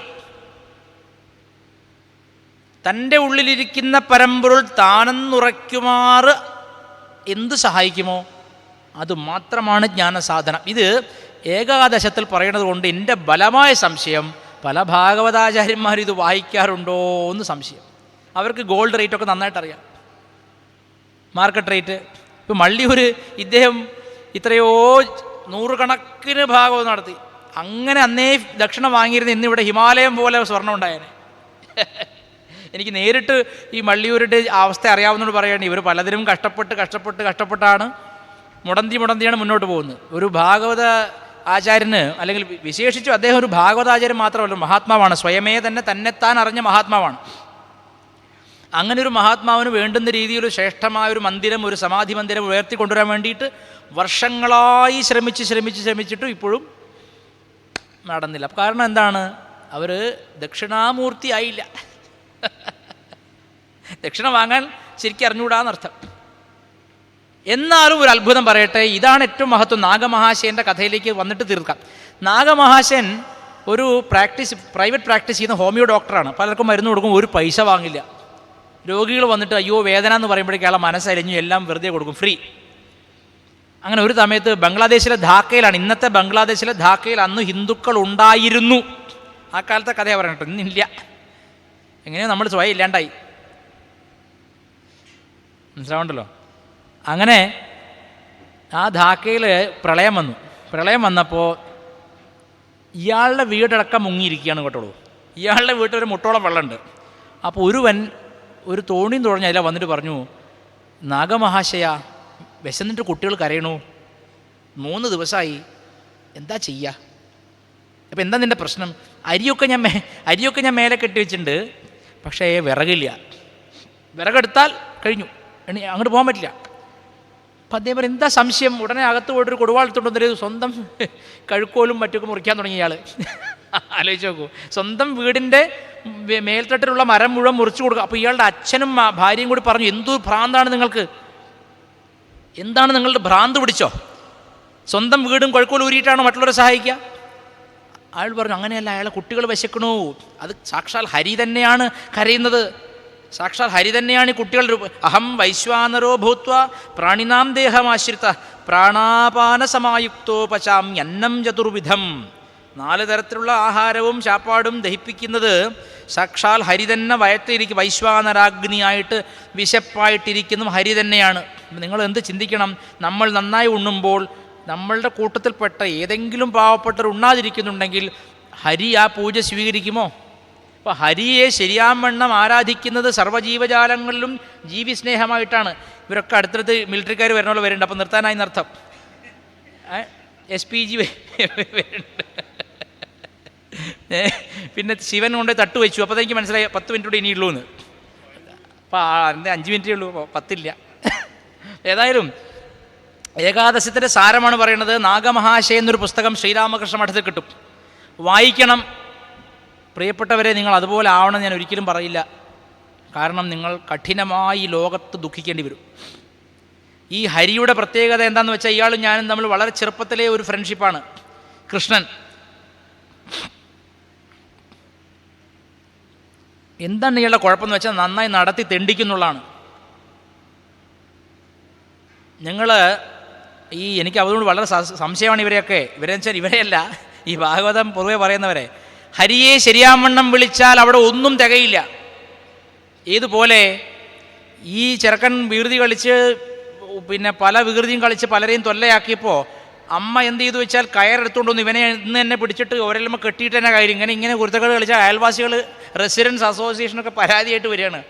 തൻ്റെ ഉള്ളിലിരിക്കുന്ന പരമ്പൊരുൾ താനെന്നുറയ്ക്കുമാറ് എന്ത് സഹായിക്കുമോ അത് മാത്രമാണ് ജ്ഞാനസാധനം. ഇത് ഏകാദശത്തിൽ പറയുന്നത് കൊണ്ട് എൻ്റെ ബലമായ സംശയം, പല ഭാഗവതാചാര്യന്മാരും ഇത് വായിക്കാറുണ്ടോ എന്ന് സംശയം. അവർക്ക് ഗോൾഡ് റേറ്റൊക്കെ നന്നായിട്ട് അറിയാം, മാർക്കറ്റ് റേറ്റ്. ഇപ്പോൾ മള്ളിയൂർ ഇദ്ദേഹം എത്രയോ 100 കണക്കിന് ഭാഗവതം നടത്തി. അങ്ങനെ അന്നേ ദക്ഷിണ വാങ്ങിയിരുന്ന ഇന്നിവിടെ ഹിമാലയം പോലെ സ്വർണ്ണം ഉണ്ടായേനെ. എനിക്ക് നേരിട്ട് ഈ മള്ളിയൂരുടെ അവസ്ഥ അറിയാവുന്നതുകൊണ്ട് പറയുകയാണ്, ഇവർ പലതിനും കഷ്ടപ്പെട്ടാണ് മുടന്തിയാണ് മുന്നോട്ട് പോകുന്നത്. ഒരു ഭാഗവത ആചാര്യന്, അല്ലെങ്കിൽ വിശേഷിച്ചു അദ്ദേഹം ഒരു ഭാഗവതാചാര്യൻ മാത്രമല്ല, മഹാത്മാവാണ്. സ്വയമേ തന്നെത്താൻ അറിഞ്ഞ മഹാത്മാവാണ്. അങ്ങനെ ഒരു മഹാത്മാവിന് വേണ്ടുന്ന രീതിയിൽ ശ്രേഷ്ഠമായൊരു മന്ദിരം, ഒരു സമാധി മന്ദിരം ഉയർത്തിക്കൊണ്ടുവരാൻ വേണ്ടിയിട്ട് വർഷങ്ങളായി ശ്രമിച്ചിട്ടും ഇപ്പോഴും നടന്നില്ല. കാരണം എന്താണ്? അവർ ദക്ഷിണാമൂർത്തി ആയില്ല. ദക്ഷിണ വാങ്ങാൻ ശരിക്കും അറിഞ്ഞുകൂടാന്നർത്ഥം. എന്നാലും ഒരു അത്ഭുതം പറയട്ടെ, ഇതാണ് ഏറ്റവും മഹത്വം. നാഗമഹാശയൻ്റെ കഥയിലേക്ക് വന്നിട്ട് തീർക്കാം. നാഗമഹാശയൻ ഒരു പ്രൈവറ്റ് പ്രാക്ടീസ് ചെയ്യുന്ന ഹോമിയോ ഡോക്ടറാണ്. പലർക്കും മരുന്ന് കൊടുക്കും, ഒരു പൈസ വാങ്ങില്ല. രോഗികൾ വന്നിട്ട് അയ്യോ വേദന എന്ന് പറയുമ്പോഴേക്കും അയാളെ മനസ്സരിഞ്ഞു എല്ലാം വെറുതെ കൊടുക്കും, ഫ്രീ. അങ്ങനെ ഒരു സമയത്ത് ബംഗ്ലാദേശിലെ ധാക്കയിലാണ്, ഇന്നത്തെ ബംഗ്ലാദേശിലെ ധാക്കയിൽ അന്ന് ഹിന്ദുക്കൾ ഉണ്ടായിരുന്നു. ആ കാലത്തെ കഥയാണ് പറയട്ടോ, ഇന്നില്ല. എങ്ങനെയോ നമ്മൾ സ്വയം ഇല്ലാണ്ടായി, മനസ്സിലാവുണ്ടല്ലോ. അങ്ങനെ ആ ധാക്കയിൽ പ്രളയം വന്നപ്പോൾ ഇയാളുടെ വീടടക്കം മുങ്ങിയിരിക്കുകയാണ് കേട്ടോളൂ. ഇയാളുടെ വീട്ടിൽ ഒരു മുട്ടോളം വെള്ളമുണ്ട്. അപ്പോൾ ഒരു തോണിയും തുഴഞ്ഞ് അതിൽ വന്നിട്ട് പറഞ്ഞു, നാഗമഹാശയ, വിശന്നിട്ട് കുട്ടികൾ കരയണു, 3 ദിവസമായി, എന്താ ചെയ്യുക? അപ്പോൾ എന്താ നിൻ്റെ പ്രശ്നം? അരിയൊക്കെ ഞാൻ മേലെ കെട്ടി വെച്ചിട്ടുണ്ട്, പക്ഷേ വിറകെടുത്താൽ കഴിഞ്ഞു, അങ്ങോട്ട് പോകാൻ പറ്റില്ല. അപ്പം അദ്ദേഹം പറയും, എന്താ സംശയം? ഉടനെ അകത്ത് പോയിട്ടൊരു കൊടുവാളത്തുണ്ടെന്നൊരു സ്വന്തം കഴുക്കോലും മറ്റൊക്കെ മുറിക്കാൻ തുടങ്ങിയ ഇയാൾ. ആലോചിച്ച് നോക്കൂ, സ്വന്തം വീടിൻ്റെ മേൽത്തട്ടിലുള്ള മരം മുഴുവൻ മുറിച്ചു കൊടുക്കുക. അപ്പോൾ ഇയാളുടെ അച്ഛനും ഭാര്യയും കൂടി പറഞ്ഞു, എന്തു ഭ്രാന്താണ് നിങ്ങൾക്ക്? എന്താണ് നിങ്ങളുടെ ഭ്രാന്ത് പിടിച്ചോ? സ്വന്തം വീടും കഴുക്കോലും ഊരിയിട്ടാണ് മറ്റുള്ളവരെ സഹായിക്കുക? അയാൾ പറഞ്ഞു, അങ്ങനെയല്ല, അയാളെ കുട്ടികൾ വിശക്കണു, അത് സാക്ഷാൽ ഹരി തന്നെയാണ് കരയുന്നത്. സാക്ഷാൽ ഹരി തന്നെയാണ് ഈ കുട്ടികൾ അഹം വൈശ്വാനരോ ഭൂത്വ പ്രാണിനാം ദേഹമാശ്രിത പ്രാണാപാനസമായുക്തോ പചാമ്യന്നം ചതുർവിധം. 4 തരത്തിലുള്ള ആഹാരവും ചാപ്പാടും ദഹിപ്പിക്കുന്നത് സാക്ഷാൽ ഹരി തന്നെ വയറ്റിരിക്കും. വൈശ്വാനരാഗ്നിയായിട്ട് വിശപ്പായിട്ടിരിക്കുന്നതും ഹരി തന്നെയാണ്. നിങ്ങൾ എന്ത് ചിന്തിക്കണം, നമ്മൾ നന്നായി ഉണ്ണുമ്പോൾ നമ്മളുടെ കൂട്ടത്തിൽപ്പെട്ട ഏതെങ്കിലും പാവപ്പെട്ടവർ ഉണ്ണാതിരിക്കുന്നുണ്ടെങ്കിൽ ഹരി ആ പൂജ സ്വീകരിക്കുമോ? അപ്പോൾ ഹരിയെ ശരിയാവണ്ണം ആരാധിക്കുന്നത് സർവ്വജീവജാലങ്ങളിലും ജീവിസ്നേഹമായിട്ടാണ്. ഇവരൊക്കെ അടുത്തടുത്ത് മിലിറ്ററിക്കാർ വരണോളം വരുന്നുണ്ട്. അപ്പോൾ നിർത്താനായി നർത്ഥം. SPG വരുന്നുണ്ട്. പിന്നെ ശിവൻ കൊണ്ട് തട്ട് വെച്ചു. അപ്പോൾ എനിക്ക് മനസ്സിലായി 10 മിനിറ്റ് കൂടെ ഇനിയുള്ളൂ എന്ന്. അപ്പോൾ 5 മിനിറ്റേ ഉള്ളൂ, 10 ഇല്ല. ഏതായാലും ഏകാദശത്തിൻ്റെ സാരമാണ് പറയുന്നത്. നാഗമഹാശയ എന്നൊരു പുസ്തകം ശ്രീരാമകൃഷ്ണ മഠത്തിൽ കിട്ടും, വായിക്കണം. പ്രിയപ്പെട്ടവരെ, നിങ്ങൾ അതുപോലെ ആവണം ഞാൻ ഒരിക്കലും പറയില്ല. കാരണം നിങ്ങൾ കഠിനമായി ലോകത്ത് ദുഃഖിക്കേണ്ടി വരും. ഈ ഹരിയുടെ പ്രത്യേകത എന്താണെന്ന് വെച്ചാൽ, ഇയാളും ഞാനും തമ്മിൽ വളരെ ചെറുപ്പത്തിലെ ഒരു ഫ്രണ്ട്ഷിപ്പാണ്. കൃഷ്ണൻ എന്താണ് ഇയാളുടെ കുഴപ്പമെന്ന് വെച്ചാൽ നന്നായി നടത്തി തെണ്ടിക്കുന്നുള്ളതാണ്. നിങ്ങൾ എനിക്ക് അതുകൊണ്ട് വളരെ സംശയമാണ് ഇവരെയൊക്കെ. ഇവരെന്ന് വെച്ചാൽ ഇവരെയല്ല, ഈ ഭാഗവതം പൊതുവെ പറയുന്നവരെ. ഹരിയെ ശരിയാവണ്ണം വിളിച്ചാൽ അവിടെ ഒന്നും തികയില്ല. ഏതുപോലെ ഈ ചെറുക്കൻ വികൃതി കളിച്ച് പിന്നെ പല വികൃതിയും കളിച്ച് പലരെയും തൊല്ലയാക്കിയപ്പോൾ അമ്മ എന്ത് ചെയ്തു വെച്ചാൽ കയറെടുത്തുകൊണ്ടൊന്ന് ഇവനെ ഇന്ന് തന്നെ പിടിച്ചിട്ട് ഒരെല്ലാം കെട്ടിയിട്ട് തന്നെ കാര്യം. ഇങ്ങനെ കുരുത്തക്കേട് കളിച്ചാൽ അയൽവാസികൾ, റെസിഡൻസ് അസോസിയേഷനൊക്കെ പരാതിയായിട്ട് വരികയാണ്.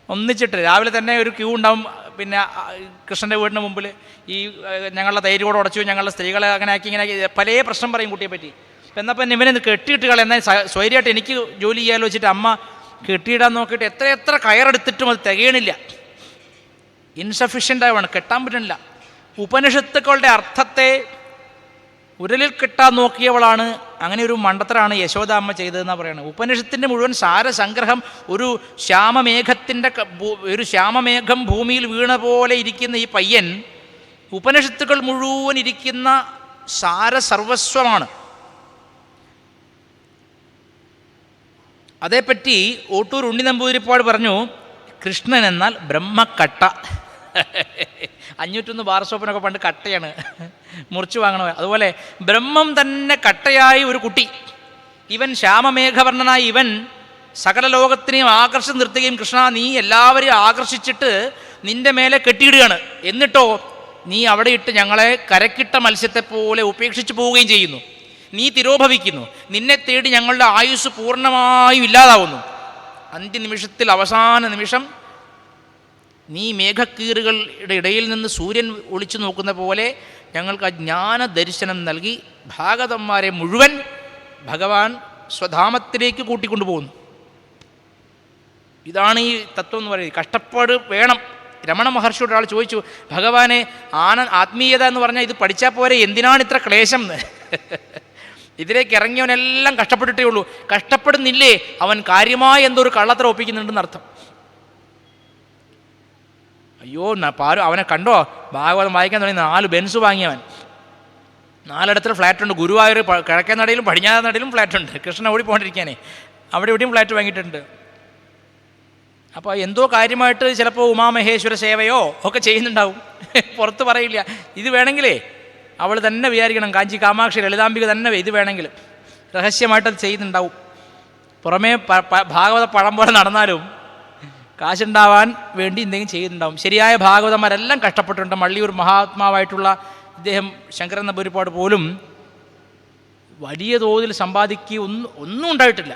ഒന്നിച്ചിട്ട് രാവിലെ തന്നെ ഒരു ക്യൂ ഉണ്ടാവും. പിന്നെ കൃഷ്ണൻ്റെ വീടിന് മുമ്പിൽ ഈ ഞങ്ങളുടെ തൈര് കൂടെ ഉടച്ചു, ഞങ്ങളുടെ സ്ത്രീകളെ അങ്ങനെ ആക്കി ഇങ്ങനെ ആക്കി പല പ്രശ്നം പറയും കുട്ടിയെ പറ്റി. എന്നപ്പം ഇവനെ കെട്ടിയിട്ട് എന്നാൽ സ്വൈര്യമായിട്ട് എനിക്ക് ജോലി ചെയ്യാലോ വെച്ചിട്ട് അമ്മ കെട്ടിയിടാൻ നോക്കിയിട്ട് എത്ര കയറെടുത്തിട്ടും അത് തികയണില്ല. ഇൻസഫിഷ്യൻ്റായാണ്, കെട്ടാൻ പറ്റണില്ല. ഉപനിഷത്തുക്കളുടെ അർത്ഥത്തെ ഉരലിൽ കെട്ടാൻ നോക്കിയവളാണ്. അങ്ങനെ ഒരു മണ്ടത്തരാണ് യശോദാമ്മ ചെയ്തതെന്നാണ് പറയുന്നത്. ഉപനിഷത്തിൻ്റെ മുഴുവൻ സാരസംഗ്രഹം ഒരു ശ്യാമമേഘം ഭൂമിയിൽ വീണ പോലെ ഇരിക്കുന്ന ഈ പയ്യൻ ഉപനിഷത്തുക്കൾ മുഴുവൻ ഇരിക്കുന്ന സാരസർവസ്വമാണ്. അതേപ്പറ്റി ഓട്ടൂർ ഉണ്ണി നമ്പൂതിരിപ്പാട് പറഞ്ഞു, കൃഷ്ണൻ എന്നാൽ ബ്രഹ്മക്കട്ട. 501 ബാർ ഷോപ്പിനൊക്കെ പണ്ട് കട്ടയാണ് മുറിച്ച് വാങ്ങണ. അതുപോലെ ബ്രഹ്മം തന്നെ കട്ടയായി ഒരു കുട്ടി. ഇവൻ ശ്യാമമേഘവർണ്ണനായി ഇവൻ സകല ലോകത്തിനെയും ആകർഷിച്ച് നിർത്തുകയും, കൃഷ്ണ നീ എല്ലാവരെയും ആകർഷിച്ചിട്ട് നിൻ്റെ മേലെ കെട്ടിയിടുകയാണ്. എന്നിട്ടോ നീ അവിടെ ഇട്ട് ഞങ്ങളെ കരക്കിട്ട മത്സ്യത്തെപ്പോലെ ഉപേക്ഷിച്ച് പോവുകയും ചെയ്യുന്നു. നീ തിരോഭവിക്കുന്നു. നിന്നെ തേടി ഞങ്ങളുടെ ആയുസ് പൂർണ്ണമായും ഇല്ലാതാവുന്നു. അന്ത്യനിമിഷത്തിൽ അവസാന നിമിഷം നീ മേഘക്കീറുകളുടെ ഇടയിൽ നിന്ന് സൂര്യൻ ഒളിച്ചു നോക്കുന്ന പോലെ ഞങ്ങൾക്ക് അജ്ഞാന ദർശനം നൽകി ഭാഗവതന്മാരെ മുഴുവൻ ഭഗവാൻ സ്വധാമത്തിലേക്ക് കൂട്ടിക്കൊണ്ടുപോകുന്നു. ഇതാണ് ഈ തത്വം എന്ന് പറയുന്നത്. കഷ്ടപ്പാട് വേണം. രമണ മഹർഷിയോട് ഒരാൾ ചോദിച്ചു, ഭഗവാനെ ആത്മീയത എന്ന് പറഞ്ഞാൽ ഇത് പഠിച്ചാൽ പോരെ, എന്തിനാണ് ഇത്ര ക്ലേശം എന്ന്. ഇതിലേക്ക് ഇറങ്ങിയവനെല്ലാം കഷ്ടപ്പെട്ടിട്ടേ ഉള്ളൂ. കഷ്ടപ്പെടുന്നില്ലേ അവൻ കാര്യമായി എന്തോ ഒരു കള്ളത്തര ഒപ്പിക്കുന്നുണ്ടെന്ന് അർത്ഥം. അയ്യോ അവനെ കണ്ടോ, ഭാഗവതം വായിക്കാൻ തുടങ്ങി 4 ബെൻസ് വാങ്ങിയവൻ. 4 ഇടത്തിൽ ഫ്ലാറ്റുണ്ട്. ഗുരുവായൂർ കിഴക്കേ നടയിലും പടിഞ്ഞാറേ നടയിലും ഫ്ലാറ്റുണ്ട്. കൃഷ്ണൻ ഓടിപ്പോണ്ടിരിക്കാനേ അവിടെ എവിടെയും ഫ്ലാറ്റ് വാങ്ങിയിട്ടുണ്ട്. അപ്പോൾ എന്തോ കാര്യമായിട്ട് ചിലപ്പോൾ ഉമാമഹേശ്വര സേവയോ ഒക്കെ ചെയ്യുന്നുണ്ടാവും, പുറത്ത് പറയില്ല. ഇത് വേണമെങ്കിലേ അവൾ തന്നെ വിചാരിക്കണം, കാഞ്ചി കാമാക്ഷി ലളിതാംബിക തന്നെ ഇത് വേണമെങ്കിൽ രഹസ്യമായിട്ടത് ചെയ്യുന്നുണ്ടാവും. പുറമേ ഭാഗവത പഴം പോലെ നടന്നാലും കാശുണ്ടാവാൻ വേണ്ടി എന്തെങ്കിലും ചെയ്യുന്നുണ്ടാവും. ശരിയായ ഭാഗവതന്മാരെല്ലാം കഷ്ടപ്പെട്ടിട്ടുണ്ട്. മള്ളിയൂർ മഹാത്മാവായിട്ടുള്ള ഇദ്ദേഹം ശങ്കരൻ നമ്പൂതിരിപ്പാട് പോലും വലിയ തോതിൽ സമ്പാദിക്കുക ഒന്നും ഉണ്ടായിട്ടില്ല.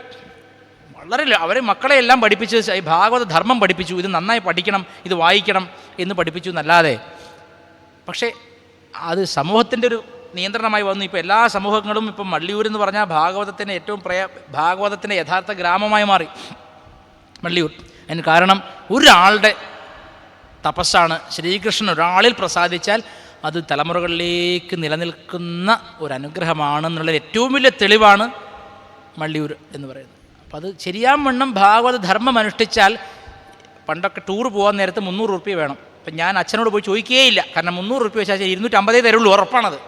വളരെ അവരെ മക്കളെയെല്ലാം പഠിപ്പിച്ച് ഭാഗവത ധർമ്മം പഠിപ്പിച്ചു. ഇത് നന്നായി പഠിക്കണം, ഇത് വായിക്കണം എന്ന് പഠിപ്പിച്ചു എന്നല്ലാതെ. പക്ഷേ അത് സമൂഹത്തിൻ്റെ ഒരു നിയന്ത്രണമായി വന്നു. ഇപ്പോൾ എല്ലാ സമൂഹങ്ങളും ഇപ്പം മള്ളിയൂർ എന്ന് പറഞ്ഞാൽ ഭാഗവതത്തിൻ്റെ ഭാഗവതത്തിൻ്റെ യഥാർത്ഥ ഗ്രാമമായി മാറി മള്ളിയൂർ. അതിന് കാരണം ഒരാളുടെ തപസ്സാണ്. ശ്രീകൃഷ്ണൻ ഒരാളിൽ പ്രസാദിച്ചാൽ അത് തലമുറകളിലേക്ക് നിലനിൽക്കുന്ന ഒരു അനുഗ്രഹമാണെന്നുള്ള ഏറ്റവും വലിയ തെളിവാണ് മള്ളിയൂർ എന്ന് പറയുന്നത്. അപ്പോൾ അത് ശരിയാവണ്ണം ഭാഗവത ധർമ്മം അനുഷ്ഠിച്ചാൽ, പണ്ടൊക്കെ ടൂർ പോകാൻ നേരത്ത് 300 റുപ്യ വേണം. അപ്പം ഞാൻ അച്ഛനോട് പോയി ചോദിക്കുകയില്ല, കാരണം 300 റുപ്യ വെച്ചാൽ 250 തരുള്ളൂ, ഉറപ്പാണത്.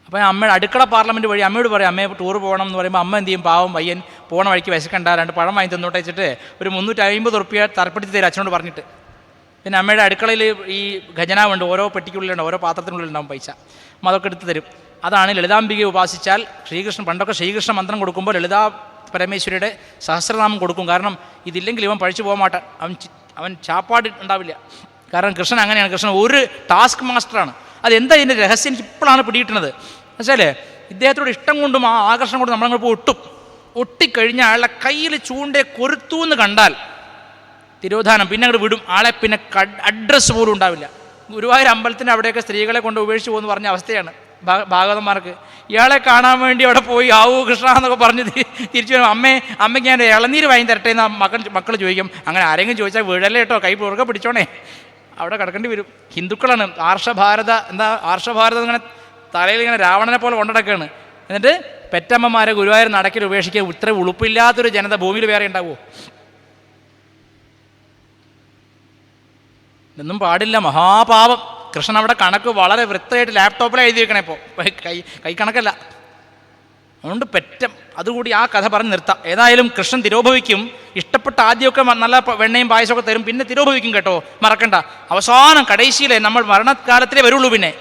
അപ്പോൾ അമ്മ അടുക്കള പാർലമെൻറ്റ് വഴി അമ്മയോട് പറയും, അമ്മയെ ടൂർ പോകണം എന്ന് പറയുമ്പോൾ അമ്മ എന്ത് ചെയ്യും, പാവം പയ്യൻ പോണ വഴിക്ക് വിശക്കണ്ട, 2 പഴം വാങ്ങി തന്നോട്ടെ വെച്ചിട്ട് ഒരു 350 ഉറുപ്പ്യ തറപ്പെടുത്തി തരും അച്ഛനോട് പറഞ്ഞിട്ട്. പിന്നെ അമ്മയുടെ അടുക്കളയിൽ ഈ ഖജനാവുണ്ട്, ഓരോ പെട്ടിക്കുള്ളിലുണ്ടാവും, ഓരോ പാത്രത്തിനുള്ളിലുണ്ടാവും പൈസ, അതൊക്കെ എടുത്ത് തരും. അതാണ് ലളിതാംബികയെ ഉപാസിച്ചാൽ ശ്രീകൃഷ്ണൻ, പണ്ടൊക്കെ ശ്രീകൃഷ്ണ മന്ത്രം കൊടുക്കുമ്പോൾ ലളിതാ പരമേശ്വരിയുടെ സഹസ്രനാമം കൊടുക്കും. കാരണം ഇതില്ലെങ്കിൽ ഇവൻ പഴിച്ചു പോകാൻ മാട്ടാൻ, അവൻ ചാപ്പാട് ഉണ്ടാവില്ല. കാരണം കൃഷ്ണൻ അങ്ങനെയാണ്, കൃഷ്ണൻ ഒരു ടാസ്ക് മാസ്റ്ററാണ്. അതെന്താ ഇതിൻ്റെ രഹസ്യം എനിക്ക് ഇപ്പോഴാണ് പിടികിട്ടുന്നത് എന്നുവെച്ചാൽ, ഇദ്ദേഹത്തോട് ഇഷ്ടം കൊണ്ടും ആ ആകർഷണം കൊണ്ടും നമ്മളങ്ങോട്ട് പോയി ഒട്ടിക്കഴിഞ്ഞാൽ അയാളുടെ കയ്യിൽ ചൂണ്ടയെ കൊരുത്തു എന്ന് കണ്ടാൽ തിരോധാനം, പിന്നെ അങ്ങോട്ട് വിടും ആളെ, പിന്നെ അഡ്രസ്സ് പോലും ഉണ്ടാവില്ല. ഗുരുവായൂർ അമ്പലത്തിൻ്റെ അവിടെയൊക്കെ സ്ത്രീകളെ കൊണ്ട് ഉപേക്ഷിച്ച് പോകുമെന്ന് പറഞ്ഞ അവസ്ഥയാണ് ഭാഗവതന്മാർക്ക്. ഇയാളെ കാണാൻ വേണ്ടി അവിടെ പോയി ആവൂ കൃഷ്ണ എന്നൊക്കെ പറഞ്ഞ് തിരിച്ചു വരും. അമ്മയ്ക്ക് ഞാൻ ഇളനീര് വാങ്ങി തരട്ടെ എന്ന് മക്കൾ ചോദിക്കും. അങ്ങനെ ആരെങ്കിലും ചോദിച്ചാൽ വീഴല്ലേ കേട്ടോ, കൈ പുറകെ പിടിച്ചോണേ, അവിടെ കിടക്കേണ്ടി വരും. ഹിന്ദുക്കളാണ്. ആർഷഭാരതം ഇങ്ങനെ തലയിൽ ഇങ്ങനെ രാവണനെ പോലെ കൊണ്ടടക്കുകയാണ്. എന്നിട്ട് പെറ്റമ്മമാരെ ഗുരുവായൂർ നടക്കിൽ ഉപേക്ഷിക്കുക. ഇത്ര ഉളുപ്പില്ലാത്തൊരു ജനത ഭൂമിയിൽ വേറെ ഉണ്ടാവുമോ? ഇതൊന്നും പാടില്ല, മഹാപാപം. കൃഷ്ണൻ അവിടെ കണക്ക് വളരെ വൃത്തിയായിട്ട് ലാപ്ടോപ്പിൽ എഴുതി വെക്കണേ. ഇപ്പോൾ കൈ കണക്കല്ല. അതുകൊണ്ട് അതുകൂടി ആ കഥ പറഞ്ഞ് നിർത്താം. ഏതായാലും കൃഷ്ണൻ തിരോഭവിക്കും. ഇഷ്ടപ്പെട്ട ആദ്യമൊക്കെ നല്ല വെണ്ണയും പായസമൊക്കെ തരും, പിന്നെ തിരോഭവിക്കും കേട്ടോ, മറക്കണ്ട. അവസാനം കടൈശിയിലെ നമ്മൾ മരണകാലത്തിലേ വരുള്ളൂ, പിന്നെ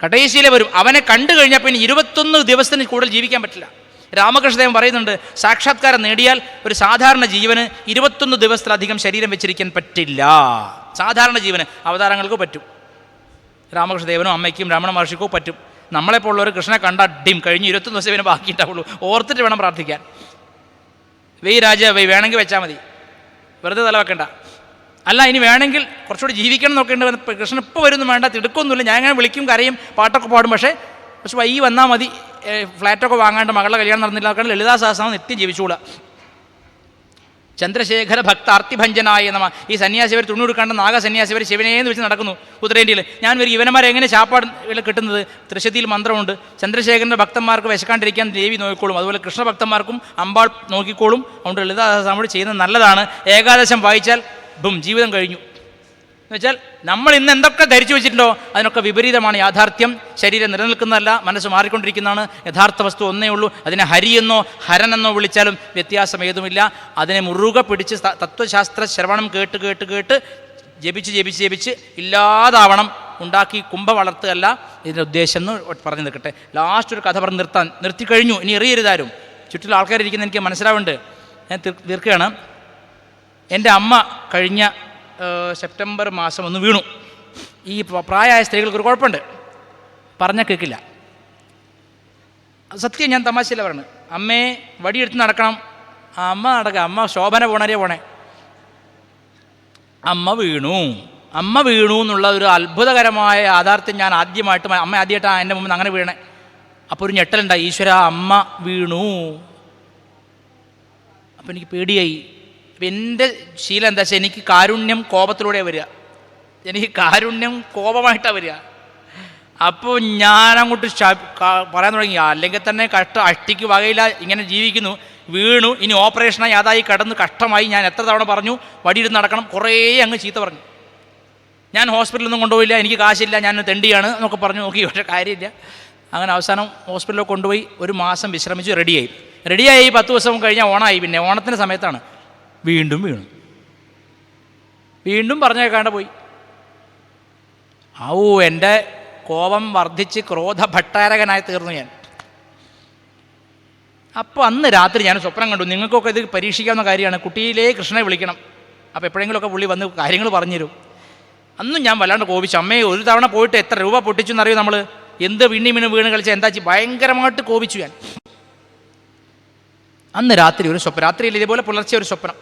കടൈശിയിലെ വരും. അവനെ കണ്ടു കഴിഞ്ഞാൽ പിന്നെ 21 ദിവസത്തിന് കൂടുതൽ ജീവിക്കാൻ പറ്റില്ല. രാമകൃഷ്ണദേവൻ പറയുന്നുണ്ട്, സാക്ഷാത്കാരം നേടിയാൽ ഒരു സാധാരണ ജീവന് 21 ദിവസത്തിലധികം ശരീരം വെച്ചിരിക്കാൻ പറ്റില്ല. സാധാരണ ജീവന്, അവതാരങ്ങൾക്ക് പറ്റും. രാമകൃഷ്ണദേവനും അമ്മയ്ക്കും രമണ മഹർഷിക്കോ പറ്റും. നമ്മളെപ്പോലുള്ളവർ കൃഷ്ണനെ കണ്ട അടിയും കഴിഞ്ഞ് 21 ദിവസം ഇവനെ ബാക്കിയിട്ടാവുള്ളൂ. ഓർത്തിട്ട് വേണം പ്രാർത്ഥിക്കാൻ. വേണമെങ്കിൽ വെച്ചാൽ മതി, വെറുതെ തല വെക്കണ്ട. അല്ല, ഇനി വേണമെങ്കിൽ കുറച്ചുകൂടി ജീവിക്കണം എന്നൊക്കെ കൃഷ്ണൻ ഇപ്പോൾ വരുന്നു വേണ്ട, തിടുക്കൊന്നുമില്ല, ഞാൻ അങ്ങനെ വിളിക്കും, കരയും, പാട്ടൊക്കെ പാടും. പക്ഷേ വൈകി വന്നാൽ മതി. ഫ്ലാറ്റൊക്കെ വാങ്ങാണ്ട് മകളുടെ കല്യാണം നടന്നില്ല, ലളിതാ സഹസ്രനാമം നിത്യം ജീവിച്ചൂടാ. ചന്ദ്രശേഖര ഭക്താർത്തിഭഞ്ജനായ നമ. ഈ സന്യാസിവർ തുണി കൊടുക്കാണ്ട് നാഗസന്യാസിവർ ശിവനേന്ന് വെച്ച് നടക്കുന്നു ഉത്തരേന്ത്യയിൽ. ഞാൻ വരും, ഇവനമാരെ എങ്ങനെ ചാപ്പാട് കിട്ടുന്നത്? തൃശ്ശതിയിൽ മന്ത്രമുണ്ട്, ചന്ദ്രശേഖരൻ്റെ ഭക്തന്മാർക്ക് വിശക്കാണ്ടിരിക്കാൻ ദേവി നോക്കിക്കോളും, അതുപോലെ കൃഷ്ണഭക്തന്മാർക്കും അമ്പാൾ നോക്കിക്കോളും. അതുകൊണ്ട് ലളിതാ സഹസ്രനാമം ചെയ്യുന്നത് നല്ലതാണ്. ഏകാദശം വായിച്ചാൽ ജീവിതം കഴിഞ്ഞു എന്നുവെച്ചാൽ, നമ്മൾ ഇന്ന് എന്തൊക്കെ ധരിച്ചു വെച്ചിട്ടുണ്ടോ അതിനൊക്കെ വിപരീതമാണ് യാഥാർത്ഥ്യം. ശരീരം നിലനിൽക്കുന്നതല്ല, മനസ്സ് മാറിക്കൊണ്ടിരിക്കുന്നതാണ്. യഥാർത്ഥ വസ്തു ഒന്നേ ഉള്ളൂ. അതിനെ ഹരിയെന്നോ ഹരനെന്നോ വിളിച്ചാലും വ്യത്യാസം ഏതുമില്ല. അതിനെ മുറുകെ പിടിച്ച് തത്വശാസ്ത്ര ശ്രവണം കേട്ട് ജപിച്ച് ഇല്ലാതാവണം. ഉണ്ടാക്കി കുംഭ വളർത്തുകയല്ല ഇതിൻ്റെ ഉദ്ദേശം എന്ന് പറഞ്ഞു നിൽക്കട്ടെ. ലാസ്റ്റ് ഒരു കഥ പറഞ്ഞ് നിർത്തിക്കഴിഞ്ഞു. ഇനി എറിയരുതാരും, ചുറ്റിലും ആൾക്കാരിരിക്കുന്ന എനിക്ക് മനസ്സിലാവുന്നുണ്ട്. ഞാൻ തീർക്കുകയാണ്. എൻ്റെ അമ്മ കഴിഞ്ഞ സെപ്റ്റംബർ മാസം ഒന്ന് വീണു. ഈ പ്രായമായ സ്ത്രീകൾക്കൊരു കുഴപ്പമുണ്ട്, പറഞ്ഞാൽ കേൾക്കില്ല. സത്യം, ഞാൻ തമാശയില്ല പറയുന്നത്. അമ്മയെ വടിയെടുത്ത് നടക്കണം, അമ്മ ശോഭന പോണേ. അമ്മ വീണു എന്നുള്ള ഒരു അത്ഭുതകരമായ യാഥാർത്ഥ്യം ഞാൻ ആദ്യമായിട്ട് എൻ്റെ മുമ്പിൽ അങ്ങനെ വീണേ. അപ്പോൾ ഒരു ഞെട്ടലുണ്ടായി, ഈശ്വര അമ്മ വീണു. അപ്പോൾ എനിക്ക് പേടിയായി. അപ്പം എൻ്റെ ശീലം എന്താ വെച്ചാൽ, എനിക്ക് കാരുണ്യം കോപത്തിലൂടെ വരിക, എനിക്ക് കാരുണ്യം കോപമായിട്ടാണ് വരിക. അപ്പോൾ ഞാനങ്ങോട്ട് പറയാൻ തുടങ്ങി, അല്ലെങ്കിൽ തന്നെ അഷ്ടിക്ക് വകയില്ല, ഇങ്ങനെ ജീവിക്കുന്നു, വീണു, ഇനി ഓപ്പറേഷനായി അതായി കടന്ന് കഷ്ടമായി. ഞാൻ എത്ര തവണ പറഞ്ഞു വടിയിരുന്ന് നടക്കണം, കുറേ അങ്ങ് ചീത്ത പറഞ്ഞു. ഞാൻ ഹോസ്പിറ്റലൊന്നും കൊണ്ടുപോയില്ല, എനിക്ക് കാശില്ല, ഞാൻ തെണ്ടിയാണ് എന്നൊക്കെ പറഞ്ഞു നോക്കി, പക്ഷേ കാര്യമില്ല. അങ്ങനെ അവസാനം ഹോസ്പിറ്റലിൽ കൊണ്ടുപോയി 1 മാസം വിശ്രമിച്ചു, റെഡിയായി 10 ദിവസം കഴിഞ്ഞാൽ ഓണമായി. പിന്നെ ഓണത്തിൻ്റെ സമയത്താണ് വീണ്ടും പറഞ്ഞേക്കാണ്ട് പോയി. എൻ്റെ കോപം വർദ്ധിച്ച് ക്രോധഭട്ടാരകനായി തീർന്നു ഞാൻ. അപ്പോൾ അന്ന് രാത്രി ഞാൻ സ്വപ്നം കണ്ടു. നിങ്ങൾക്കൊക്കെ ഇത് പരീക്ഷിക്കാവുന്ന കാര്യമാണ്. കുട്ടിയിലേ കൃഷ്ണനെ വിളിക്കണം, അപ്പോൾ എപ്പോഴെങ്കിലുമൊക്കെ പുള്ളി വന്ന് കാര്യങ്ങൾ പറഞ്ഞുതരും. അന്നും ഞാൻ വല്ലാണ്ട് കോപിച്ചു. അമ്മയെ ഒരു തവണ പോയിട്ട് എത്ര രൂപ പൊട്ടിച്ചു എന്നറിയോ നമ്മൾ? എന്ത് വീണ് കളിച്ചാൽ എന്താ ഭയങ്കരമായിട്ട് കോപിച്ചു ഞാൻ. അന്ന് രാത്രി ഒരു സ്വപ്നം, രാത്രിയിൽ ഇതേപോലെ പുലർച്ചെ ഒരു സ്വപ്നം.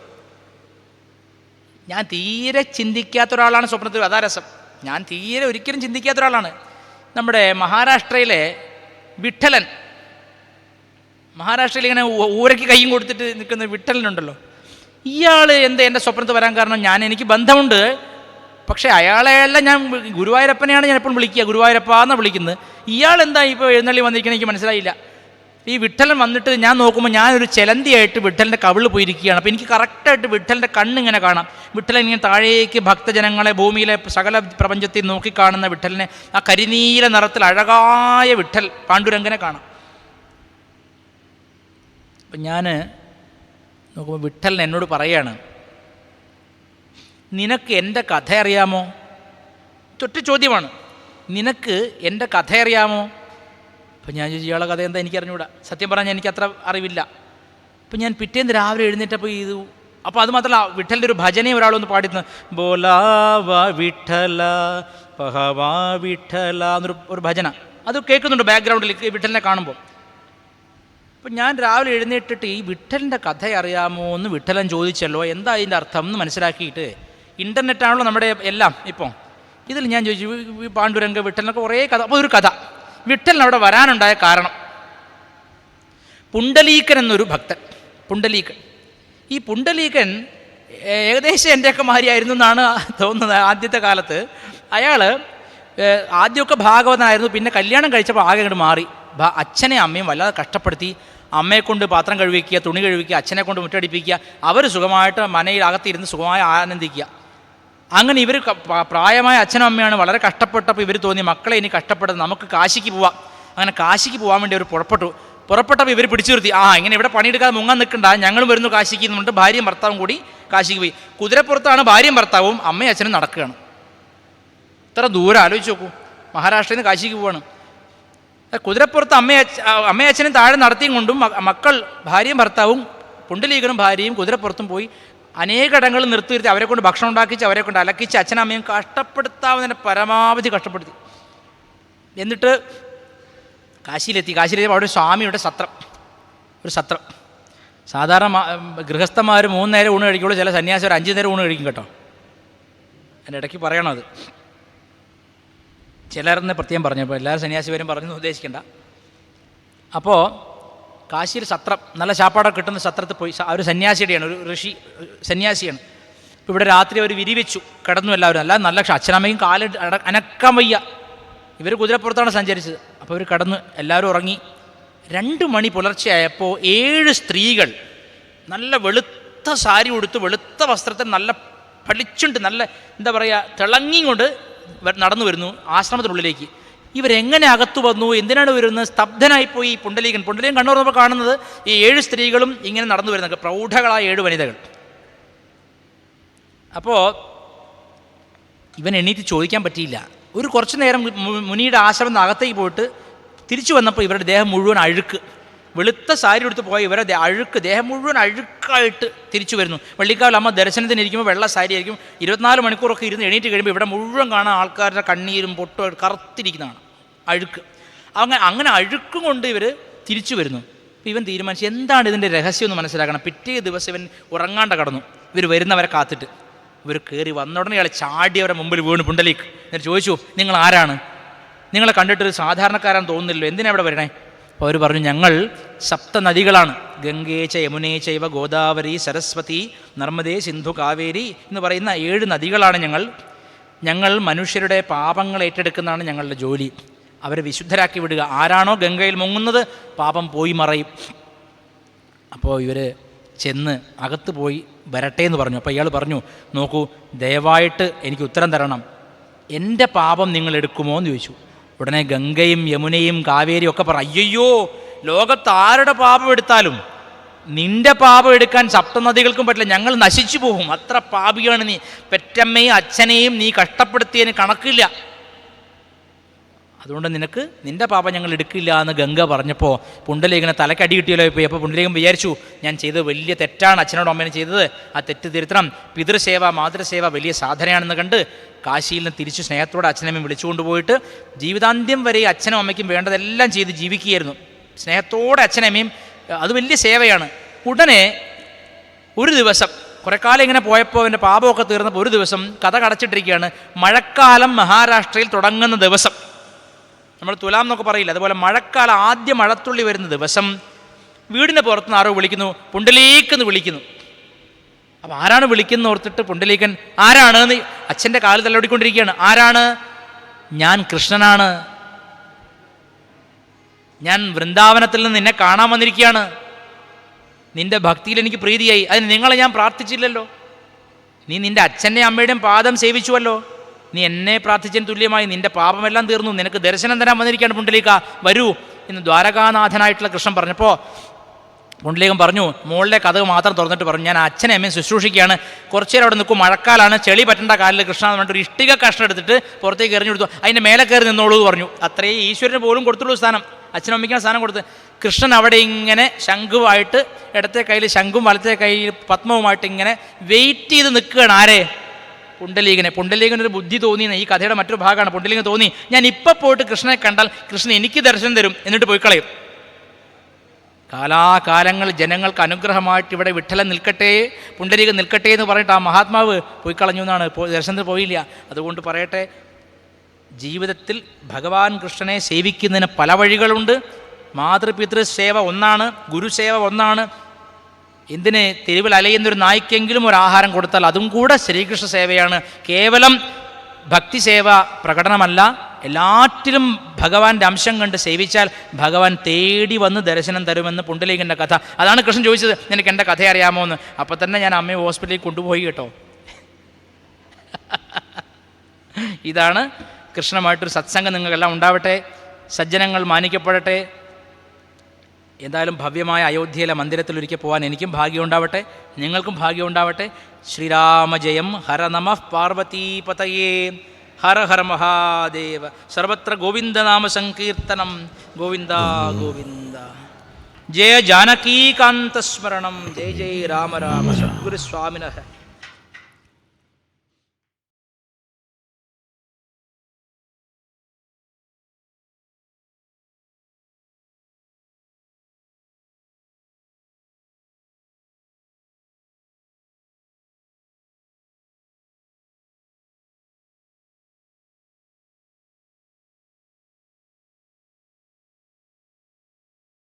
ഞാൻ തീരെ ചിന്തിക്കാത്ത ഒരാളാണ് സ്വപ്നത്തിൽ, അതാ രസം. ഞാൻ തീരെ ഒരിക്കലും ചിന്തിക്കാത്ത ഒരാളാണ്. നമ്മുടെ മഹാരാഷ്ട്രയിലെ വിഠലൻ, മഹാരാഷ്ട്രയിൽ ഇങ്ങനെ ഊരയ്ക്ക് കൈയും കൊടുത്തിട്ട് നിൽക്കുന്ന വിഠലനുണ്ടല്ലോ, ഇയാൾ എന്താ എൻ്റെ സ്വപ്നത്തിൽ വരാൻ കാരണം? എനിക്ക് ബന്ധമുണ്ട്, പക്ഷേ അയാളെയല്ല ഞാൻ, ഗുരുവായൂരപ്പനെയാണ് ഞാൻ എപ്പോഴും വിളിക്കുക, ഗുരുവായൂരപ്പ എന്നാണ് വിളിക്കുന്നത്. ഇയാൾ എന്താ ഇപ്പോൾ എഴുന്നള്ളി വന്നിരിക്കുന്നത് എനിക്ക് മനസ്സിലായില്ല. ഈ വിഠലൻ വന്നിട്ട് ഞാൻ നോക്കുമ്പോൾ ഞാനൊരു ചെലന്തിയായിട്ട് വിഠലൻ്റെ കവിളിൽ പോയിരിക്കുകയാണ്. അപ്പോൾ എനിക്ക് കറക്റ്റായിട്ട് വിഠലൻ്റെ കണ്ണിങ്ങനെ കാണാം. വിഠലൻ ഇങ്ങനെ താഴേക്ക് ഭക്തജനങ്ങളെ, ഭൂമിയിലെ സകല പ്രപഞ്ചത്തിൽ നോക്കിക്കാണുന്ന വിഠലനെ, ആ കരിനീല നിറത്തിൽ അഴകായ വിഠൽ പാണ്ഡുരംഗനെ കാണാം. അപ്പം ഞാൻ നോക്കുമ്പോൾ വിട്ടലൻ എന്നോട് പറയാണ്, നിനക്ക് എൻ്റെ കഥ അറിയാമോ? തൊട്ട് ചോദ്യമാണ്, നിനക്ക് എൻ്റെ കഥ അറിയാമോ? അപ്പം ഞാൻ ചോദിച്ചു, ഇയാളെ കഥ എന്താ എനിക്കറിഞ്ഞൂടാ, സത്യം പറഞ്ഞാൽ എനിക്ക് അത്ര അറിവില്ല. അപ്പം ഞാൻ പിറ്റേന്ന് രാവിലെ എഴുന്നേറ്റപ്പോൾ ഇത്, അപ്പോൾ അത് മാത്രമല്ല വിട്ടലിൻ്റെ ഒരു ഭജനയും ഒരാളൊന്ന് പാടിയിരുന്നു, ബോലാവാ വിട്ടല പഹവാ വിട്ടല എന്നൊരു ഭജന, അത് കേൾക്കുന്നുണ്ട് ബാക്ക്ഗ്രൗണ്ടിൽ വിട്ടലിനെ കാണുമ്പോൾ. അപ്പം ഞാൻ രാവിലെ എഴുന്നേറ്റിട്ട് ഈ വിട്ടലിൻ്റെ കഥ അറിയാമോ എന്ന് വിട്ടലൻ ചോദിച്ചല്ലോ, എന്താ അതിൻ്റെ അർത്ഥം എന്ന് മനസ്സിലാക്കിയിട്ട്, ഇൻ്റർനെറ്റാണല്ലോ നമ്മുടെ എല്ലാം ഇപ്പോൾ, ഇതിൽ ഞാൻ ചോദിച്ചു പാണ്ഡുരംഗ വിട്ടലിനൊക്കെ കുറേ കഥ. അപ്പോൾ ഒരു കഥ, വിട്ടലിന് അവിടെ വരാനുണ്ടായ കാരണം, പുണ്ടലീകൻ എന്നൊരു ഭക്തൻ, പുണ്ടലീകൻ. ഈ പുണ്ടലീകൻ ഏകദേശം എൻ്റെയൊക്കെ മാതിരിയായിരുന്നു എന്നാണ് തോന്നുന്നത് ആദ്യത്തെ കാലത്ത്. അയാൾ ആദ്യമൊക്കെ ഭാഗവതനായിരുന്നു, പിന്നെ കല്യാണം കഴിച്ചപ്പോൾ ആകെ അങ്ങോട്ട് മാറി. അച്ഛനെ അമ്മയും വല്ലാതെ കഷ്ടപ്പെടുത്തി, അമ്മയെ കൊണ്ട് പാത്രം കഴുകിക്കുക, തുണി കഴുകിക്കുക, അച്ഛനെ കൊണ്ട് മുറ്റടിപ്പിക്കുക, അവർ സുഖമായിട്ട് മനയിൽ അകത്തിരുന്ന് സുഖമായി ആനന്ദിക്കുക. അങ്ങനെ ഇവർ പ്രായമായ അച്ഛനും അമ്മയാണ് വളരെ കഷ്ടപ്പെട്ടപ്പോൾ ഇവർ തോന്നി മക്കളെ ഇനി കഷ്ടപ്പെടുന്നത് നമുക്ക് കാശിക്ക് പോവാം. അങ്ങനെ കാശിക്ക് പോകാൻ വേണ്ടി അവർ പുറപ്പെട്ടപ്പോൾ ഇവർ പിടിച്ചു നിർത്തി, ഇങ്ങനെ ഇവിടെ പണിയെടുക്കാതെ മുങ്ങാൻ നിൽക്കണ്ട, ഞങ്ങളും വരുന്നു കാശിക്ക് എന്നുകൊണ്ട് ഭാര്യയും ഭർത്താവും കൂടി കാശിക്ക് പോയി. കുതിരപ്പുറത്താണ് ഭാര്യയും ഭർത്താവും, അമ്മയും അച്ഛനും നടക്കുകയാണ്. ഇത്ര ദൂരം ആലോചിച്ച് നോക്കൂ, മഹാരാഷ്ട്രയിൽ നിന്ന് കാശിക്ക് പോവാണ്. കുതിരപ്പുറത്ത് അമ്മയും അച്ഛനും താഴെ നടത്തിയും കൊണ്ടും മക്കൾ ഭാര്യയും ഭർത്താവും പുണ്ടലീകനും ഭാര്യയും കുതിരപ്പുറത്തും പോയി അനേകടങ്ങളിൽ നിർത്തി അവരെ കൊണ്ട് ഭക്ഷണം ഉണ്ടാക്കിച്ച് അവരെ കൊണ്ട് അലക്കിച്ച് അച്ഛനമ്മയും കഷ്ടപ്പെടുത്താവുന്നതിനെ പരമാവധി കഷ്ടപ്പെടുത്തി. എന്നിട്ട് കാശിയിലെത്തി അവിടെ ഒരു സ്വാമിയുടെ ഒരു സത്രം. സാധാരണ ഗൃഹസ്ഥന്മാർ 3 നേരം ഊണ് കഴിക്കുള്ളൂ, ചില സന്യാസി ഒരു 5 നേരം ഊണ് കഴിക്കും കേട്ടോ. എൻ്റെ ഇടയ്ക്ക് പറയണത് ചിലരെന്ന് പ്രത്യേകം പറഞ്ഞപ്പോൾ എല്ലാവരും സന്യാസിമാരും പറഞ്ഞു ഉദ്ദേശിക്കേണ്ട. അപ്പോൾ കാശിയിൽ സത്രം, നല്ല ചാപ്പാടൊക്കെ കിട്ടുന്ന സത്രത്തിൽ പോയി. ഒരു സന്യാസിയുടെയാണ്, ഒരു ഋഷി സന്യാസിയാണ്. ഇപ്പോൾ ഇവിടെ രാത്രി അവർ വിരിവെച്ചു കിടന്നു എല്ലാവരും. അല്ലാതെ നല്ല അച്ഛനമ്മയും കാല് അനക്കാൻ വയ്യ. ഇവർ കുതിരപ്പുറത്താണ് സഞ്ചരിച്ചത്. അപ്പോൾ അവർ കിടന്നു, എല്ലാവരും ഉറങ്ങി. 2 മണി പുലർച്ചെയായപ്പോൾ 7 സ്ത്രീകൾ നല്ല വെളുത്ത സാരി ഉടുത്ത് വെളുത്ത വസ്ത്രത്തിൽ നല്ല പളിച്ചുണ്ട്, നല്ല എന്താ പറയുക തിളങ്ങിക്കൊണ്ട് നടന്നു വരുന്നു ആശ്രമത്തിനുള്ളിലേക്ക്. ഇവരെങ്ങനെ അകത്തു വന്നു, എന്തിനാണ് വരുന്നത്? സ്തബ്ധനായിപ്പോയി പുണ്ടലീകൻ കണ്ണു തുറന്നപ്പോൾ കാണുന്നത് ഈ 7 സ്ത്രീകളും ഇങ്ങനെ നടന്നു വരുന്നത്, പ്രൗഢകളായ 7 വനിതകൾ. അപ്പോൾ ഇവൻ എണീറ്റ് ചോദിക്കാൻ പറ്റിയില്ല. ഒരു കുറച്ച് നേരം മുനിയുടെ ആശ്രമം അകത്തേക്ക് പോയിട്ട് തിരിച്ചു വന്നപ്പോൾ ഇവരുടെ ദേഹം മുഴുവൻ അഴുക്ക്, വെളുത്ത സാരി എടുത്ത് പോയ ഇവരുടെ അഴുക്ക്, ദേഹം മുഴുവൻ അഴുക്കായിട്ട് തിരിച്ചു വരുന്നു. വള്ളിക്കാവിൽ അമ്മ ദർശനത്തിന് ഇരിക്കുമ്പോൾ വെള്ള സാരി ആയിരിക്കും, 24 മണിക്കൂറൊക്കെ ഇരുന്ന് എണീറ്റ് കഴിയുമ്പോൾ ഇവിടെ മുഴുവൻ കാണാൻ ആൾക്കാരുടെ കണ്ണീരും പൊട്ടും കറുത്തിരിക്കുന്നതാണ് അഴുക്ക്. അങ്ങനെ അഴുക്കും കൊണ്ട് ഇവർ തിരിച്ചു വരുന്നു. അപ്പോൾ ഇവൻ തീരുമാനിച്ചു എന്താണ് ഇതിൻ്റെ രഹസ്യം എന്ന് മനസ്സിലാക്കണം. പിറ്റേ ദിവസം ഇവൻ ഉറങ്ങാണ്ട കടന്നു, ഇവർ വരുന്നവരെ കാത്തിട്ട്. ഇവർ കയറി വന്ന ഉടനെ ഇയാളെ ചാടി അവരെ മുമ്പിൽ വീണു പുണ്ടലീക്. എന്നിട്ട് ചോദിച്ചു, നിങ്ങൾ ആരാണ്? നിങ്ങളെ കണ്ടിട്ടൊരു സാധാരണക്കാരാൻ തോന്നുന്നില്ലല്ലോ, എന്തിനാ ഇവിടെ വരണേ? അപ്പോൾ അവർ പറഞ്ഞു, ഞങ്ങൾ 7 നദികളാണ്, ഗംഗേ ച യമുനേ ചൈവ ഗോദാവരി സരസ്വതി നർമ്മദേ സിന്ധു കാവേരി എന്ന് പറയുന്ന 7 നദികളാണ് ഞങ്ങൾ മനുഷ്യരുടെ പാപങ്ങൾ ഏറ്റെടുക്കുന്നതാണ് ഞങ്ങളുടെ ജോലി. അവരെ വിശുദ്ധരാക്കി വിടുക. ആരാണോ ഗംഗയിൽ മുങ്ങുന്നത് പാപം പോയി മറയും. അപ്പോൾ ഇവർ ചെന്ന് അകത്ത് പോയി വരട്ടെ എന്ന് പറഞ്ഞു. അപ്പോൾ ഇയാൾ പറഞ്ഞു, നോക്കൂ, ദയവായിട്ട് എനിക്ക് ഉത്തരം തരണം, എൻ്റെ പാപം നിങ്ങൾ എടുക്കുമോ എന്ന് ചോദിച്ചു. ഉടനെ ഗംഗയും യമുനയും കാവേരിയും ഒക്കെ പറഞ്ഞു, അയ്യോ, ലോകത്ത് ആരുടെ പാപം എടുത്താലും നിന്റെ പാപം എടുക്കാൻ 7 നദികൾക്കും പറ്റില്ല, ഞങ്ങൾ നശിച്ചു പോകും, അത്ര പാപിയാണ് നീ, പെറ്റമ്മയും അച്ഛനെയും നീ കഷ്ടപ്പെടുത്തിയതിന് കണക്കില്ല, അതുകൊണ്ട് നിന്റെ പാപം ഞങ്ങൾ എടുക്കില്ല എന്ന് ഗംഗ പറഞ്ഞപ്പോൾ പുണ്ടലീകനെ തലക്കടി കിട്ടിയല്ലോ പോയി. അപ്പോൾ പുണ്ടലീകൻ വിചാരിച്ചു, ഞാൻ ചെയ്തത് വലിയ തെറ്റാണ്, അച്ഛനോടും അമ്മേനും ചെയ്തത്, ആ തെറ്റ് തിരുത്തണം, പിതൃസേവ മാതൃസേവ വലിയ സാധനയാണെന്ന് കണ്ട് കാശിയിൽ നിന്ന് തിരിച്ചു സ്നേഹത്തോടെ അച്ഛനമ്മയും വിളിച്ചുകൊണ്ടുപോയിട്ട് ജീവിതാന്ത്യം വരെ അച്ഛനും അമ്മയ്ക്കും വേണ്ടതെല്ലാം ചെയ്ത് ജീവിക്കുകയായിരുന്നു. സ്നേഹത്തോടെ അച്ഛനമ്മയും, അത് വലിയ സേവയാണ്. ഉടനെ ഒരു ദിവസം, കുറേ കാലം ഇങ്ങനെ പോയപ്പോൾ അവൻ്റെ പാപമൊക്കെ തീർന്നപ്പോൾ ഒരു ദിവസം കഥ കടച്ചിട്ടിരിക്കുകയാണ്. മഴക്കാലം മഹാരാഷ്ട്രയിൽ തുടങ്ങുന്ന ദിവസം, നമ്മൾ തുലാം എന്നൊക്കെ പറയില്ല, അതുപോലെ മഴക്കാലം ആദ്യ മഴത്തുള്ളി വരുന്ന ദിവസം വീടിൻ്റെ പുറത്തുനിന്ന് ആരോ വിളിക്കുന്നു, പുണ്ടലീക് എന്ന് വിളിക്കുന്നു. അപ്പോൾ ആരാണ് വിളിക്കുന്ന ഓർത്തിട്ട് പുണ്ടലീകൻ ആരാണ് എന്ന് അച്ഛൻ്റെ കാലിൽ തലോടിക്കൊണ്ടിരിക്കുകയാണ്. ആരാണ്? ഞാൻ കൃഷ്ണനാണ്, ഞാൻ വൃന്ദാവനത്തിൽ നിന്ന് നിന്നെ കാണാൻ വന്നിരിക്കുകയാണ്, നിന്റെ ഭക്തിയിൽ എനിക്ക് പ്രീതിയായി, അതിന് നിങ്ങളെ ഞാൻ പ്രാർത്ഥിച്ചില്ലല്ലോ, നീ നിൻ്റെ അച്ഛൻ്റെയും അമ്മയുടെയും പാദം സേവിച്ചുവല്ലോ, നീ എന്നെ പ്രാർത്ഥിച്ചതിന് തുല്യമായി നിന്റെ പാപമെല്ലാം തീർന്നു, നിനക്ക് ദർശനം തരാൻ വന്നിരിക്കുകയാണ് പുണ്ടലീക, വരൂ എന്ന് ദ്വാരകാനാഥനായിട്ടുള്ള കൃഷ്ണൻ പറഞ്ഞപ്പോൾ പുണ്ടരീകൻ പറഞ്ഞു, മുകളിലെ കഥക് മാത്രം തുറന്നിട്ട് പറഞ്ഞു, ഞാൻ അച്ഛനെ അമ്മയും ശുശ്രൂഷിക്കുകയാണ്, കുറച്ചു നേരം അവിടെ നിൽക്കും, മഴക്കാലാണ്, ചെളി പറ്റേണ്ട കാലിൽ കൃഷ്ണ എന്ന് പറഞ്ഞിട്ട് ഒരു ഇഷ്ടിക കഷ്ണം എടുത്തിട്ട് പുറത്തേക്ക് എറിഞ്ഞു കൊടുത്തു, അതിൻ്റെ മേലെ കയറി നിന്നോളൂ എന്ന് പറഞ്ഞു. അത്രയും ഈശ്വരന് പോലും കൊടുത്തുള്ളൂ സ്ഥാനം, അച്ഛനും അമ്മയ്ക്കാണ് സ്ഥാനം കൊടുത്ത്. കൃഷ്ണൻ അവിടെ ഇങ്ങനെ ശംഖുവായിട്ട്, ഇടത്തെ കയ്യിൽ ശംഖും വലത്തെ കയ്യിൽ പത്മവുമായിട്ട് ഇങ്ങനെ വെയിറ്റ് ചെയ്ത് നിൽക്കുകയാണ്. ആരെ? പുണ്ടരീകനെ. പുണ്ടരീകനൊരു ബുദ്ധി തോന്നി, ഈ കഥയുടെ മറ്റൊരു ഭാഗമാണ്. പുണ്ടരീകൻ തോന്നി, ഞാൻ ഇപ്പം പോയിട്ട് കൃഷ്ണനെ കണ്ടാൽ കൃഷ്ണൻ എനിക്ക് ദർശനം തരും, എന്നിട്ട് പോയി കളയും. കാലാകാലങ്ങൾ ജനങ്ങൾക്ക് അനുഗ്രഹമായിട്ട് ഇവിടെ വിഠലൻ നിൽക്കട്ടെ, പുണ്ടരീകൻ നിൽക്കട്ടെ എന്ന് പറഞ്ഞിട്ട് ആ മഹാത്മാവ് പോയി കളഞ്ഞു എന്നാണ്. ദർശനത്തിന് പോയില്ല. അതുകൊണ്ട് പറയട്ടെ, ജീവിതത്തിൽ ഭഗവാൻ കൃഷ്ണനെ സേവിക്കുന്നതിന് പല വഴികളുണ്ട്. മാതൃപിതൃ സേവ ഒന്നാണ്, ഗുരുസേവ ഒന്നാണ്. എന്തിന്? തെരുവിൽ അലയുന്നൊരു നായ്ക്കെങ്കിലും ഒരു ആഹാരം കൊടുത്താൽ അതും കൂടെ ശ്രീകൃഷ്ണ സേവയാണ്. കേവലം ഭക്തിസേവ പ്രകടനമല്ല, എല്ലാറ്റിലും ഭഗവാന്റെ അംശം കണ്ട് സേവിച്ചാൽ ഭഗവാൻ തേടി വന്ന് ദർശനം തരുമെന്ന് പുണ്ടരീകൻ്റെ കഥ. അതാണ് കൃഷ്ണൻ ചോദിച്ചത്, നിനക്ക് എൻ്റെ കഥ അറിയാമോ എന്ന്. അപ്പം തന്നെ ഞാൻ അമ്മയെ ഹോസ്പിറ്റലിൽ കൊണ്ടുപോയി കേട്ടോ. ഇതാണ് കൃഷ്ണമായിട്ടൊരു സത്സംഗം നിങ്ങൾക്കെല്ലാം ഉണ്ടാവട്ടെ, സജ്ജനങ്ങൾ മാനിക്കപ്പെടട്ടെ. എന്തായാലും ഭവ്യമായ അയോധ്യയിലെ മന്ദിരത്തിൽ ഒരിക്കൽ പോകാൻ എനിക്കും ഭാഗ്യം ഉണ്ടാവട്ടെ, നിങ്ങൾക്കും ഭാഗ്യം ഉണ്ടാവട്ടെ. ശ്രീരാമജയം. ഹര നമഃ പാർവതീപതയേ. ഹര ഹര മഹാദേവ. സർവത്ര ഗോവിന്ദനാമ സങ്കീർത്തനം. ഗോവിന്ദ ഗോവിന്ദ. ജയ ജാനകീകാന്തസ്മരണം. ജയ ജയ രാമ രാമ. സദ്ഗുരുസ്വാമിനഃ.